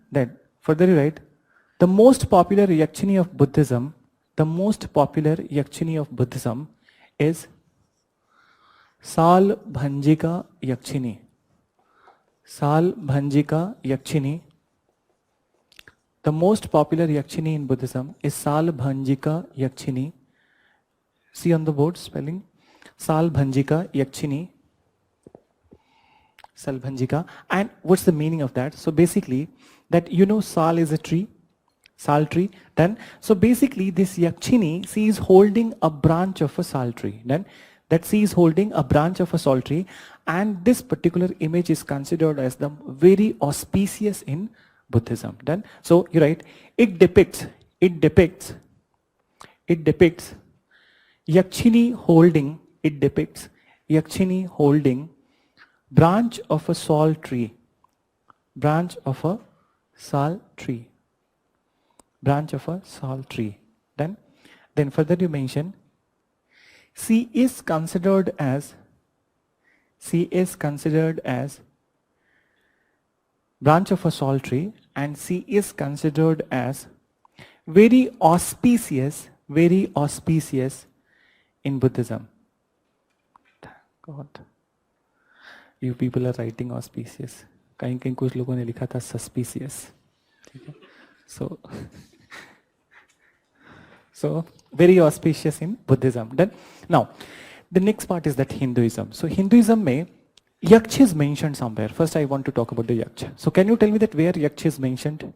further you write, the most popular Yakshini of Buddhism is Sal Bhanjika Yakshini. Salbhanjika Yakshini. The most popular Yakshini in Buddhism is Salbhanjika Yakshini. See on the board spelling. Salbhanjika Yakshini. Salbhanjika. And what's the meaning of that? So basically, that you know sal is a tree, sal tree. Then, so basically this Yakshini, she is holding a branch of a sal tree. Then, that she is holding a branch of a sal tree, and this particular image is considered as the very auspicious in Buddhism. Then, so you write, it depicts Yakshini holding, it depicts Yakshini holding branch of a sal tree, branch of a sal tree, branch of a sal tree. Then further you mention, she is considered as branch of a sal tree, and she is considered as very auspicious in Buddhism. God, you people are writing auspicious. कहीं कुछ लोगों ने लिखा था suspicious. So very auspicious in Buddhism. Then now the next part is that Hinduism. So Hinduism mein Yaksha is mentioned somewhere. First I want to talk about the Yaksha. So can you tell me that where Yaksha is mentioned?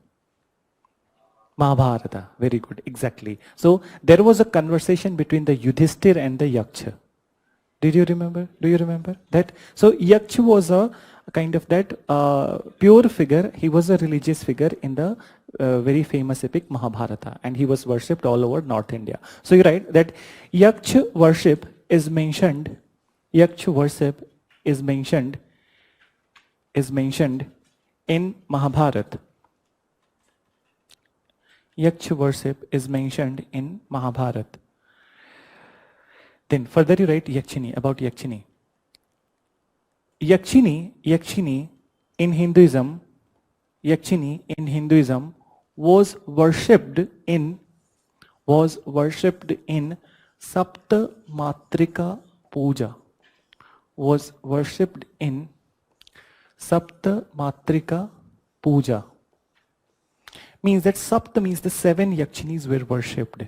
Mahabharata. Very good. Exactly. So there was a conversation between the Yudhishthir and the Yaksha. Did you remember? Do you remember that? So Yaksha was a kind of that pure figure. He was a religious figure in the very famous epic Mahabharata, and he was worshipped all over North India. So you write that Yaksha worship is mentioned. Yaksha worship is mentioned in Mahabharata. Yaksha worship is mentioned in Mahabharata. Then further you write Yakshini, about Yakshini. Yakshini in Hinduism, was worshipped in Sapta Matrika Puja. Was worshipped in Sapta Matrika Puja. Means that Sapta means the 7 Yakshinis were worshipped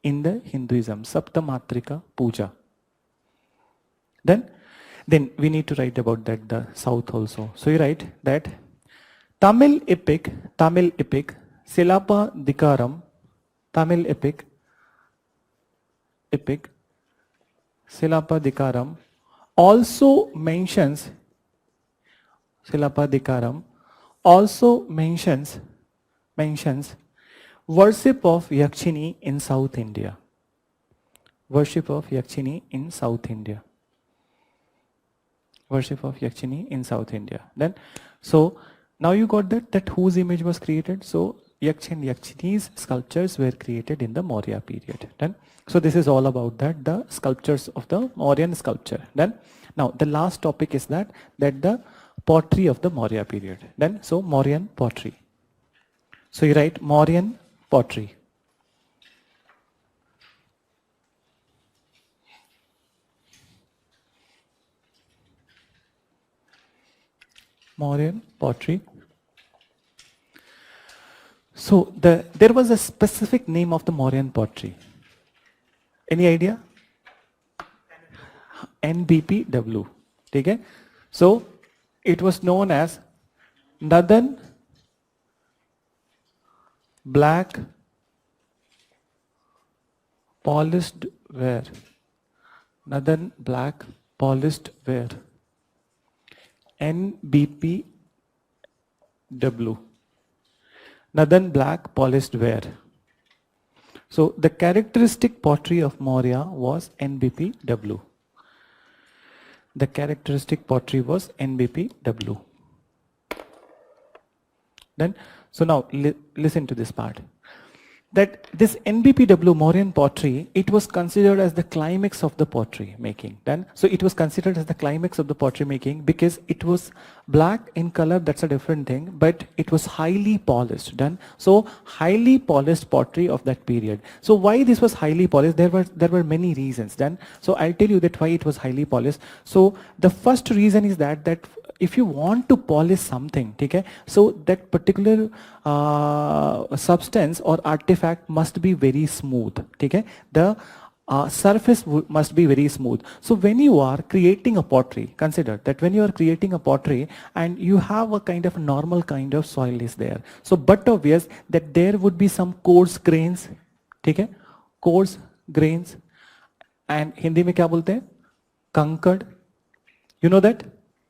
in the Hinduism, Sapta Matrika Puja. Then we need to write about that, the south also. So you write that Tamil epic, Silapa Dikaram, Tamil epic, Silapa Dikaram also mentions, worship of Yakshini in South India. Worship of Yakshini in South India. Worship of Yakshini in South India. Then, so now you got that whose image was created. So Yaksh and Yakshini's sculptures were created in the Maurya period. Then, so this is all about that, the sculptures of the Mauryan sculpture. Then, now the last topic is that the pottery of the Maurya period. Then, so Mauryan pottery. So you write Mauryan pottery. Mauryan pottery. So there was a specific name of the Mauryan pottery. Any idea? NBPW. Okay? So it was known as Nadan Black Polished Ware. Nadan Black Polished Ware. NBPW. Nadan Black Polished Ware. So the characteristic pottery of Maurya was NBPW. The characteristic pottery was NBPW. Then, so now listen to this part. that this NBPW Mauryan pottery, it was considered as the climax of the pottery making. Then, so it was considered as the climax of the pottery making because it was black in color, that's a different thing, but it was highly polished. Done. So highly polished pottery of that period. So why this was highly polished? There were many reasons. Then, so I'll tell you that why it was highly polished. So the first reason is that if you want to polish something, okay, so that particular substance or artifact must be very smooth. Okay, the surface must be very smooth. So when you are creating a pottery, consider that when you are creating a pottery and you have a kind of normal kind of soil is there. So but obvious that there would be some coarse grains, okay, coarse grains, and Hindi में क्या बोलते हैं? Conquered. You know that?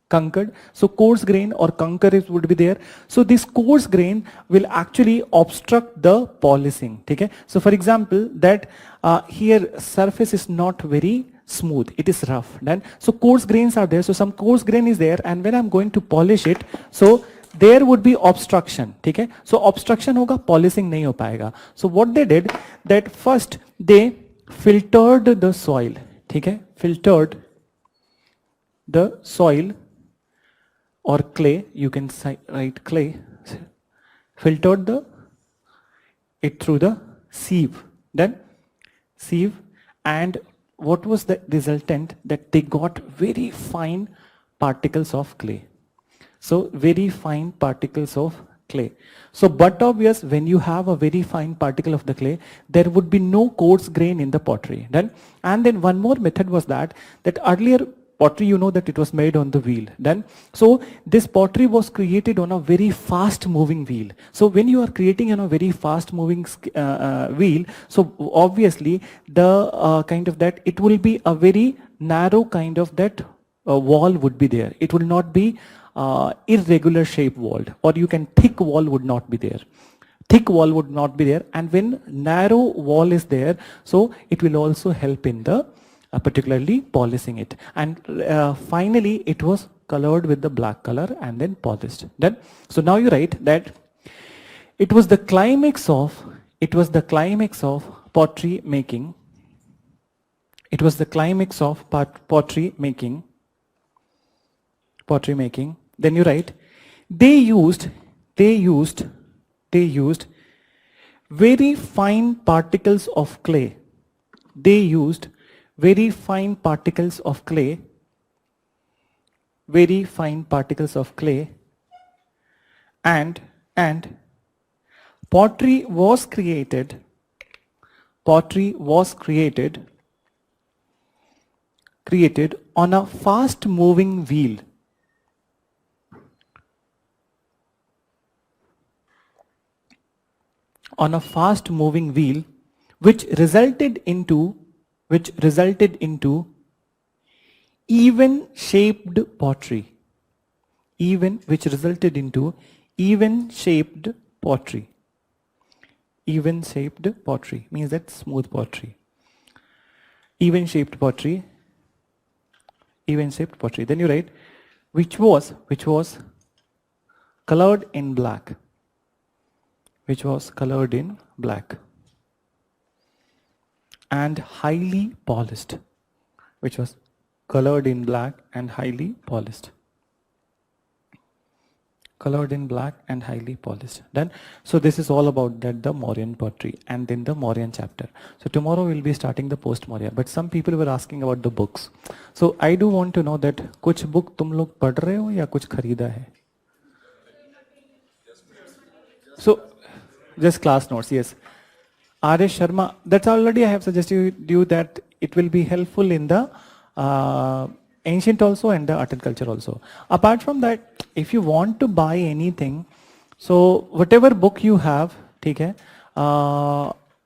Conquered. So coarse grain or conquer would be there. So this coarse grain will actually obstruct the polishing. Okay? So for example, that here surface is not very smooth. It is rough. Then so coarse grains are there. So some coarse grain is there, and when I'm going to polish it, so there would be obstruction. Okay? So obstruction होगा, polishing नहीं हो पाएगा. So what they did, that first they filtered the soil. Okay? Filtered the soil or clay, you can write clay, filtered it through the sieve. Then sieve, and what was the resultant? That they got very fine particles of clay. So very fine particles of clay. So but obvious, when you have a very fine particle of the clay, there would be no coarse grain in the pottery. Then, and then one more method was that earlier pottery, you know that it was made on the wheel. Then, so this pottery was created on a very fast moving wheel. So when you are creating on a very fast moving wheel, so obviously the kind of that, it will be a very narrow kind of that wall would be there. It will not be irregular shape wall, or you can thick wall would not be there. Thick wall would not be there, and when narrow wall is there, so it will also help in the particularly polishing it. And finally it was colored with the black color and then polished. Then, so now you write that it was the climax of pottery making. It was the climax of pottery making. Then you write they used very fine particles of clay. They used very fine particles of clay, and pottery was created on a fast moving wheel. On a fast moving wheel, which resulted into even shaped pottery. Which resulted into even shaped pottery. Even shaped pottery means that smooth pottery. Even shaped pottery. Then you write which was colored in black. And highly polished, which was colored in black and highly polished. Done. So this is all about that, the Mauryan pottery, and then the Mauryan chapter. So tomorrow we'll be starting the post Maurya. But some people were asking about the books. So I do want to know that कुछ book तुम लोग पढ़ रहे हो या कुछ खरीदा है? So just class notes, yes. R.S. Sharma, that's already I have suggested you that it will be helpful in the ancient also and the art and culture also. Apart from that, if you want to buy anything, so whatever book you have, okay,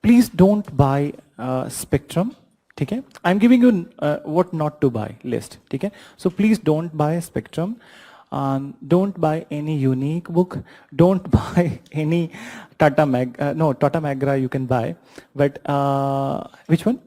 please don't buy Spectrum. Okay, I'm giving you what not to buy list. Okay, so please don't buy Spectrum. Don't buy any unique book. Don't buy any Tata Magra you can buy. But which one?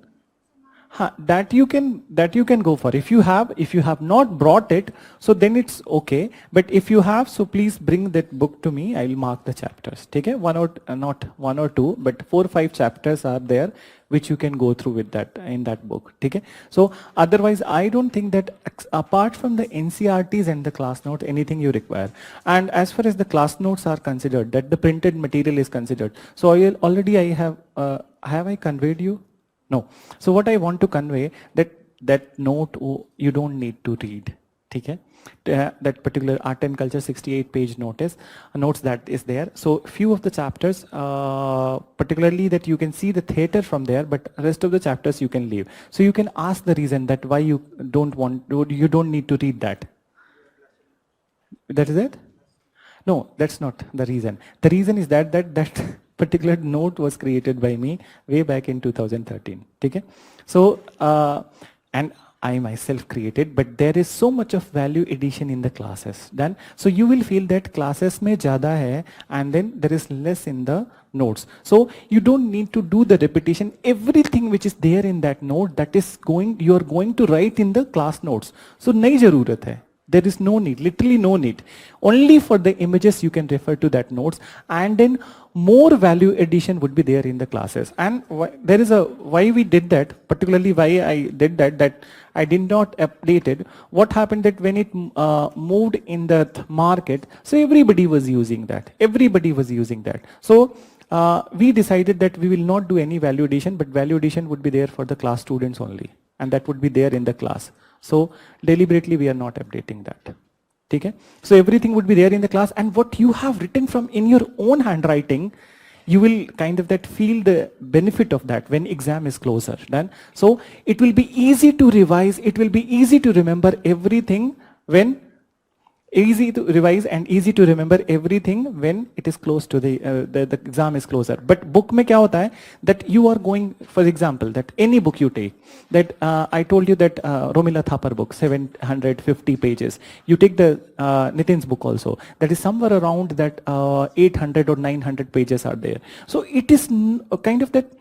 that you can go for. If you have not brought it, so then it's okay. But if you have, so please bring that book to me. I will mark the chapters. Okay, not one or two, but 4 or 5 chapters are there which you can go through with that in that book. Okay, so otherwise I don't think that apart from the NCRTs and the class notes, anything you require. And as far as the class notes are considered, that the printed material is considered. So I have I conveyed you? No. So what I want to convey that note you don't need to read. Okay? That particular art and culture 68 page notes that is there. So few of the chapters, particularly that you can see the theater from there, but rest of the chapters you can leave. So you can ask the reason that why you don't need to read that. That is it? No, that's not the reason. The reason is that particular note was created by me way back in 2013. Okay? So, and I myself created, but there is so much of value addition in the classes. Then, so you will feel that classes mein zyada hai, and then there is less in the notes. So you don't need to do the repetition. Everything which is there in that note, you are going to write in the class notes. So nahi zarurat hai. There is no need, literally no need. Only for the images you can refer to that notes, and then more value addition would be there in the classes. And why we did that, particularly why I did that I did not update it. What happened that when it moved in the market, so everybody was using that. So we decided that we will not do any value addition, but value addition would be there for the class students only, and that would be there in the class. So deliberately we are not updating that. Okay? So everything would be there in the class, and what you have written from in your own handwriting, you will kind of that feel the benefit of that when exam is closer. Then, so it will be easy to revise, it will be easy to remember everything when easy to revise and easy to remember everything when it is close to the exam is closer. But book mein kya hota hai that you are going, for example, that any book you take, that I told you that Romila Thapar book, 750 pages. You take the Nitin's book also, that is somewhere around that 800 or 900 pages are there. So it is kind of that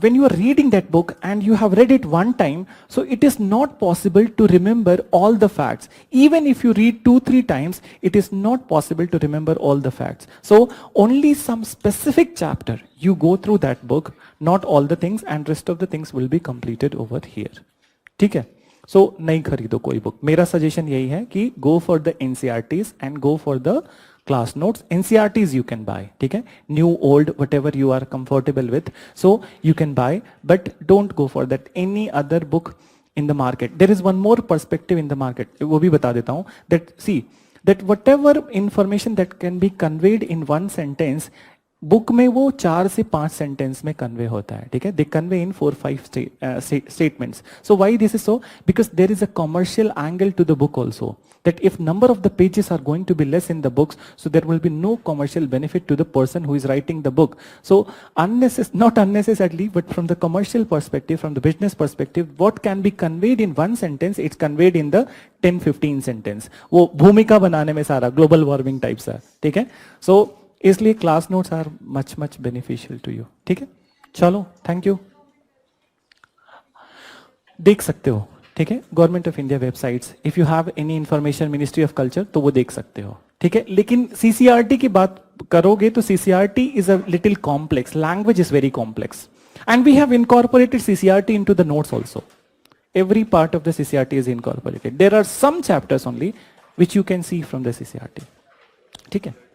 when you are reading that book and you have read it one time, so it is not possible to remember all the facts. Even if you read 2-3 times, it is not possible to remember all the facts. So only some specific chapter you go through that book, not all the things, and rest of the things will be completed over here. ठीक है? So नहीं खरीदो कोई book. मेरा suggestion यही है कि go for the NCRTs and go for the class notes. NCRTs you can buy, okay? New, old, whatever you are comfortable with. So you can buy, but don't go for that any other book in the market. There is one more perspective in the market. वो भी बता देता हूँ. That see, that whatever information that can be conveyed in one sentence, book में वो 4 से 5 sentence में convey होता है. ठीक है? They convey in 4-5 statements. So why this is so? Because there is a commercial angle to the book also. That if number of the pages are going to be less in the books, so there will be no commercial benefit to the person who is writing the book. So not unnecessarily, but from the commercial perspective, from the business perspective, what can be conveyed in one sentence, it's conveyed in the 10-15 sentence. वो भूमिका बनाने में सारा global warming types है. ठीक है? So इसलिए class notes are much beneficial to you. ठीक है, चलो, थैंक यू. देख सकते हो, ठीक है, government of India websites. If you have any information, ministry of culture, तो वो देख सकते हो. ठीक है, लेकिन सीसीआरटी की बात करोगे तो CCRT is a little complex. Language is very complex, and we have incorporated CCRT into the notes also. Every part of the CCRT is incorporated. There are some chapters only which you can see from the CCRT. ठीक है.